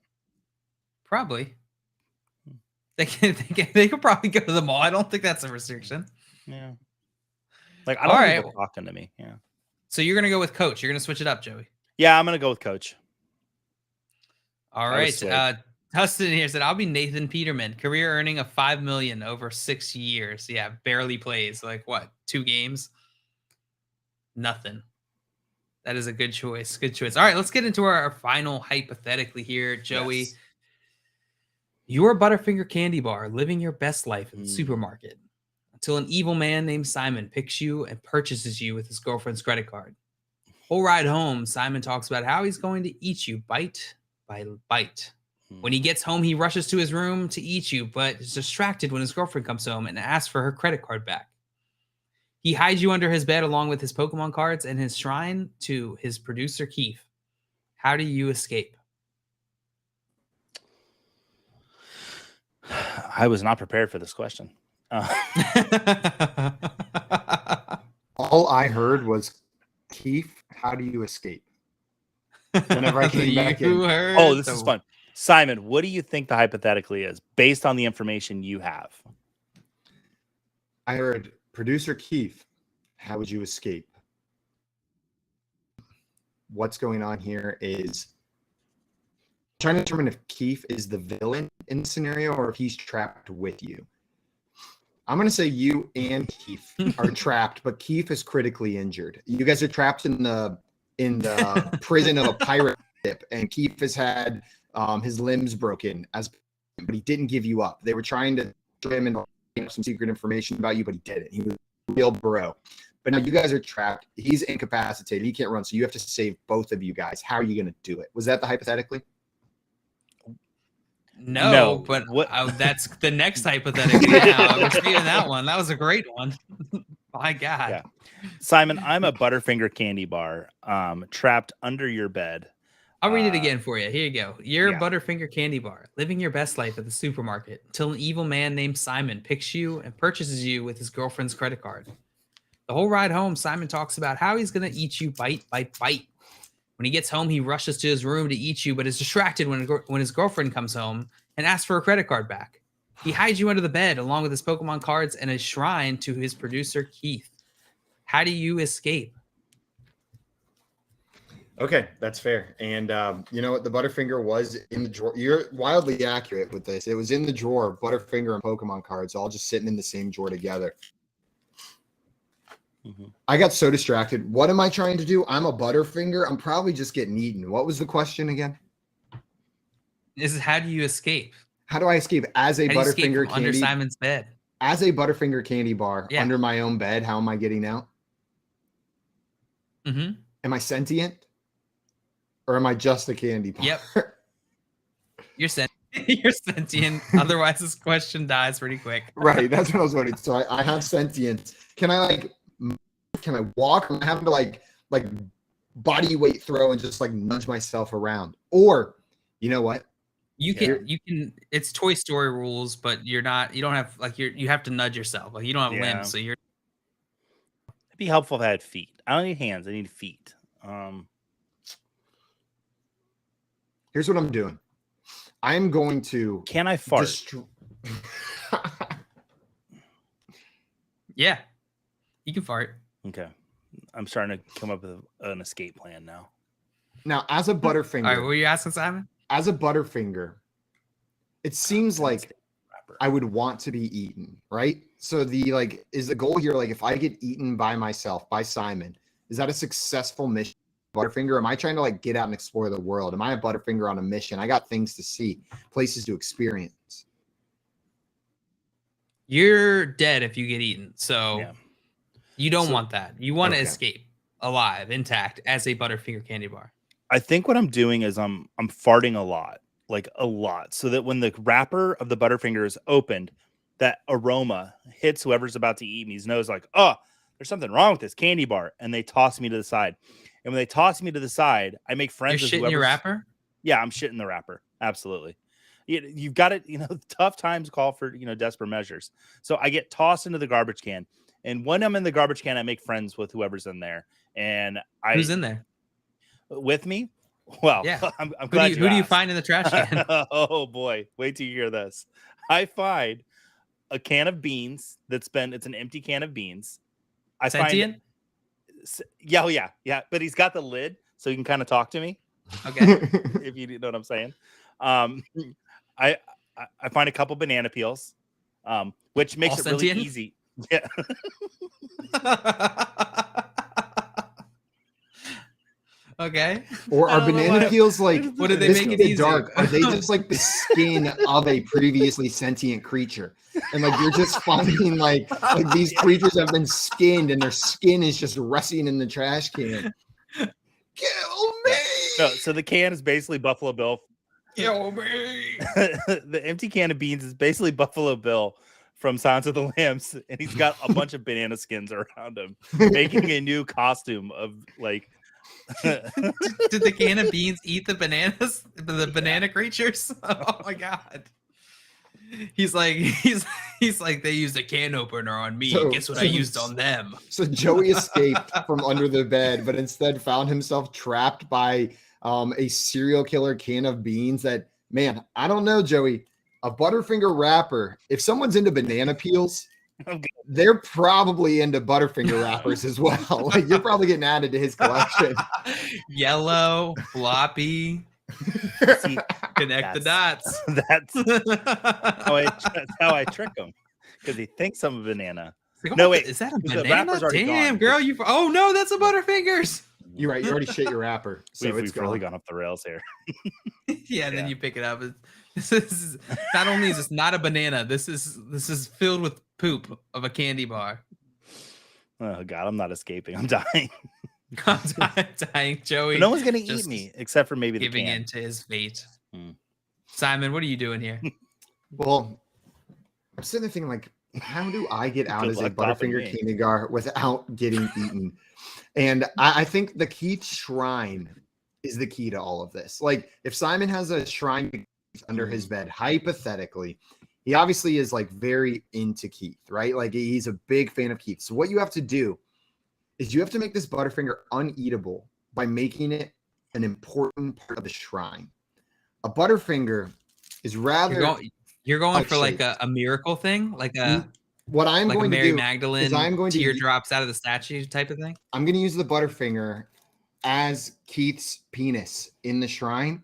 Probably. They could probably go to the mall. I don't think that's a restriction. Yeah. Like, I don't want people talking to me. Yeah. So you're going to go with coach. You're going to switch it up, Joey. Yeah, I'm going to go with coach. All right. Dustin here said, I'll be Nathan Peterman. Career earning of $5 million over 6 years. Yeah, barely plays. Like what? 2 games? Nothing. That is a good choice. Good choice. All right, let's get into our final hypothetically here, Joey. Yes. You're a Butterfinger candy bar, living your best life in the supermarket until an evil man named Simon picks you and purchases you with his girlfriend's credit card. Whole ride home, Simon talks about how he's going to eat you bite by bite. When he gets home, he rushes to his room to eat you, but is distracted when his girlfriend comes home and asks for her credit card back. He hides you under his bed along with his Pokemon cards and his shrine to his producer, Keith. How do you escape? I was not prepared for this question. All I heard was, Keith, how do you escape? Whenever I came back in. Oh, this is fun. Simon, what do you think the hypothetically is based on the information you have? I heard, producer Keith, how would you escape? What's going on here is trying to determine if Keith is the villain in the scenario or if he's trapped with you. I'm going to say you and Keith are trapped, but Keith is critically injured. You guys are trapped in the prison of a pirate ship, and Keith has had his limbs broken, but he didn't give you up. They were trying to trim and some secret information about you, but he didn't. He was a real bro. But now you guys are trapped. He's incapacitated. He can't run, so you have to save both of you guys. How are you going to do it? Was that the hypothetically? No, but that's the next hypothetical. Yeah, we're seeing that one. That was a great one. My God. Yeah. Simon, I'm a Butterfinger candy bar trapped under your bed. I'll read it again for you. Here you go. You're a Butterfinger candy bar, living your best life at the supermarket until an evil man named Simon picks you and purchases you with his girlfriend's credit card. The whole ride home, Simon talks about how he's going to eat you bite by bite. When he gets home, he rushes to his room to eat you, but is distracted when his girlfriend comes home and asks for a credit card back. He hides you under the bed along with his Pokemon cards and a shrine to his producer, Keith. How do you escape? Okay, that's fair. And you know what? The Butterfinger was in the drawer. You're wildly accurate with this. It was in the drawer, Butterfinger and Pokemon cards, all just sitting in the same drawer together. Mm-hmm. I got so distracted. What am I trying to do? I'm a Butterfinger. I'm probably just getting eaten. What was the question again? This is how do you escape? How do I escape as a Butterfinger candy under Simon's bed? As a Butterfinger candy bar under my own bed, how am I getting out? Mm-hmm. Am I sentient? Or am I just a candy bar? Yep. You're sentient. Otherwise, this question dies pretty quick. Right. That's what I was wondering. So I have sentience. Can I walk? Am I having to like body weight throw and just like nudge myself around? Or you know what? You can it's Toy Story rules, but you don't have you have to nudge yourself. Like you don't have limbs, so you're. It'd be helpful if I had feet. I don't need hands, I need feet. Here's what I'm doing. I'm going to. Can I fart? Yeah, you can fart. Okay, I'm starting to come up with an escape plan now. Now, as a Butterfinger, all right, what were you asking, Simon? As a Butterfinger, it seems like I would want to be eaten, right? So is the goal here if I get eaten by myself, by Simon, is that a successful mission? Butterfinger, am I trying to get out and explore the world? Am I a Butterfinger on a mission? I got things to see, places to experience. You're dead if you get eaten, so you don't want that. You want to escape alive, intact, as a Butterfinger candy bar. I think what I'm doing is I'm farting a lot, so that when the wrapper of the Butterfinger is opened, that aroma hits whoever's about to eat me. His nose oh, there's something wrong with this candy bar, and they toss me to the side. And when they toss me to the side, I make friends. You're shitting your wrapper? Yeah, I'm shitting the wrapper. Absolutely. You've got it. Tough times call for, desperate measures. So I get tossed into the garbage can. And when I'm in the garbage can, I make friends with whoever's in there. And who's in there? With me? Well, yeah. I'm glad who do you find in the trash can? Oh, boy. Wait till you hear this. I find a can of beans it's an empty can of beans. I Sentient? find yeah, but he's got the lid so he can kind of talk to me. Okay. If you know what I'm saying. I find a couple banana peels, which makes All it really sentient? easy. Yeah. Okay. Or I are don't know banana why- peels like What did they this make it is easy? dark? Are they just like the skin of a previously sentient creature? And like you're just finding like these creatures have been skinned and their skin is just resting in the trash can. Kill me! No, so the can is basically Buffalo Bill. Kill me. The empty can of beans is basically Buffalo Bill from Silence of the Lambs, and he's got a bunch of banana skins around him, making a new costume of like. Did the can of beans eat the bananas? The banana creatures? Oh my god. He's like they used a can opener on me. So- Guess what I used on them? So Joey escaped from under the bed, but instead found himself trapped by a serial killer can of beans. That, man, I don't know, Joey. A Butterfinger wrapper. If someone's into banana peels, they're probably into Butterfinger wrappers as well. Like you're probably getting added to his collection. Yellow, floppy. See, Connect the dots. That's how I trick him, because he thinks I'm a banana. Like, No, what wait, is that a the banana? wrapper's already Damn, gone. girl, you. Oh no, that's a Butterfingers. You're right. You already shit your wrapper. So We've it's really gone. gone off the rails here. Yeah, and then Yeah. you pick it up. This is not only is this not a banana. This is filled with poop of a candy bar. Oh God, I'm not escaping. I'm dying. I'm dying, Joey. But no one's gonna eat just me except for maybe the giving can. in to his fate. Hmm. Simon, what are you doing here? Well, I'm sitting there thinking, like, how do I get out Good as a luck topping Butterfinger me. Kindergar without getting eaten? And I think the Keith Shrine is the key to all of this. Like, if Simon has a shrine under his bed, hypothetically, he obviously is like very into Keith, right? Like, he's a big fan of Keith. So what you have to do is you have to make this Butterfinger uneatable by making it an important part of the shrine. A Butterfinger is rather You're going for like shaped. a miracle thing, like a what I'm like a going to Mary do Magdalene is I'm going to teardrops out of the statue type of thing. I'm going to use the Butterfinger as Keith's penis in the shrine,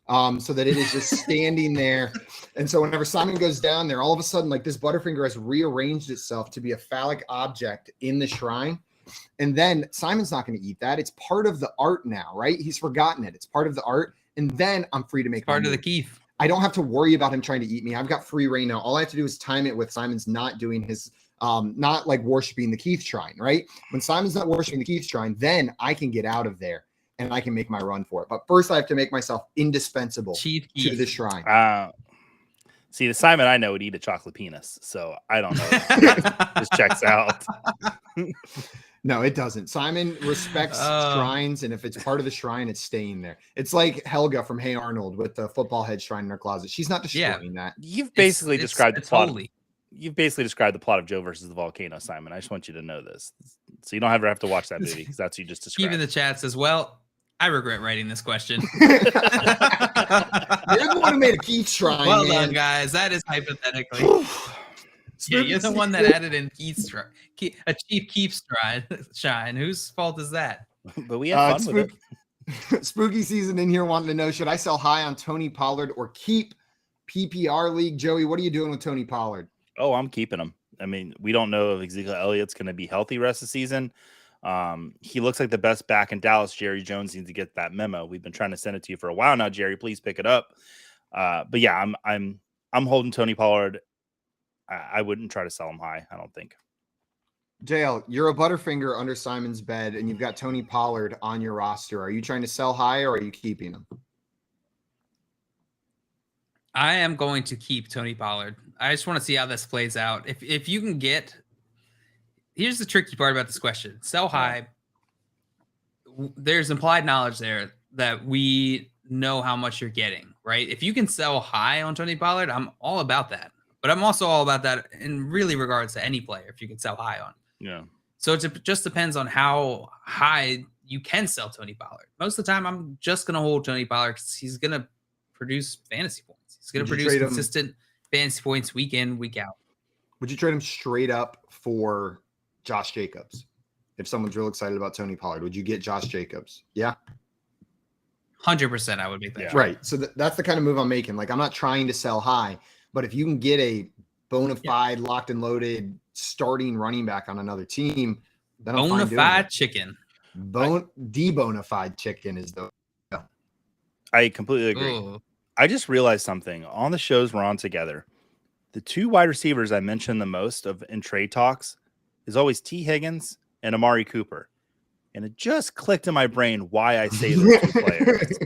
so that it is just standing there. And so whenever Simon goes down there, all of a sudden, like this Butterfinger has rearranged itself to be a phallic object in the shrine. And then Simon's not going to eat that. It's part of the art now, right? He's forgotten it. It's part of the art. And then I'm free to make Part my of the move. Keith. I don't have to worry about him trying to eat me. I've got free reign now. All I have to do is time it with Simon's not doing his, not like worshiping the Keith Shrine, right? When Simon's not worshiping the Keith Shrine, then I can get out of there and I can make my run for it. But first, I have to make myself indispensable Chief to Keith. the shrine. See, the Simon I know would eat a chocolate penis, so I don't know. This checks out. No, it doesn't. Simon respects shrines, and if it's part of the shrine, it's staying there. It's like Helga from Hey Arnold with the football head shrine in her closet. She's not destroying that. You've basically described the plot. Totally. You've basically described the plot of Joe versus the volcano, Simon. I just want you to know this, so you don't ever have to watch that movie because that's what you just described. Even the chat says, "Well, I regret writing this question." You're the one who made a Keith Shrine. Well man. done, guys. That is hypothetically. Yeah, you're the one that added in Keith's a Chief Keith's shine. Whose fault is that? But we have fun with it. Spooky season in here wanting to know, should I sell high on Tony Pollard or keep PPR league? Joey, what are you doing with Tony Pollard? Oh, I'm keeping him. I mean, we don't know if Ezekiel Elliott's going to be healthy rest of the season. He looks like the best back in Dallas. Jerry Jones needs to get that memo. We've been trying to send it to you for a while now, Jerry. Please pick it up. But yeah, I'm holding Tony Pollard. I wouldn't try to sell him high, I don't think. Dale, you're a Butterfinger under Simon's bed, and you've got Tony Pollard on your roster. Are you trying to sell high, or are you keeping him? I am going to keep Tony Pollard. I just want to see how this plays out. If you can get, here's the tricky part about this question: sell high. There's implied knowledge there that we know how much you're getting, right? If you can sell high on Tony Pollard, I'm all about that. But I'm also all about that in really regards to any player, if you can sell high on. Yeah. So it just depends on how high you can sell Tony Pollard. Most of the time, I'm just going to hold Tony Pollard because he's going to produce fantasy points. He's going to Would you produce trade him- consistent fantasy points week in, week out. Would you trade him straight up for Josh Jacobs? If someone's real excited about Tony Pollard, would you get Josh Jacobs? Yeah. 100% I would make that. Yeah. Right. So that's the kind of move I'm making. Like, I'm not trying to sell high, but if you can get a bona fide, locked and loaded starting running back on another team, then I'm Bona fine doing fide it. chicken. Bona fide chicken is the. I completely agree. Ooh. I just realized something on the shows we're on together. The two wide receivers I mentioned the most of in trade talks is always T. Higgins and Amari Cooper. And it just clicked in my brain why I say those two players.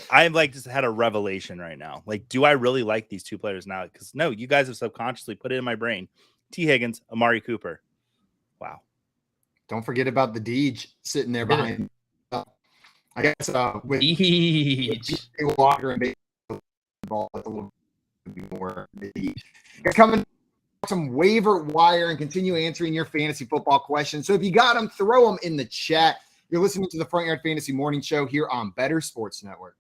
I'm like just had a revelation right now. Like, do I really like these two players now? Because no, you guys have subconsciously put it in my brain. T. Higgins, Amari Cooper. Wow. Don't forget about the Deej sitting there behind. I guess with Each. Walker and baseball, it's a little bit more Deej. Coming some waiver wire and continue answering your fantasy football questions. So if you got them, throw them in the chat. You're listening to the Front Yard Fantasy Morning Show here on Better Sports Network.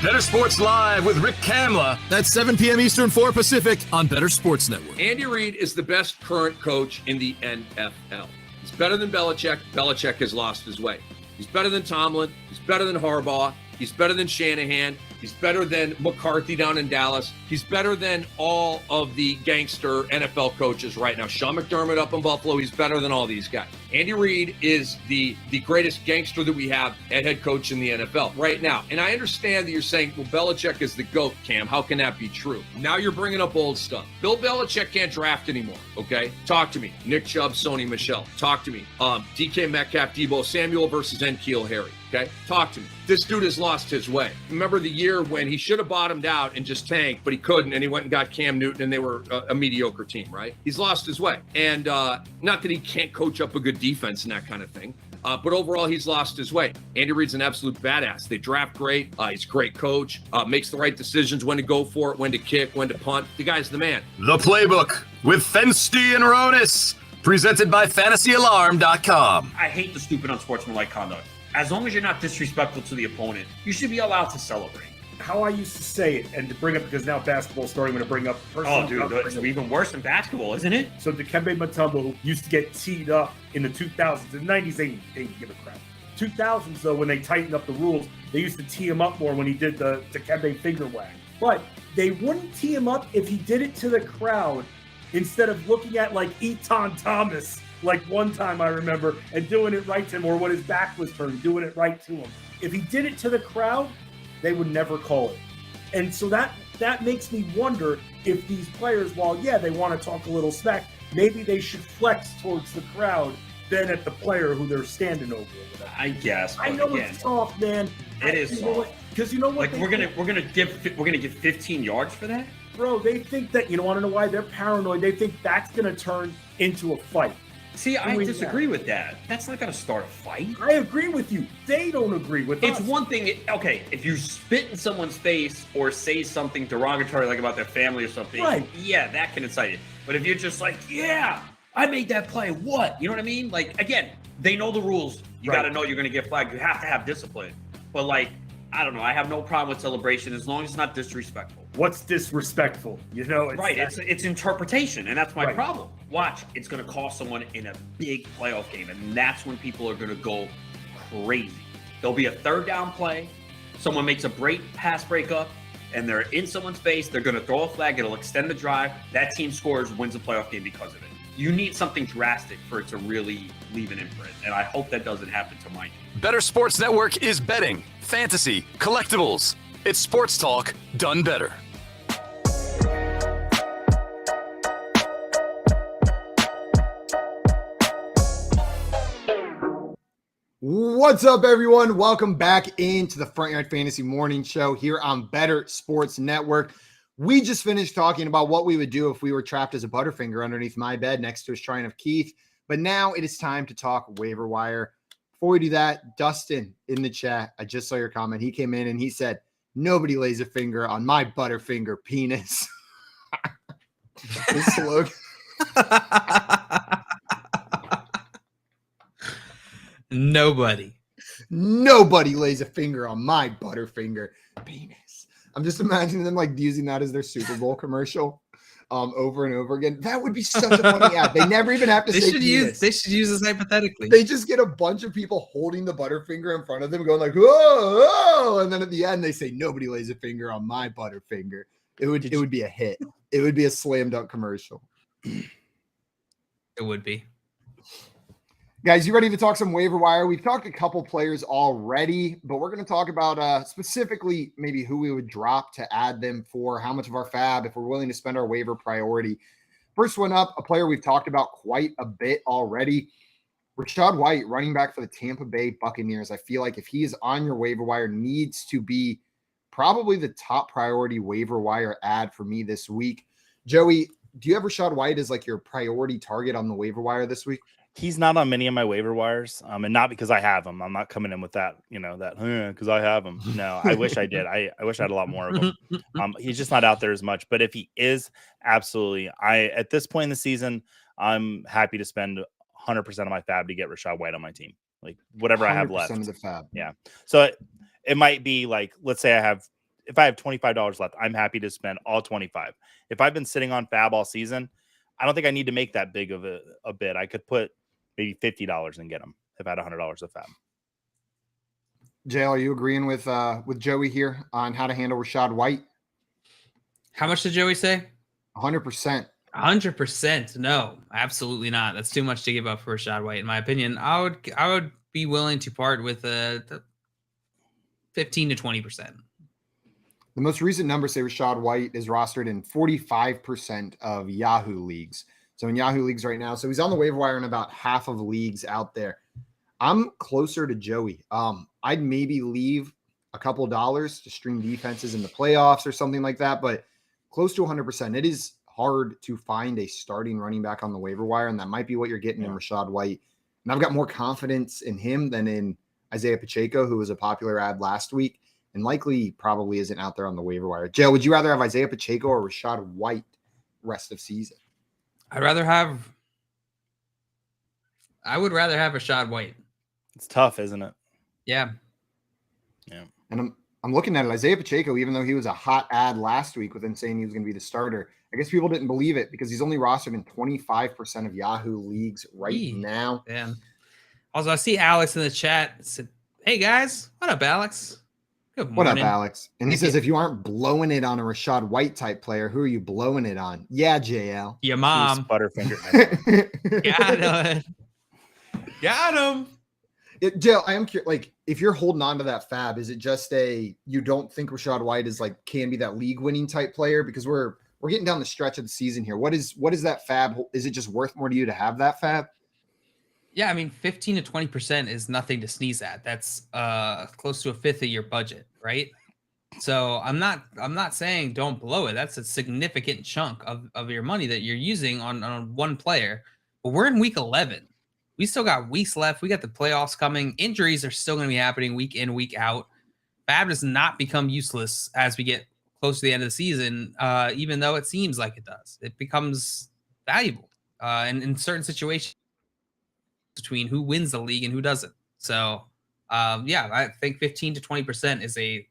Better Sports Live with Rick Kamla. That's 7 p.m. Eastern, 4 Pacific on Better Sports Network. Andy Reid is the best current coach in the NFL. He's better than Belichick. Belichick has lost his way. He's better than Tomlin. He's better than Harbaugh. He's better than Shanahan. He's better than McCarthy down in Dallas. He's better than all of the gangster NFL coaches right now. Sean McDermott up in Buffalo. He's better than all these guys. Andy Reid is the greatest gangster that we have at head coach in the NFL right now. And I understand that you're saying, well, Belichick is the GOAT, Cam. How can that be true? Now you're bringing up old stuff. Bill Belichick can't draft anymore, okay? Talk to me. Nick Chubb, Sony Michel. Talk to me. DK Metcalf, Debo Samuel versus N'Keal Harry. Okay, talk to me. This dude has lost his way. Remember the year when he should have bottomed out and just tanked, but he couldn't, and he went and got Cam Newton, and they were a mediocre team, right? He's lost his way. And not that he can't coach up a good defense and that kind of thing, but overall, he's lost his way. Andy Reid's an absolute badass. They draft great. He's a great coach, makes the right decisions, when to go for it, when to kick, when to punt. The guy's the man. The Playbook with Fensty and Ronis, presented by FantasyAlarm.com. I hate the stupid unsportsmanlike conduct. As long as you're not disrespectful to the opponent, you should be allowed to celebrate. How I used to say it, and to bring up, because now basketball's starting to bring up. Oh, dude, it's even worse than basketball, isn't it? So Dikembe Mutombo used to get teed up in the 2000s. In the 90s, they didn't give a crap. 2000s, though, when they tightened up the rules, they used to tee him up more when he did the Dikembe finger wag. But they wouldn't tee him up if he did it to the crowd instead of looking at, like, Eton Thomas, like one time I remember, and doing it right to him, or when his back was turned, doing it right to him. If he did it to the crowd, they would never call it. And so that makes me wonder if these players, while, yeah, they want to talk a little smack, maybe they should flex towards the crowd than at the player who they're standing over. I guess. I know again, it's soft, man. It is soft. Because you know what? Like we're gonna give 15 yards for that, bro. They think that, you want to know why they're paranoid? They think that's gonna turn into a fight. See, I disagree with that. That's not going to start a fight. I agree with you. They don't agree with us. It's one thing, okay, if you spit in someone's face or say something derogatory, like about their family or something, right? Yeah, that can incite it. But if you're just like, yeah, I made that play, what? You know what I mean? Like, again, they know the rules. You got to know you're going to get flagged. You have to have discipline. But, like, I don't know. I have no problem with celebration as long as it's not disrespectful. What's disrespectful? You know, it's interpretation, and that's my problem. Watch, it's going to cost someone in a big playoff game, and that's when people are going to go crazy. There'll be a third down play. Someone makes a pass breakup, and they're in someone's face. They're going to throw a flag. It'll extend the drive. That team scores, wins the playoff game because of it. You need something drastic for it to really leave an imprint, and I hope that doesn't happen to mine. Better Sports Network is betting, fantasy, collectibles. It's sports talk done better. What's up, everyone? Welcome back into the Front Yard Fantasy Morning Show here on Better Sports Network. We just finished talking about what we would do if we were trapped as a Butterfinger underneath my bed next to a shrine of Keith. But now it is time to talk waiver wire. Before we do that, Dustin in the chat, I just saw your comment. He came in and he said, nobody lays a finger on my Butterfinger penis. His slogan. Nobody lays a finger on my Butterfinger penis. I'm just imagining them like using that as their Super Bowl commercial over and over again. That would be such a funny ad. They never even have to say penis. They should use this hypothetically. They just get a bunch of people holding the Butterfinger in front of them going like, whoa, whoa. And then at the end they say, nobody lays a finger on my Butterfinger. It would be a hit. It would be a slam dunk commercial. It would be. Guys, you ready to talk some waiver wire? We've talked a couple players already, but we're going to talk about specifically maybe who we would drop to add them for, how much of our fab, if we're willing to spend our waiver priority. First one up, a player we've talked about quite a bit already, Rachaad White, running back for the Tampa Bay Buccaneers. I feel like if he is on your waiver wire, needs to be probably the top priority waiver wire add for me this week. Joey, do you have Rachaad White as like your priority target on the waiver wire this week? He's not on many of my waiver wires, and not because I have him. I'm not coming in with that, because I have him. No, I wish I did. I wish I had a lot more of him. He's just not out there as much. But if he is, absolutely. At this point in the season, I'm happy to spend 100% of my fab to get Rachaad White on my team. Like whatever I have left. 100% of the fab. Yeah. So it might be like, let's say if I have $25 left, I'm happy to spend all 25. If I've been sitting on fab all season, I don't think I need to make that big of a bid. I could put maybe $50 and get him if I had $100 of fab. JL, are you agreeing with Joey here on how to handle Rachaad White? How much did Joey say? 100%. 100%. No, absolutely not. That's too much to give up for Rachaad White, in my opinion. I would be willing to part with 15 to 20%. The most recent numbers say Rachaad White is rostered in 45% of Yahoo leagues. So in Yahoo leagues right now, so he's on the waiver wire in about half of leagues out there. I'm closer to Joey. I'd maybe leave a couple of dollars to stream defenses in the playoffs or something like that, but close to 100%. It is hard to find a starting running back on the waiver wire, and that might be what you're getting in Rachaad White. And I've got more confidence in him than in Isaiah Pacheco, who was a popular ad last week, and likely probably isn't out there on the waiver wire. Joe, would you rather have Isaiah Pacheco or Rachaad White rest of season? I would rather have Rachaad White. It's tough, isn't it? Yeah. Yeah. And I'm looking at it. Isaiah Pacheco, even though he was a hot ad last week with him saying he was going to be the starter, I guess people didn't believe it because he's only rostered in 25% of Yahoo leagues now. Yeah. Also, I see Alex in the chat said, "Hey guys, what up, Alex? Good morning." What up, Alex? And he says, if you aren't blowing it on a Rachaad White type player, who are you blowing it on? Yeah, JL. Your mom. Butterfinger. Got him. JL, I am curious, like, if you're holding on to that fab, is it just you don't think Rachaad White is can be that league winning type player? Because we're getting down the stretch of the season here. What is that fab? Is it just worth more to you to have that fab? Yeah, I mean, 15 to 20% is nothing to sneeze at. That's close to a fifth of your budget, right? So I'm not saying don't blow it. That's a significant chunk of your money that you're using on one player. But we're in week 11. We still got weeks left. We got the playoffs coming. Injuries are still going to be happening week in, week out. Fab does not become useless as we get close to the end of the season, even though it seems like it does. It becomes valuable and in certain situations between who wins the league and who doesn't. So, I think 15 to 20% is a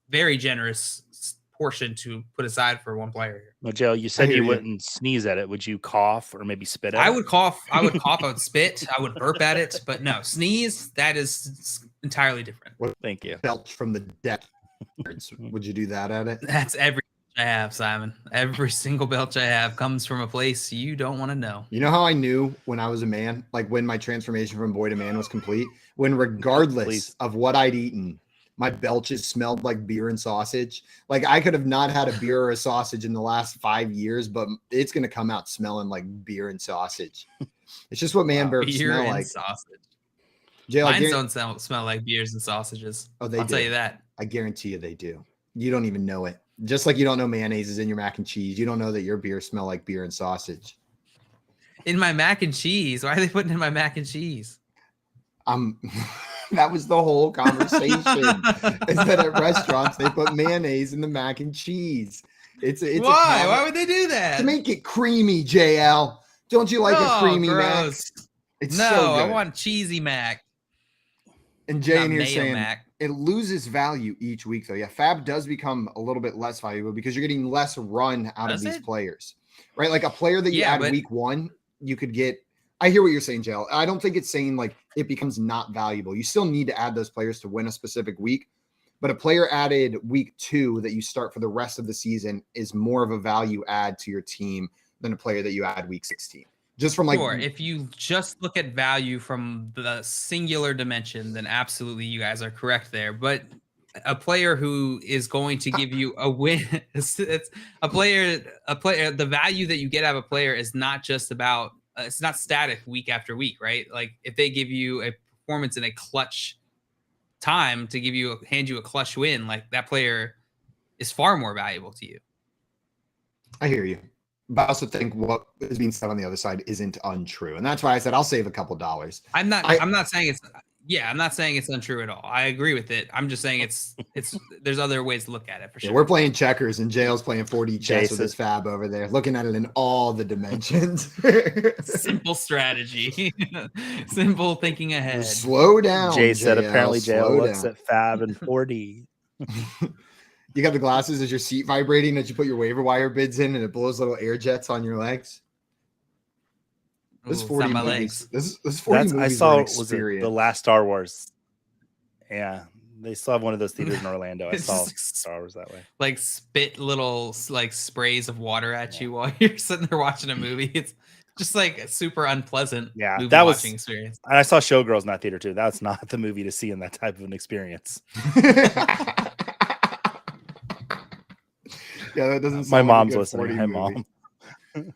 very generous portion to put aside for one player here. Well, Joe, you said you wouldn't sneeze at it. Would you cough or maybe spit at it? I would cough. I would spit. I would burp at it. But no, sneeze, that is entirely different. Thank you. Belch from the deck. Would you do that at it? That's every belch I have, Simon. Every single belch I have comes from a place you don't want to know. You know how I knew when I was a man, like when my transformation from boy to man was complete? When regardless of what I'd eaten, my belches smelled like beer and sausage. Like I could have not had a beer or a sausage in the last 5 years, but it's going to come out smelling like beer and sausage. It's just what man burps smell like. Sausage. Mine don't smell like beers and sausages. Oh, I'll tell you that. I guarantee you they do. You don't even know it. Just like you don't know mayonnaise is in your mac and cheese. You don't know that your beer smell like beer and sausage. In my mac and cheese? Why are they putting in my mac and cheese? That was the whole conversation. Is that at restaurants they put mayonnaise in the mac and cheese? It's why? Why would they do that? To make it creamy, JL. Don't you like a creamy mac? It's so good. I want cheesy mac. And Jay in here saying, it loses value each week, though. Yeah, FAAB does become a little bit less valuable because you're getting less run out of these players, right? Like a player that you add week 1, you could get. I hear what you're saying, JL. I don't think it's saying like it becomes not valuable. You still need to add those players to win a specific week, but a player added week 2 that you start for the rest of the season is more of a value add to your team than a player that you add week 16. Just from like, sure, if you just look at value from the singular dimension, then absolutely you guys are correct there. But a player who is going to give you a win, it's a player. The value that you get out of a player is not just about. It's not static week after week, right? Like if they give you a performance in a clutch time to hand you a clutch win, like that player is far more valuable to you. I hear you. But I also think what is being said on the other side isn't untrue. And that's why I said I'll save a couple dollars. I'm not saying it's untrue at all. I agree with it. I'm just saying it's there's other ways to look at it for sure. Yeah, we're playing checkers and JL's playing 4D chess with his FAAB over there, looking at it in all the dimensions. Simple strategy. Simple thinking ahead. Slow down. Jay said apparently JL looks down. at FAAB and 4D. You got the glasses. Is your seat vibrating as you put your waiver wire bids in and it blows little air jets on your legs? This 40 my movies. legs. This 40 movies I saw were an was it experience. the last Star Wars. Yeah, they still have one of those theaters in Orlando. I It's saw just Star Wars that way. Like spit little like sprays of water at you while you're sitting there watching a movie. It's just like a super unpleasant movie that was watching experience. And I saw Showgirls in that theater too. That's not the movie to see in that type of an experience. Yeah, that doesn't sound My like a mom's good listening. 40 Hi, movie. Mom.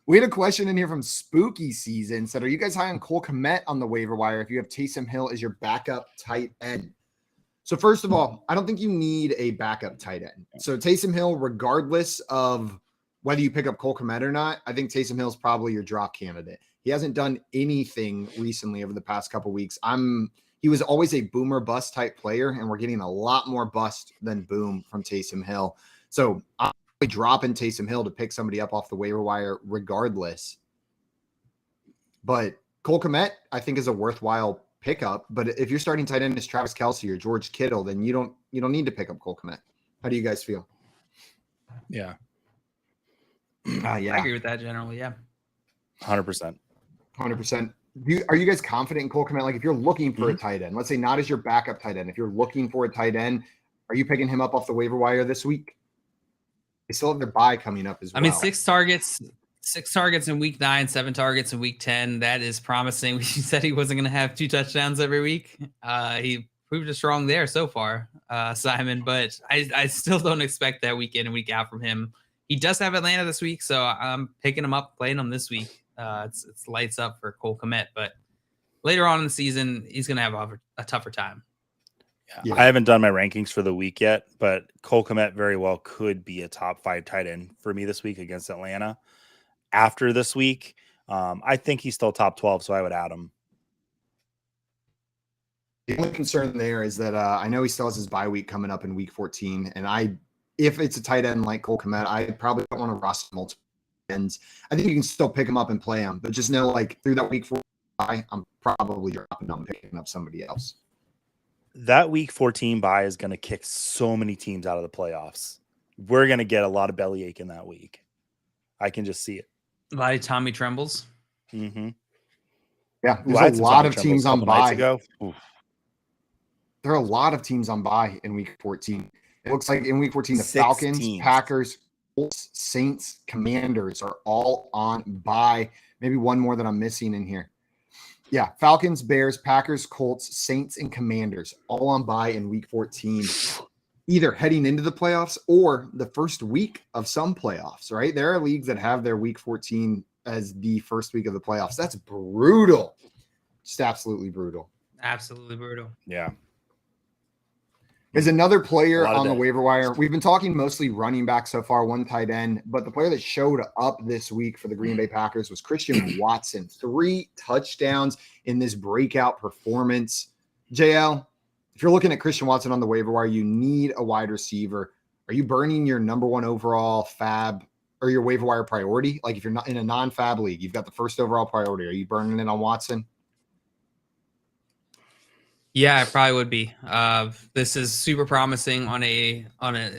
We had a question in here from Spooky Season. Said, are you guys high on Cole Kmet on the waiver wire if you have Taysom Hill as your backup tight end? So first of all, I don't think you need a backup tight end. So Taysom Hill, regardless of whether you pick up Cole Kmet or not, I think Taysom Hill is probably your drop candidate. He hasn't done anything recently over the past couple weeks. He was always a boomer bust type player, and we're getting a lot more bust than boom from Taysom Hill. So I'm dropping Taysom Hill to pick somebody up off the waiver wire regardless. But Cole Kmet, I think, is a worthwhile pickup. But if you're starting tight end as Travis Kelce or George Kittle, then you don't need to pick up Cole Kmet. How do you guys feel? Yeah. I agree with that generally. Yeah. 100%. 100%. Are you guys confident in Cole Kmet? Like if you're looking for a tight end, let's say not as your backup tight end, if you're looking for a tight end, are you picking him up off the waiver wire this week? They still have their bye coming up as well. I mean, 6 targets in week 9, 7 targets in week 10. That is promising. We said he wasn't going to have 2 touchdowns every week. He proved us wrong there so far, Simon, but I still don't expect that week in and week out from him. He does have Atlanta this week, so I'm picking him up, playing him this week. It's lights up for Cole Kmet, but later on in the season, he's going to have a tougher time. Yeah. I haven't done my rankings for the week yet, but Cole Kmet very well could be a top 5 tight end for me this week against Atlanta. After this week, I think he's still top 12, so I would add him. The only concern there is that I know he still has his bye week coming up in week 14, and if it's a tight end like Cole Kmet, I probably don't want to roster multiple ends. I think you can still pick him up and play him, but just know like through that week 14 bye, I'm probably dropping him, picking up somebody else. That week 14 bye is going to kick so many teams out of the playoffs. We're going to get a lot of bellyache in that week. I can just see it. A lot of Tommy Trembles. Mm-hmm. Yeah, there's a lot of teams on bye. There are a lot of teams on bye in week 14. It looks like in week 14, the Falcons, Packers, Colts, Saints, Commanders are all on bye. Maybe one more that I'm missing in here. Yeah, Falcons, Bears, Packers, Colts, Saints, and Commanders all on bye in week 14, either heading into the playoffs or the first week of some playoffs, right? There are leagues that have their week 14 as the first week of the playoffs. That's brutal. Just absolutely brutal. Absolutely brutal. Yeah. There's another player on the waiver wire. We've been talking mostly running back so far, one tight end, but the player that showed up this week for the Green Bay Packers was Christian Watson. 3 touchdowns in this breakout performance. JL, if you're looking at Christian Watson on the waiver wire, you need a wide receiver. Are you burning your number 1 overall FAAB or your waiver wire priority? Like if you're not in a non-FAAB league, you've got the first overall priority. Are you burning it on Watson? Yeah, I probably would be. This is super promising on a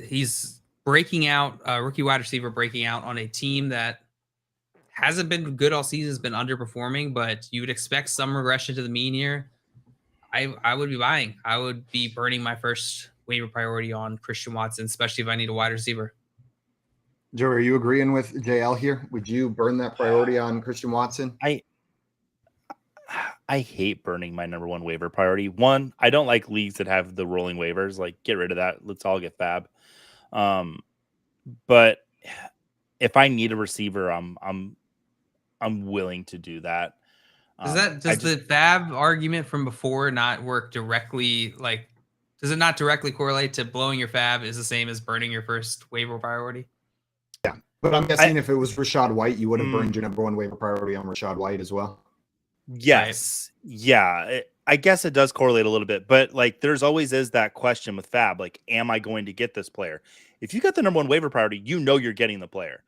he's breaking out, rookie wide receiver breaking out on a team that hasn't been good all season, has been underperforming, but you would expect some regression to the mean here. I would be buying. I would be burning my first waiver priority on Christian Watson, especially if I need a wide receiver. Joe, are you agreeing with JL here? Would you burn that priority on Christian Watson? I hate burning my number one waiver priority. One, I don't like leagues that have the rolling waivers. Like, get rid of that. Let's all get FAAB. But if I need a receiver, I'm willing to do that. Does the FAAB argument from before not work directly? Like, does it not directly correlate to blowing your FAAB is the same as burning your first waiver priority? Yeah, but I'm guessing if it was Rachaad White, you would have burned your number one waiver priority on Rachaad White as well. Yes. Right. Yeah. I guess it does correlate a little bit, but like there's always is that question with FAAB, like, am I going to get this player? If you got the number one waiver priority, you know you're getting the player.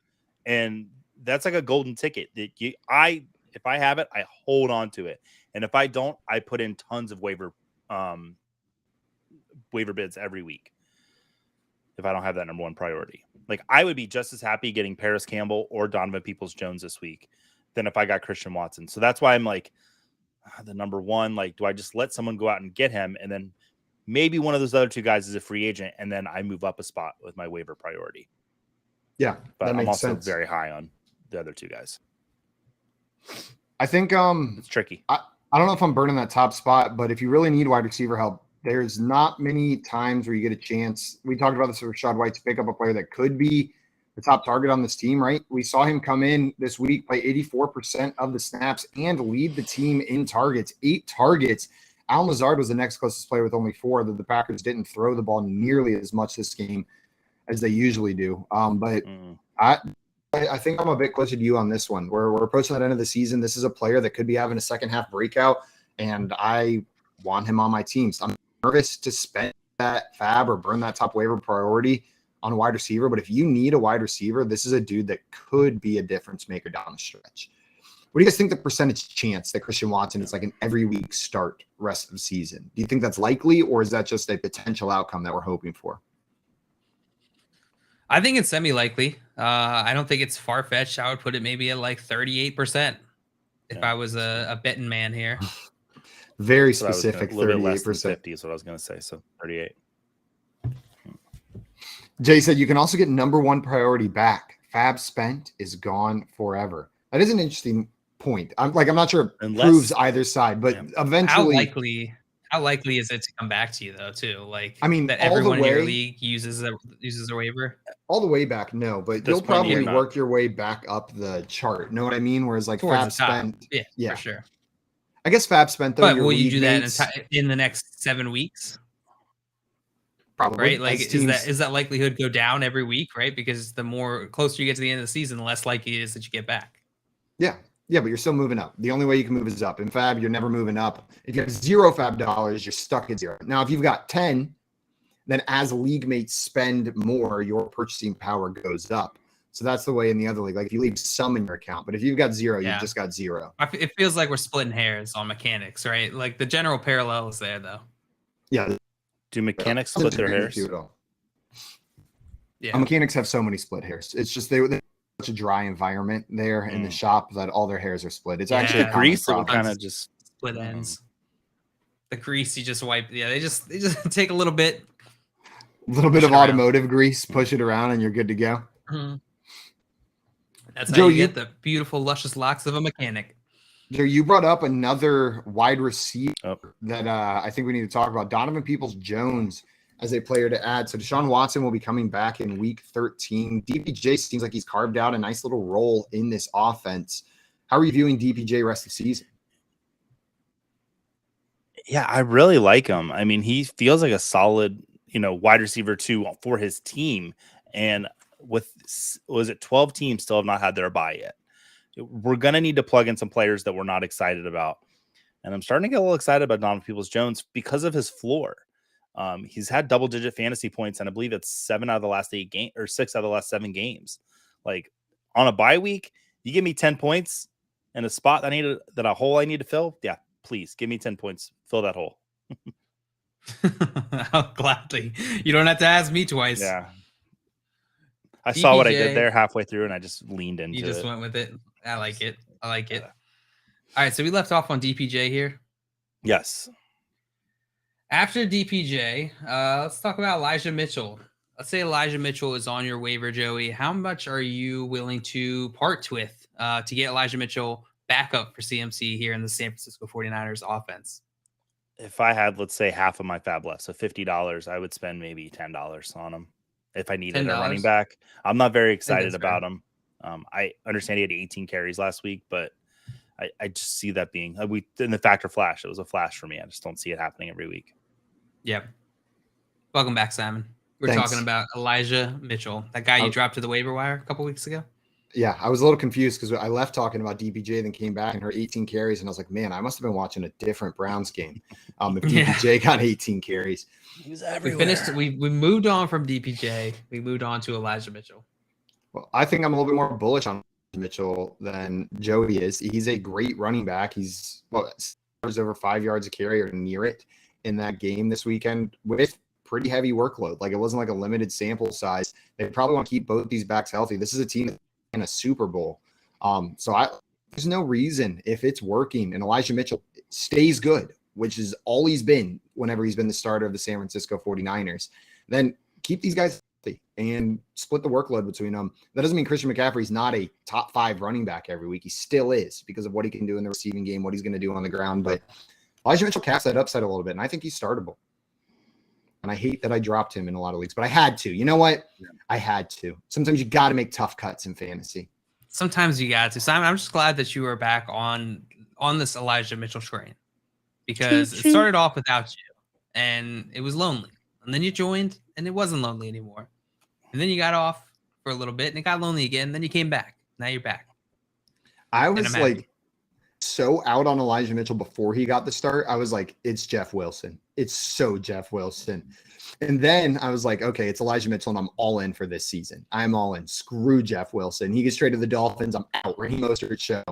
And that's like a golden ticket. If I have it, I hold on to it. And if I don't, I put in tons of waiver bids every week. If I don't have that number one priority, like I would be just as happy getting Paris Campbell or Donovan Peoples-Jones this week than if I got Christian Watson. So that's why I'm like the number one, like, do I just let someone go out and get him? And then maybe one of those other two guys is a free agent. And then I move up a spot with my waiver priority. Yeah. But I'm also very high on the other two guys. I think it's tricky. I don't know if I'm burning that top spot, but if you really need wide receiver help, there's not many times where you get a chance. We talked about this with Rachaad White to pick up a player that could be the top target on this team, right? We saw him come in this week, play 84% of the snaps and lead the team in targets, 8 targets. Al Lazard was the next closest player with only 4. The Packers didn't throw the ball nearly as much this game as they usually do. But I think I'm a bit closer to you on this one. We're approaching that end of the season. This is a player that could be having a second half breakout, and I want him on my team. So I'm nervous to spend that FAAB or burn that top waiver priority on a wide receiver. But if you need a wide receiver, this is a dude that could be a difference maker down the stretch. What do you guys think the percentage chance that Christian Watson is like an every week start rest of the season? Do you think that's likely, or is that just a potential outcome that we're hoping for? I think it's semi-likely. I don't think it's far-fetched. I would put it maybe at like 38% if I was a betting man here. Very specific, 38%. 50 is what I was going to say, so 38. Jay said you can also get number one priority back. FAAB spent is gone forever. That is an interesting point. I'm not sure it proves either side, but eventually. How likely is it to come back to you though? Too like I mean, that everyone in your league uses a waiver all the way back. No, but you'll probably work your way back up the chart. Know what I mean? Whereas like FAAB spent, yeah, for sure. I guess FAAB spent though. But will you do that in the next 7 weeks? Probably, right? Like, is that likelihood go down every week, right? Because the more closer you get to the end of the season, the less likely it is that you get back. Yeah, but you're still moving up. The only way you can move is up. In FAAB, you're never moving up. If you have 0 FAAB dollars, you're stuck at 0. Now, if you've got 10, then as league mates spend more, your purchasing power goes up. So that's the way in the other league. Like if you leave some in your account, but if you've got 0, you've just got 0. It feels like we're splitting hairs on mechanics, right? Like the general parallel is there, though. Yeah. Do mechanics split their hairs? Yeah. Mechanics have so many split hairs. It's just they're such a dry environment there in the shop that all their hairs are split. It's actually the grease kind of just split ends. The grease you just wipe. Yeah, they just take a little bit. A little bit of automotive grease, push it around, and you're good to go. Mm-hmm. That's how you get the beautiful, luscious locks of a mechanic. Joe, you brought up another wide receiver that I think we need to talk about. Donovan Peoples-Jones as a player to add. So Deshaun Watson will be coming back in week 13. DPJ seems like he's carved out a nice little role in this offense. How are you viewing DPJ rest of the season? Yeah, I really like him. I mean, he feels like a solid, wide receiver too for his team. And with 12 teams still have not had their bye yet. We're going to need to plug in some players that we're not excited about. And I'm starting to get a little excited about Donovan Peoples-Jones because of his floor. He's had double-digit fantasy points, and I believe it's 7 out of the last 8 games or 6 out of the last 7 games. Like on a bye week, you give me 10 points in a spot that a hole I need to fill. Yeah, please give me 10 points, fill that hole. I'll gladly. You don't have to ask me twice. Yeah. I saw what I did there halfway through, and I just leaned into it. You just went with it. I like it. I like it. All right, so we left off on DPJ here. Yes. After DPJ, let's talk about Elijah Mitchell. Let's say Elijah Mitchell is on your waiver, Joey. How much are you willing to part with to get Elijah Mitchell back up for CMC here in the San Francisco 49ers offense? If I had, let's say, half of my fab left, so $50, I would spend maybe $10 on him if I needed a running back. I'm not very excited about him. I understand he had 18 carries last week, but I just see that being in the factor flash. It was a flash for me. I just don't see it happening every week. Yep. Welcome back, Simon. We're talking about Elijah Mitchell, that guy you dropped to the waiver wire a couple weeks ago. Yeah, I was a little confused because I left talking about DPJ, then came back and heard 18 carries, and I was like, man, I must have been watching a different Browns game. If DPJ got 18 carries. He was everywhere. We moved on from DPJ. We moved on to Elijah Mitchell. Well, I think I'm a little bit more bullish on Mitchell than Joey is. He's a great running back. He's over 5 yards a carry or near it in that game this weekend with pretty heavy workload. Like, it wasn't like a limited sample size. They probably want to keep both these backs healthy. This is a team in a Super Bowl. There's no reason, if it's working and Elijah Mitchell stays good, which is all he's been whenever he's been the starter of the San Francisco 49ers, then keep these guys healthy and split the workload between them. That doesn't mean Christian McCaffrey's not a top 5 running back every week. He still is, because of what he can do in the receiving game, what he's going to do on the ground. But Elijah Mitchell caps that upside a little bit, and I think he's startable. And I hate that I dropped him in a lot of leagues, but I had to. You know what? I had to. Sometimes you got to make tough cuts in fantasy. Sometimes you got to. Simon, I'm just glad that you are back on this Elijah Mitchell train, because it started off without you, and it was lonely. And then you joined, and it wasn't lonely anymore. And then you got off for a little bit, and it got lonely again. Then you came back. Now you're back. I was like so out on Elijah Mitchell before he got the start. I was like, it's Jeff Wilson. It's so Jeff Wilson. And then I was like, okay, it's Elijah Mitchell, and I'm all in for this season. I'm all in. Screw Jeff Wilson. He gets traded to the Dolphins. I'm out. Raheem Mostert show.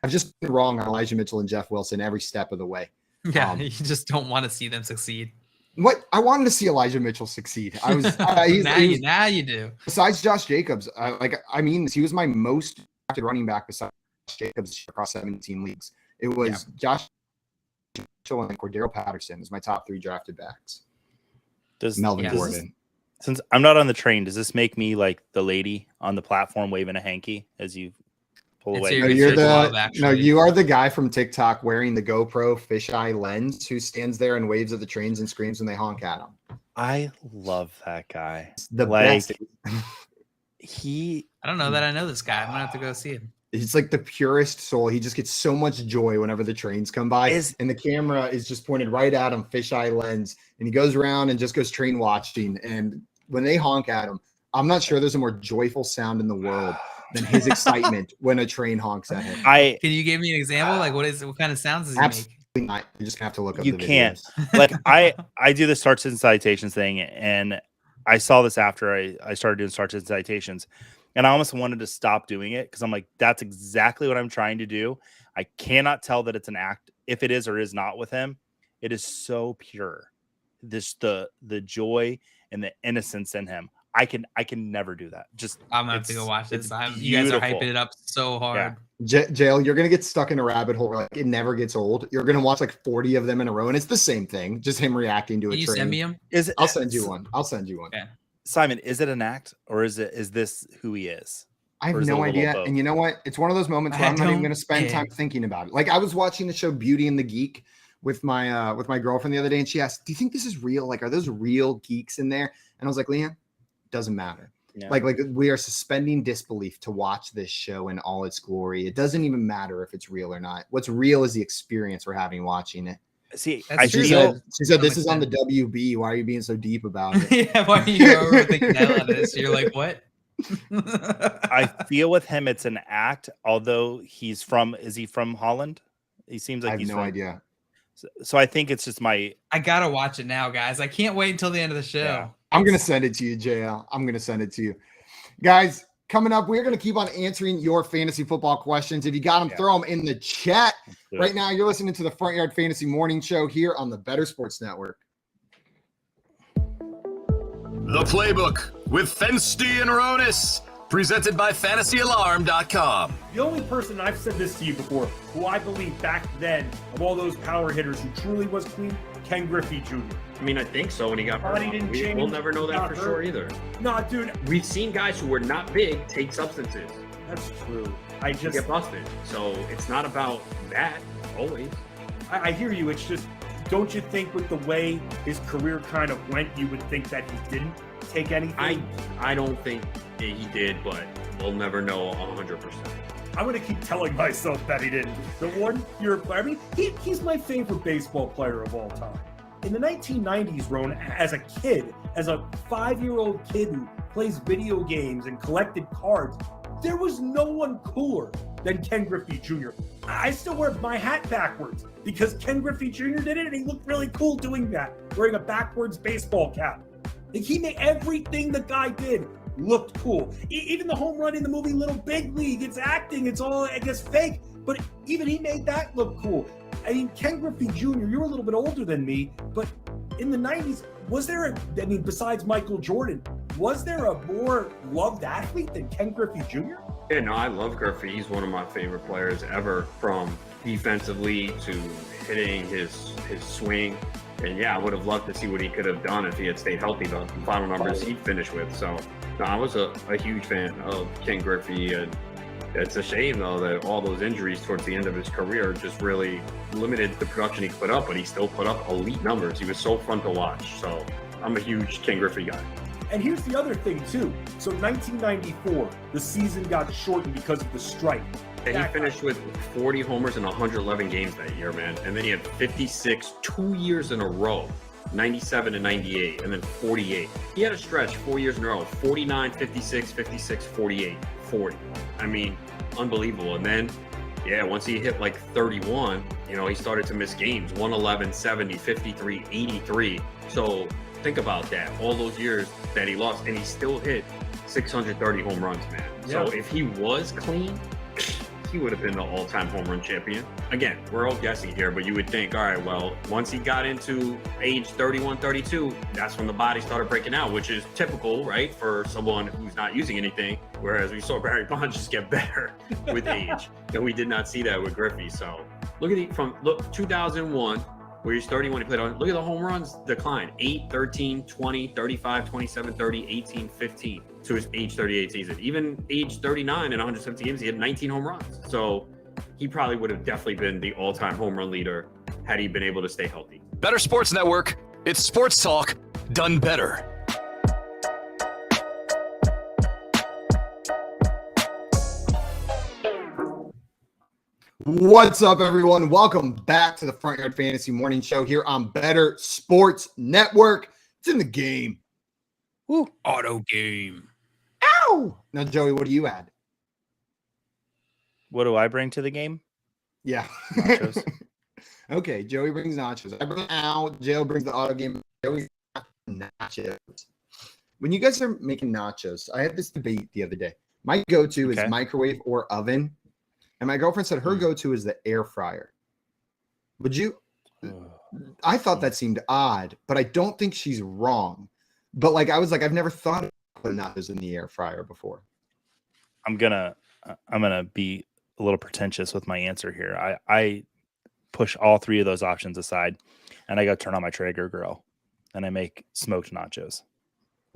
I've just been wrong on Elijah Mitchell and Jeff Wilson every step of the way. Yeah, you just don't want to see them succeed. What I wanted to see Elijah Mitchell succeed. I was now you do. Besides Josh Jacobs, he was my most drafted running back besides Jacobs across 17 leagues. It was Josh Mitchell and Cordero Patterson as my top 3 drafted backs. Melvin Gordon. Since I'm not on the train, does this make me like the lady on the platform waving a hanky as you pull away? You are the guy from TikTok wearing the GoPro fisheye lens who stands there and waves at the trains and screams when they honk at him. I love that guy. Best. I don't know that I know this guy. I'm gonna have to go see him. He's like the purest soul. He just gets so much joy whenever the trains come by, and the camera is just pointed right at him, fisheye lens, and he goes around and just goes train watching. And when they honk at him, I'm not sure there's a more joyful sound in the world than his excitement when a train honks at him. Can you give me an example? Like, what kind of sounds does he make? Not. You're just gonna have to look up. You can't. Like I do the starts and citations thing, and I saw this after I started doing starts and citations. And I almost wanted to stop doing it because I'm like, that's exactly what I'm trying to do. I cannot tell that it's an act. If it is or is not with him, it is so pure. The joy and the innocence in him. I can never do that. I'm gonna have to go watch this. You guys are hyping it up so hard. Yeah. Jail, you're gonna get stuck in a rabbit hole where like it never gets old. You're gonna watch like 40 of them in a row, and it's the same thing. Just him reacting to a train. Can you send me him? I'll send you one. Okay. Simon, is it an act or is this who he is? I have no idea. And you know what? It's one of those moments where I'm not even going to spend time thinking about it. Like I was watching the show Beauty and the Geek with my girlfriend the other day, and she asked, "Do you think this is real? Like, are those real geeks in there?" And I was like, "Leanne, doesn't matter. Yeah. Like we are suspending disbelief to watch this show in all its glory. It doesn't even matter if it's real or not. What's real is the experience we're having watching it." See, she said, "This is on the WB. Why are you being so deep about it?" Yeah, why are you overthinking the hell out of this? You're like, what? I feel with him, it's an act. Although is he from Holland? He seems like I have no idea. So I think it's just I gotta watch it now, guys. I can't wait until the end of the show. Yeah. I'm gonna send it to you, JL. I'm gonna send it to you, guys. Coming up, we're going to keep on answering your fantasy football questions. If you got them, throw them in the chat. Right now, you're listening to the Front Yard Fantasy Morning Show here on the Better Sports Network. The Playbook with Fensty and Ronis, presented by FantasyAlarm.com. The only person, I've said this to you before, who I believe back then, of all those power hitters who truly was clean, Ken Griffey Jr. I mean, I think so when he got Body hurt. didn't change. We'll never know that for sure either. Nah, dude. We've seen guys who were not big take substances. That's true. I just get busted. So it's not about that always. I hear you. It's just, don't you think with the way his career kind of went, you would think that he didn't take anything? I don't think he did, but we'll never know 100%. I'm going to keep telling myself that he didn't. The 1 year player, I mean, he's my favorite baseball player of all time. In the 1990s, Ron, as a kid, as a 5-year-old kid who plays video games and collected cards, there was no one cooler than Ken Griffey Jr. I still wear my hat backwards because Ken Griffey Jr. did it and he looked really cool doing that, wearing a backwards baseball cap. Like, he made everything the guy did looked cool. Even the home run in the movie Little Big League, it's acting, it's all, I guess, fake, but even he made that look cool. I mean, Ken Griffey Jr., you're a little bit older than me, but in the 90s, was there besides Michael Jordan, was there a more loved athlete than Ken Griffey Jr.? Yeah, no, I love Griffey. He's one of my favorite players ever, from defensively to hitting his swing. And yeah, I would have loved to see what he could have done if he had stayed healthy, the final numbers he'd finished with. So no, I was a huge fan of Ken Griffey, and it's a shame though that all those injuries towards the end of his career just really limited the production he put up, but he still put up elite numbers. He was so fun to watch. So I'm a huge Ken Griffey guy. And here's the other thing too. So 1994, the season got shortened because of the strike. And he finished with 40 homers in 111 games that year, man. And then he had 56 2 years in a row, 97 and 98, and then 48. He had a stretch 4 years in a row, 49, 56, 56, 48, 40. I mean, unbelievable. And then, yeah, once he hit like 31, he started to miss games, 111, 70, 53, 83. So think about that, all those years that he lost, and he still hit 630 home runs, man. So if he was clean, he would have been the all-time home run champion. Again, we're all guessing here, but you would think, all right, well, once he got into age 31, 32, that's when the body started breaking out, which is typical, right, for someone who's not using anything, whereas we saw Barry Bonds just get better with age. And we did not see that with Griffey. So look at 2001, where he's 31, he played on, look at the home runs decline, 8, 13, 20, 35, 27, 30, 18, 15. To his age 38 season. Even age 39 in 170 games, he had 19 home runs. So he probably would have definitely been the all-time home run leader had he been able to stay healthy. Better Sports Network. It's sports talk done better. What's up, everyone? Welcome back to the Front Yard Fantasy Morning Show here on Better Sports Network. It's in the game. Woo. Auto game. Ow! Now, Joey, what do you add? What do I bring to the game? Yeah. Nachos. Okay, Joey brings nachos. I bring out. Joe brings the auto game. Joey's nachos. When you guys are making nachos, I had this debate the other day. My go-to is microwave or oven. And my girlfriend said her go-to is the air fryer. Would you? I thought that seemed odd, but I don't think she's wrong. But I was like, I've never thought of putting nachos in the air fryer before. I'm gonna be a little pretentious with my answer here. I push all three of those options aside, and I go turn on my Traeger grill, and I make smoked nachos.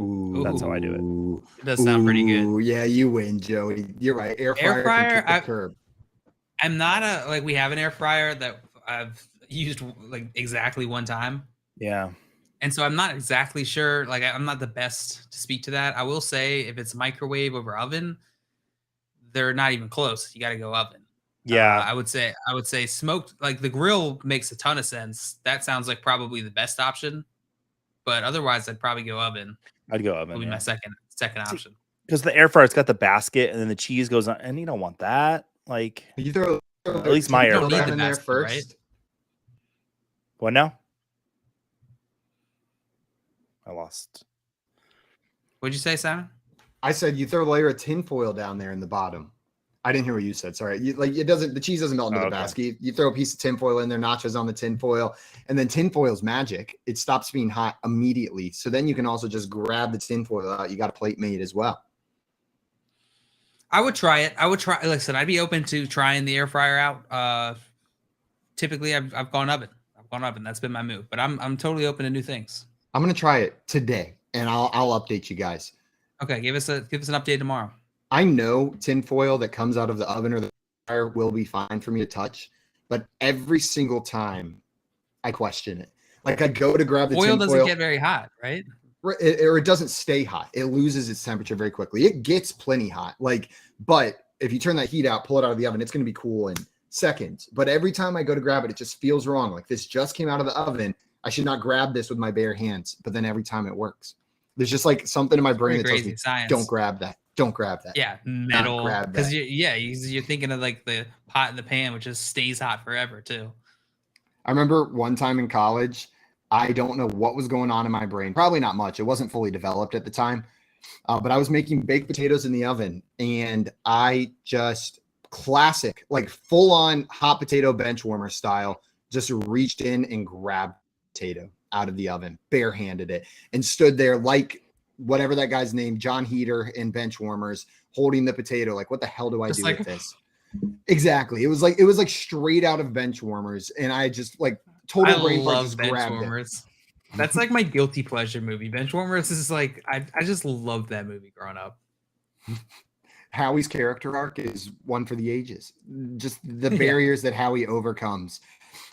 Ooh, that's how I do it. It does sound pretty good. Yeah, you win, Joey. You're right. Air fryer. Curb. I'm not we have an air fryer that I've used exactly one time. Yeah. And so I'm not exactly sure, I'm not the best to speak to that. I will say if it's microwave over oven, they're not even close. You got to go oven. Yeah. I would say smoked, the grill makes a ton of sense. That sounds like probably the best option, but otherwise I'd probably go oven. I'd go oven. Would be my second option. Because the air fryer, it's got the basket and then the cheese goes on, and you don't want that. You throw at least my air fryer in there first. Right? What now? I lost. What'd you say, Simon? I said you throw a layer of tinfoil down there in the bottom. I didn't hear what you said. Sorry. The cheese doesn't melt into the basket. You throw a piece of tinfoil in there, nachos on the tinfoil, and then tinfoil's magic. It stops being hot immediately. So then you can also just grab the tinfoil out. You got a plate made as well. I would try it. Listen, I'd be open to trying the air fryer out. Typically I've gone oven. That's been my move, but I'm totally open to new things. I'm going to try it today and I'll update you guys. Okay. Give us an update tomorrow. I know tinfoil that comes out of the oven or the fryer will be fine for me to touch, but every single time I question it. Like I go to grab the oil tinfoil. Doesn't get very hot, right? Or it doesn't stay hot. It loses its temperature very quickly. It gets plenty hot. But if you turn that heat out, pull it out of the oven, it's going to be cool in seconds. But every time I go to grab it, it just feels wrong. Like this just came out of the oven. I should not grab this with my bare hands. But then every time it works. There's just like something in my brain that tells me, don't grab that. Don't grab that. Yeah, metal. Because you're thinking of like the pot in the pan, which just stays hot forever too. I remember one time in college, I don't know what was going on in my brain. Probably not much. It wasn't fully developed at the time. But I was making baked potatoes in the oven, and I just classic, like full on hot potato bench warmer style, just reached in and grabbed potato out of the oven, barehanded it, and stood there like whatever that guy's name, John Heater in bench warmers, holding the potato. Like, what the hell do I do with this? Exactly. It was like straight out of bench warmers, and I just like total brain fart, just grabbed it. That's like my guilty pleasure movie. Benchwarmers is like I just loved that movie growing up. Howie's character arc is one for the ages. Just the barriers that Howie overcomes.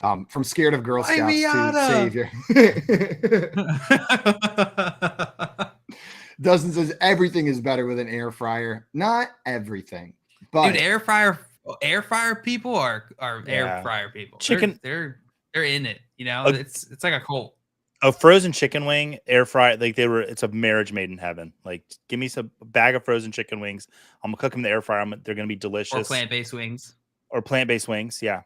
From scared of Girl Scouts to savior. Dustin says everything is better with an air fryer. Not everything, but dude, air fryer people are air fryer people. Chicken, they're in it. You know, it's like a cult. A frozen chicken wing, air fry, it's a marriage made in heaven. Like, give me some bag of frozen chicken wings. I'm gonna cook them in the air fryer. They're gonna be delicious. Or plant-based wings. Yeah.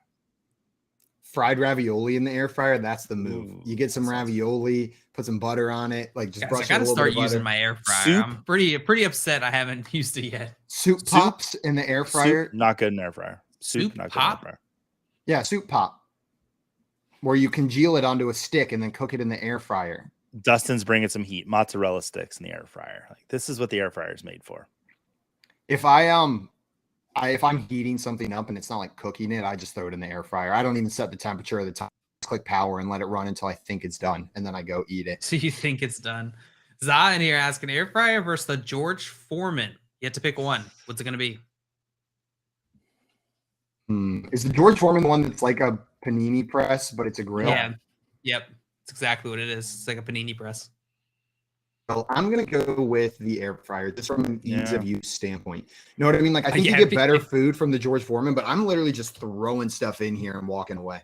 Fried ravioli in the air fryer. That's the move. Ooh, you get some ravioli, put some butter on it. Like, just brush it a little bit of butter. I gotta start using my air fryer. Soup? I'm pretty upset I haven't used it yet. Soup pops in the air fryer. Soup, not good in the air fryer. Soup not good in the air fryer. Yeah, soup pop. Where you congeal it onto a stick and then cook it in the air fryer. Dustin's bringing some heat. Mozzarella sticks in the air fryer. Like, this is what the air fryer is made for. If I'm heating something up and it's not like cooking it, I just throw it in the air fryer. I don't even set the temperature of the time. Just click power and let it run until I think it's done, and then I go eat it. So you think it's done? Za in here asking air fryer versus the George Foreman. You have to pick one. What's it going to be? Is the George Foreman the one that's like a panini press, but it's a grill? Yeah. Yep. It's exactly what it is. It's like a panini press. Well, I'm going to go with the air fryer just from an ease of use standpoint. You know what I mean? Like, I think you get better food from the George Foreman, but I'm literally just throwing stuff in here and walking away.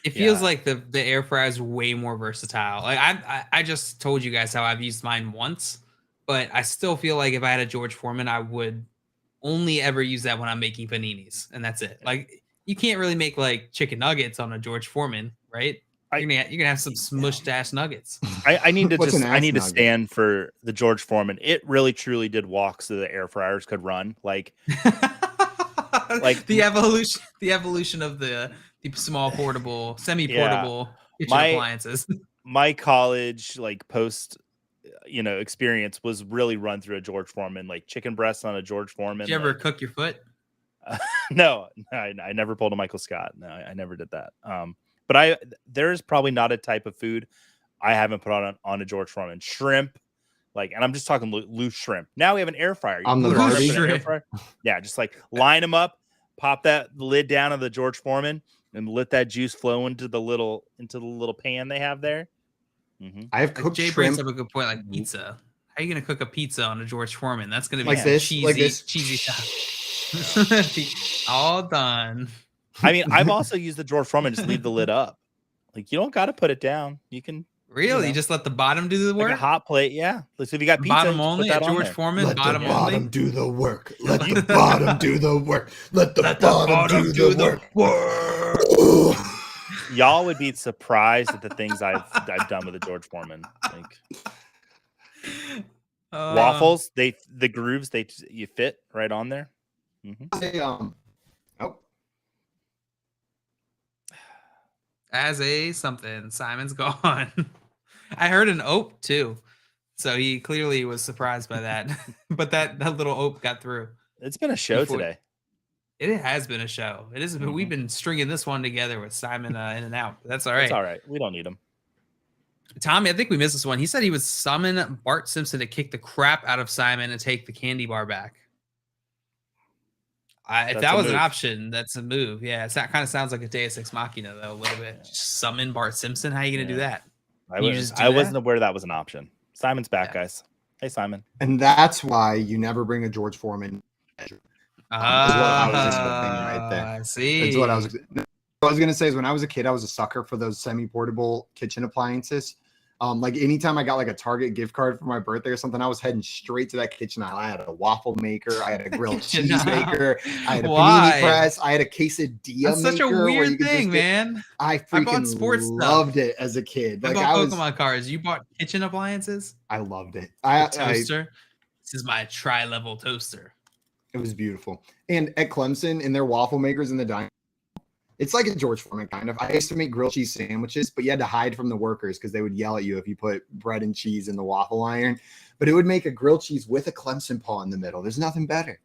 It feels like the air fryer is way more versatile. Like I just told you guys how I've used mine once, but I still feel like if I had a George Foreman, I would only ever use that when I'm making paninis, and that's it. Like, you can't really make like chicken nuggets on a George Foreman, right? You're gonna have some smushed ass nuggets. I need to stand for the George Foreman. It really truly did walk so the air fryers could run. Like the evolution of the small portable, semi-portable kitchen appliances. My college post experience was really run through a George Foreman, like chicken breasts on a George Foreman. Did you ever cook your foot? No, I never pulled a Michael Scott. No, I never did that. But there's probably not a type of food I haven't put on a George Foreman. Shrimp, and I'm just talking loose shrimp. Now we have an air fryer. On the air fryer. Yeah, just line them up, pop that lid down of the George Foreman, and let that juice flow into the little pan they have there. Mm-hmm. I have cooked Jay shrimp. brings up a good point, like pizza. How are you gonna cook a pizza on a George Foreman? That's gonna be cheesy stuff. All done. I mean, I've also used the George Foreman. Just leave the lid up. You don't got to put it down. You can really you just let the bottom do the work. Like a hot plate, yeah. So if you got pizza, bottom only at George Foreman, let bottom the only. Bottom do the work. Let the bottom do the work. Let the bottom do the work. Y'all would be surprised at the things I've done with the George Foreman. Waffles, the grooves, you fit right on there. As a something, Simon's gone. I heard an ope too, so he clearly was surprised by that. But that little ope got through. It's been a show today. It has been a show. It is. We've been stringing this one together with Simon in and out. That's all right. It's all right. We don't need him. Tommy, I think we missed this one. He said he would summon Bart Simpson to kick the crap out of Simon and take the candy bar back. If that was an option, that's a move. Yeah, that kind of sounds like a Deus Ex Machina, though, a little bit. Just summon Bart Simpson. How are you going to do that? I wasn't aware that was an option. Simon's back, guys. Hey, Simon. And that's why you never bring a George Foreman. I was expecting right there. I see. That's what I was going to say is when I was a kid, I was a sucker for those semi-portable kitchen appliances. Like anytime I got like a Target gift card for my birthday or something, I was heading straight to that kitchen aisle. I had a waffle maker, I had a grilled cheese maker, I had a panini press, I had a quesadilla That's maker. such a weird thing, man. I freaking loved it as a kid. Like I bought Pokemon cards. You bought kitchen appliances? I loved it. Toaster. This is my tri-level toaster. It was beautiful. And at Clemson, in their waffle makers in the dining, it's like a George Foreman kind of. I used to make grilled cheese sandwiches, but you had to hide from the workers because they would yell at you if you put bread and cheese in the waffle iron. But it would make a grilled cheese with a Clemson paw in the middle. There's nothing better.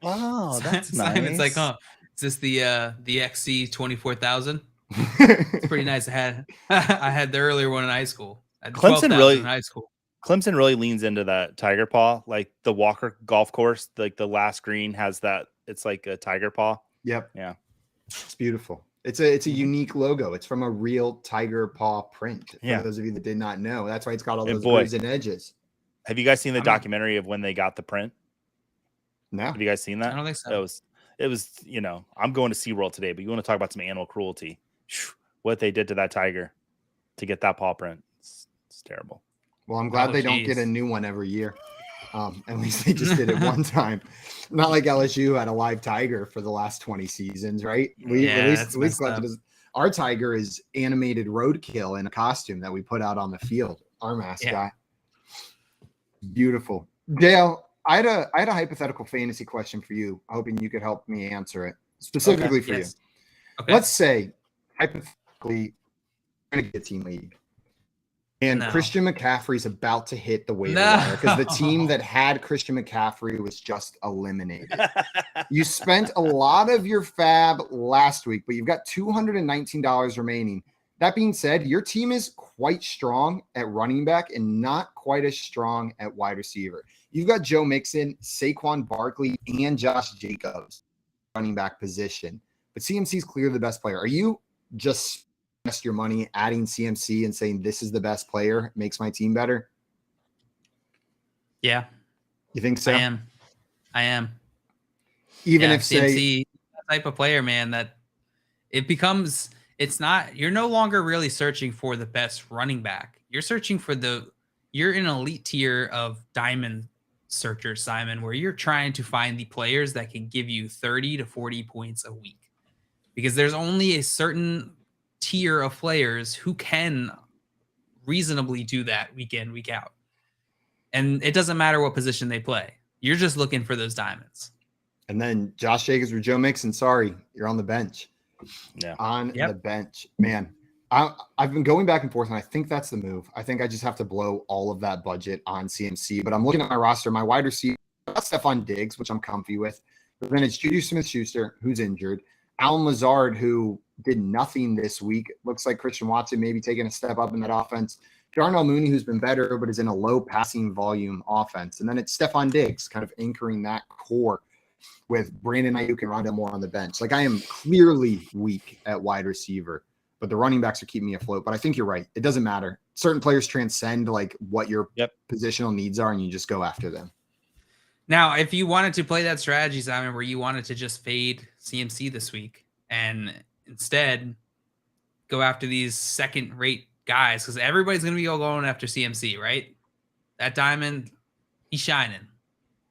Oh, that's nice. It's like, is this the XC 24,000? It's pretty nice. I had the earlier one in high school. Clemson really in high school. Clemson really leans into that tiger paw, like the Walker golf course. Like the last green has that. It's like a tiger paw. Yep. Yeah. It's beautiful. It's a unique logo. It's from a real tiger paw print. For those of you that did not know, that's why it's got all those grooves and edges. Have you guys seen the documentary of when they got the print? No. Have you guys seen that? I don't think so. It was, I'm going to SeaWorld today, but you want to talk about some animal cruelty. What they did to that tiger to get that paw print. It's terrible. Well, I'm glad they don't get a new one every year. At least they just did it one time. Not like LSU had a live tiger for the last 20 seasons, right? Our tiger is animated roadkill in a costume that we put out on the field. Our mascot. Yeah. Beautiful. Dale, I had a hypothetical fantasy question for you, hoping you could help me answer it specifically for you. Okay. Let's say hypothetically we're going to get a team league. And Christian McCaffrey's about to hit the waiver wire because the team that had Christian McCaffrey was just eliminated. You spent a lot of your FAAB last week, but you've got $219 remaining. That being said, your team is quite strong at running back and not quite as strong at wide receiver. You've got Joe Mixon, Saquon Barkley, and Josh Jacobs running back position. But CMC's clearly the best player. Are you just invest your money adding CMC and saying this is the best player makes my team better? Yeah. You think so? I am. Even if CMC type of player, man, that you're no longer really searching for the best running back. You're searching for you're in an elite tier of diamond searcher, Simon, where you're trying to find the players that can give you 30 to 40 points a week. Because there's only a certain tier of players who can reasonably do that week in, week out. And it doesn't matter what position they play. You're just looking for those diamonds. And then Josh Jacobs or Joe Mixon, sorry, you're on the bench. Yeah. The bench. Man, I've been going back and forth, and I think that's the move. I think I just have to blow all of that budget on CMC. But I'm looking at my roster, my wide receiver, Stephon Diggs, which I'm comfy with. But then it's Juju Smith-Schuster, who's injured. Allen Lazard, who did nothing this week. Looks like Christian Watson maybe taking a step up in that offense. Darnell Mooney, who's been better, but is in a low passing volume offense. And then it's Stephon Diggs kind of anchoring that core with Brandon Ayuk and Rondell Moore on the bench. Like, I am clearly weak at wide receiver, but the running backs are keeping me afloat. But I think you're right. It doesn't matter. Certain players transcend like what your positional needs are, and you just go after them. Now, if you wanted to play that strategy, Simon, where you wanted to just fade CMC this week and instead go after these second-rate guys, because everybody's going to be going after CMC, right? That diamond, he's shining.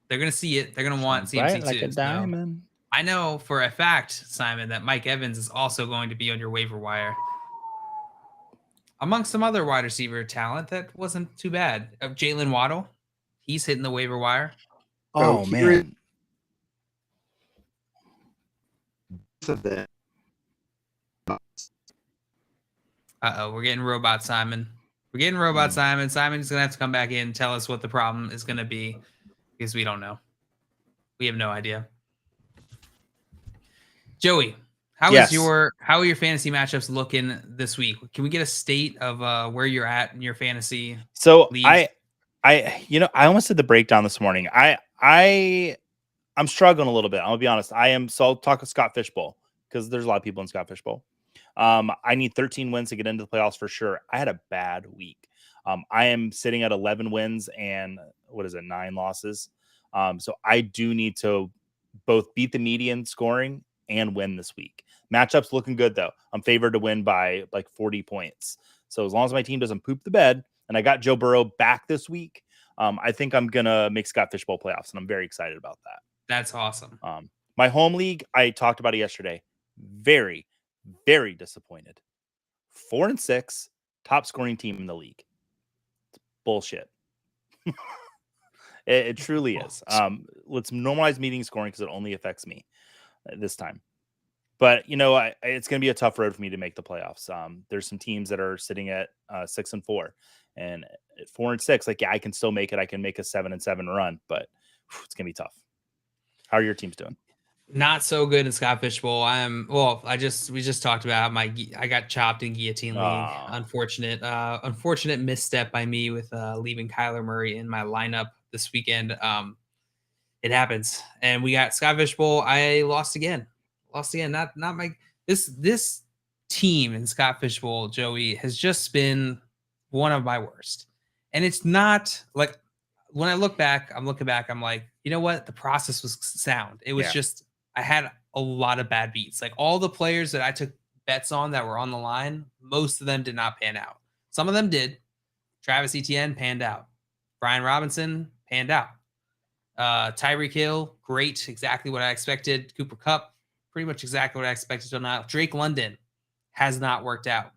They're going to see it. They're going to want CMC like too. A diamond. So I know for a fact, Simon, that Mike Evans is also going to be on your waiver wire. Amongst some other wide receiver talent that wasn't too bad. Jalen Waddle, He's hitting the waiver wire. Oh, man. We're getting Robot Simon. Simon's going to have to come back in and tell us what the problem is going to be because we don't know. We have no idea. Joey, how are your fantasy matchups looking this week? Can we get a state of where you're at in your fantasy? So league? I almost did the breakdown this morning. I'm struggling a little bit. I'll be honest. So I'll talk with Scott Fishbowl because there's a lot of people in Scott Fishbowl. I need 13 wins to get into the playoffs for sure. I had a bad week. I am sitting at 11 wins and 9 losses. So I do need to both beat the median scoring and win this week. Matchups looking good though. I'm favored to win by like 40 points. So as long as my team doesn't poop the bed, and I got Joe Burrow back this week, I think I'm gonna make Scott Fishbowl playoffs, and I'm very excited about that. That's awesome. My home league, I talked about it yesterday. Very, very disappointed. 4-6, top scoring team in the league. It's bullshit. It truly is. Let's normalize meeting scoring because it only affects me this time. But it's going to be a tough road for me to make the playoffs. There's some teams that are sitting at 6-4, and at 4-6, I can still make it. I can make a 7-7 run, but it's going to be tough. How are your teams doing? Not so good in Scott Fishbowl. We just talked about I got chopped in Guillotine League. Unfortunate misstep by me with leaving Kyler Murray in my lineup this weekend. It happens, and we got Scott Fishbowl. I lost again. Not my this team in Scott Fishbowl, Joey, has just been one of my worst. And it's not like when I'm looking back, I'm like, you know what? The process was sound. It was just I had a lot of bad beats. Like all the players that I took bets on that were on the line, most of them did not pan out. Some of them did. Travis Etienne panned out. Brian Robinson panned out. Tyreek Hill, great, exactly what I expected. Cooper Kupp, pretty much exactly what I expected till now. Drake London has not worked out.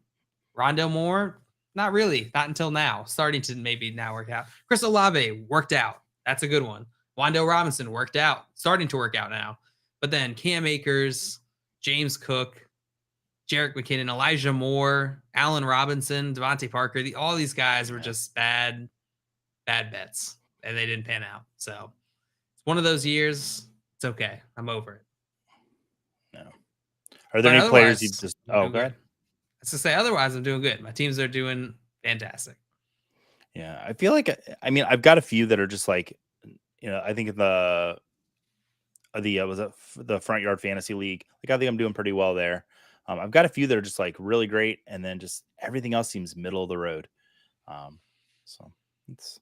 Rondale Moore, not really, not until now. Starting to maybe now work out. Chris Olave worked out. That's a good one. Wan'Dale Robinson worked out, starting to work out now. But then Cam Akers, James Cook, Jerick McKinnon, Elijah Moore, Allen Robinson, Devontae Parker. All these guys were just bad bets, and they didn't pan out. So it's one of those years. It's okay. I'm over it. No. Are there any players you just? Oh, go ahead. That's to say, otherwise, I'm doing good. My teams are doing fantastic. Yeah, I feel like I've got a few that are just like, I think the Front Yard Fantasy League. I think I'm doing pretty well there. I've got a few that are just like really great, and then just everything else seems middle of the road. So it's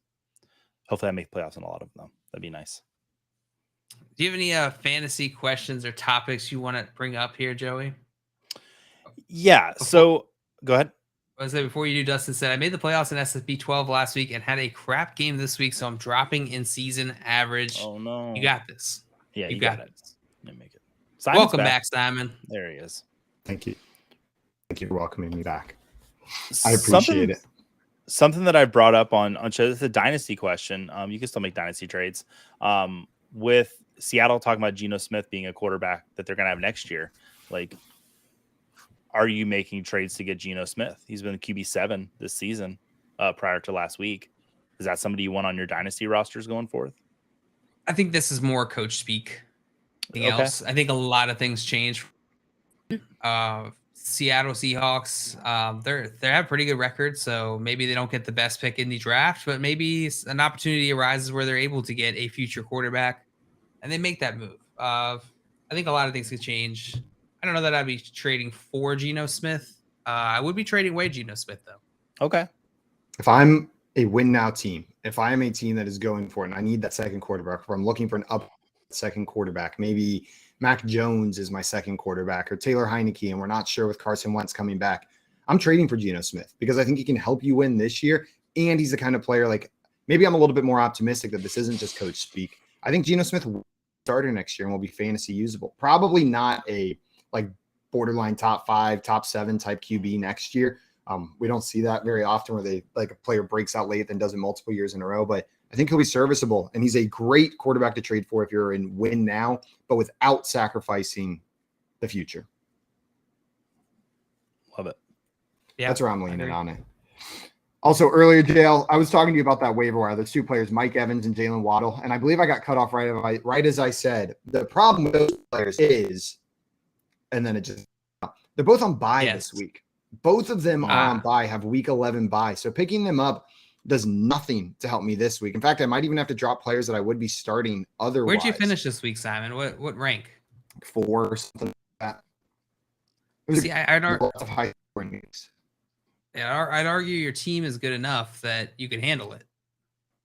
hopefully I make playoffs in a lot of them. That'd be nice. Do you have any fantasy questions or topics you want to bring up here, Joey? Yeah. So go ahead. I was say before you do, Dustin said I made the playoffs in SFB 12 last week and had a crap game this week, so I'm dropping in season average. Oh no! You got this. Yeah, you got it. Let me make it. Welcome back, Simon. There he is. Thank you for welcoming me back. I appreciate it. Something that I brought up on show. This is a dynasty question. You can still make dynasty trades. With Seattle talking about Geno Smith being a quarterback that they're going to have next year, are you making trades to get Geno Smith? He's been QB7 this season prior to last week. Is that somebody you want on your dynasty rosters going forth? I think this is more coach speak. Anything else? I think a lot of things changed. Seattle Seahawks, they have a pretty good record, so maybe they don't get the best pick in the draft, but maybe an opportunity arises where they're able to get a future quarterback, and they make that move. I think a lot of things could change. I don't know that I'd be trading for Geno Smith. I would be trading away Geno Smith, though. Okay. If I'm a win now team, if I am a team that is going for it and I need that second quarterback, if I'm looking for an up second quarterback, maybe Mac Jones is my second quarterback or Taylor Heinecke, and we're not sure with Carson Wentz coming back, I'm trading for Geno Smith because I think he can help you win this year. And he's the kind of player, maybe I'm a little bit more optimistic that this isn't just coach speak. I think Geno Smith will start next year and will be fantasy usable. Probably not a borderline top 5, top 7 type QB next year. We don't see that very often where a player breaks out late and does it multiple years in a row. But I think he'll be serviceable, and he's a great quarterback to trade for if you're in win now, but without sacrificing the future. Love it. Yeah, that's where I'm leaning on it. Also, earlier, JL, I was talking to you about that waiver wire. There's two players, Mike Evans and Jalen Waddle, and I believe I got cut off right as I said. The problem with those players is, and then they're both on bye this week. Both of them are on bye, have week 11 bye. So picking them up does nothing to help me this week. In fact, I might even have to drop players that I would be starting otherwise. Where'd you finish this week, Simon? What rank? 4 or something like that. See, I'd high scoring weeks. Yeah, I'd argue your team is good enough that you can handle it.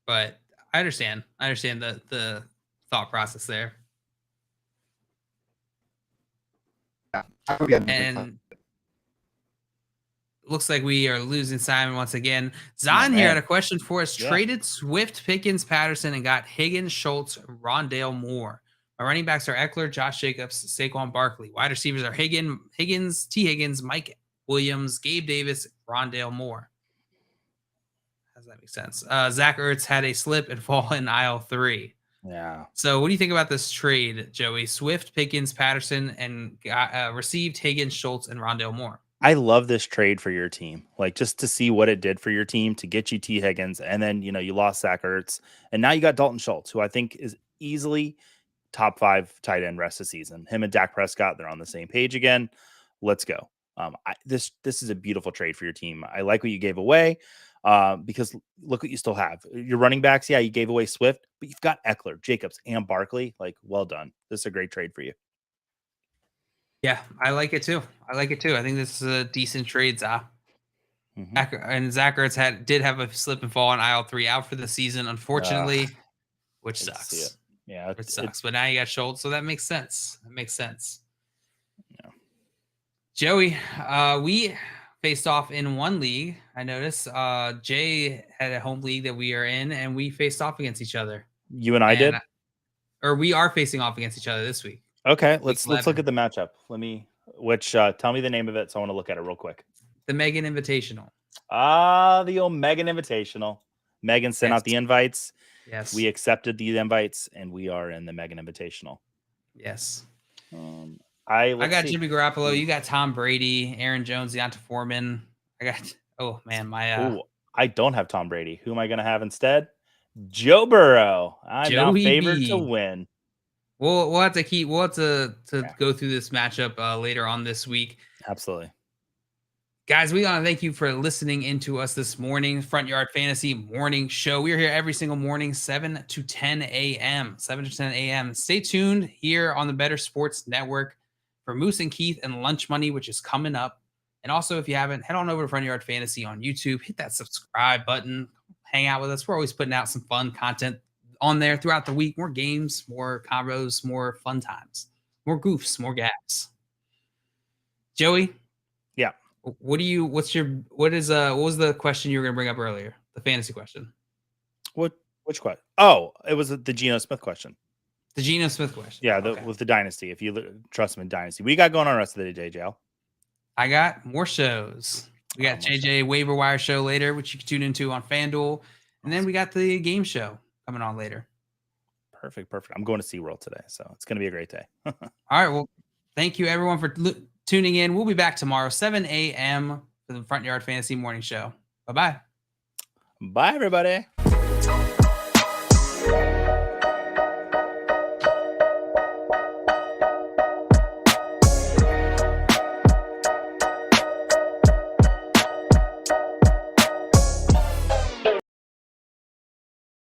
But I understand. I understand the thought process there. And looks like we are losing Simon once again. Zahn here had a question for us. Yeah. Traded Swift, Pickens, Patterson, and got Higgins, Schultz, Rondale Moore. My running backs are Eckler, Josh Jacobs, Saquon Barkley. Wide receivers are Higgins, T. Higgins, Mike Williams, Gabe Davis, Rondale Moore. How does that make sense? Zach Ertz had a slip and fall in aisle 3. Yeah. So what do you think about this trade, Joey? Swift, Pickens, Patterson, and received Higgins, Schultz, and Rondale Moore. I love this trade for your team. Like, just to see what it did for your team to get you T. Higgins, and then, you lost Zach Ertz, and now you got Dalton Schultz, who I think is easily top 5 tight end rest of the season. Him and Dak Prescott, they're on the same page again. Let's go. This is a beautiful trade for your team. I like what you gave away because look what you still have. Your running backs, yeah, you gave away Swift, but you've got Eckler, Jacobs, and Barkley. Like, well done. This is a great trade for you. Yeah, I like it too. I think this is a decent trade, Zah. And Zach Ertz did have a slip and fall in aisle 3, out for the season, unfortunately, which sucks. Yeah, it sucks. But now you got Schultz, so that makes sense. Yeah. Joey, we faced off in one league. I noticed Jay had a home league that we are in, and we faced off against each other. You and I did? Or we are facing off against each other this week. Okay, let's look at the matchup. Tell me the name of it, so I want to look at it real quick. The Megan Invitational. The old Megan Invitational. Megan sent out the invites. Yes. We accepted the invites, and we are in the Megan Invitational. Yes. I got Jimmy Garoppolo. You got Tom Brady, Aaron Jones, Deonta Foreman. I don't have Tom Brady. Who am I going to have instead? Joe Burrow. I'm now favored to win. We'll have to go through this matchup later on this week. Absolutely. Guys, we want to thank you for listening into us this morning. Front Yard Fantasy Morning Show. We are here every single morning, 7 to 10 a.m. Stay tuned here on the Better Sports Network for Moose and Keith and Lunch Money, which is coming up. And also, if you haven't, head on over to Front Yard Fantasy on YouTube. Hit that subscribe button. Hang out with us. We're always putting out some fun content on there throughout the week. More games, more combos, more fun times, more goofs, more gaps. Joey? Yeah. What was the question you were going to bring up earlier? The fantasy question. Which question? Oh, it was the Geno Smith question. The Geno Smith question. Yeah, with the Dynasty. If you trust him in Dynasty. What do you got going on the rest of the day, JL? I got more shows. We got JJ Waiver Wire show later, which you can tune into on FanDuel. And then we got the game show coming on later. Perfect. I'm going to SeaWorld today, so it's going to be a great day. All right. Well, thank you, everyone, for tuning in. We'll be back tomorrow, 7 a.m. for the Front Yard Fantasy Morning Show. Bye-bye. Bye, everybody.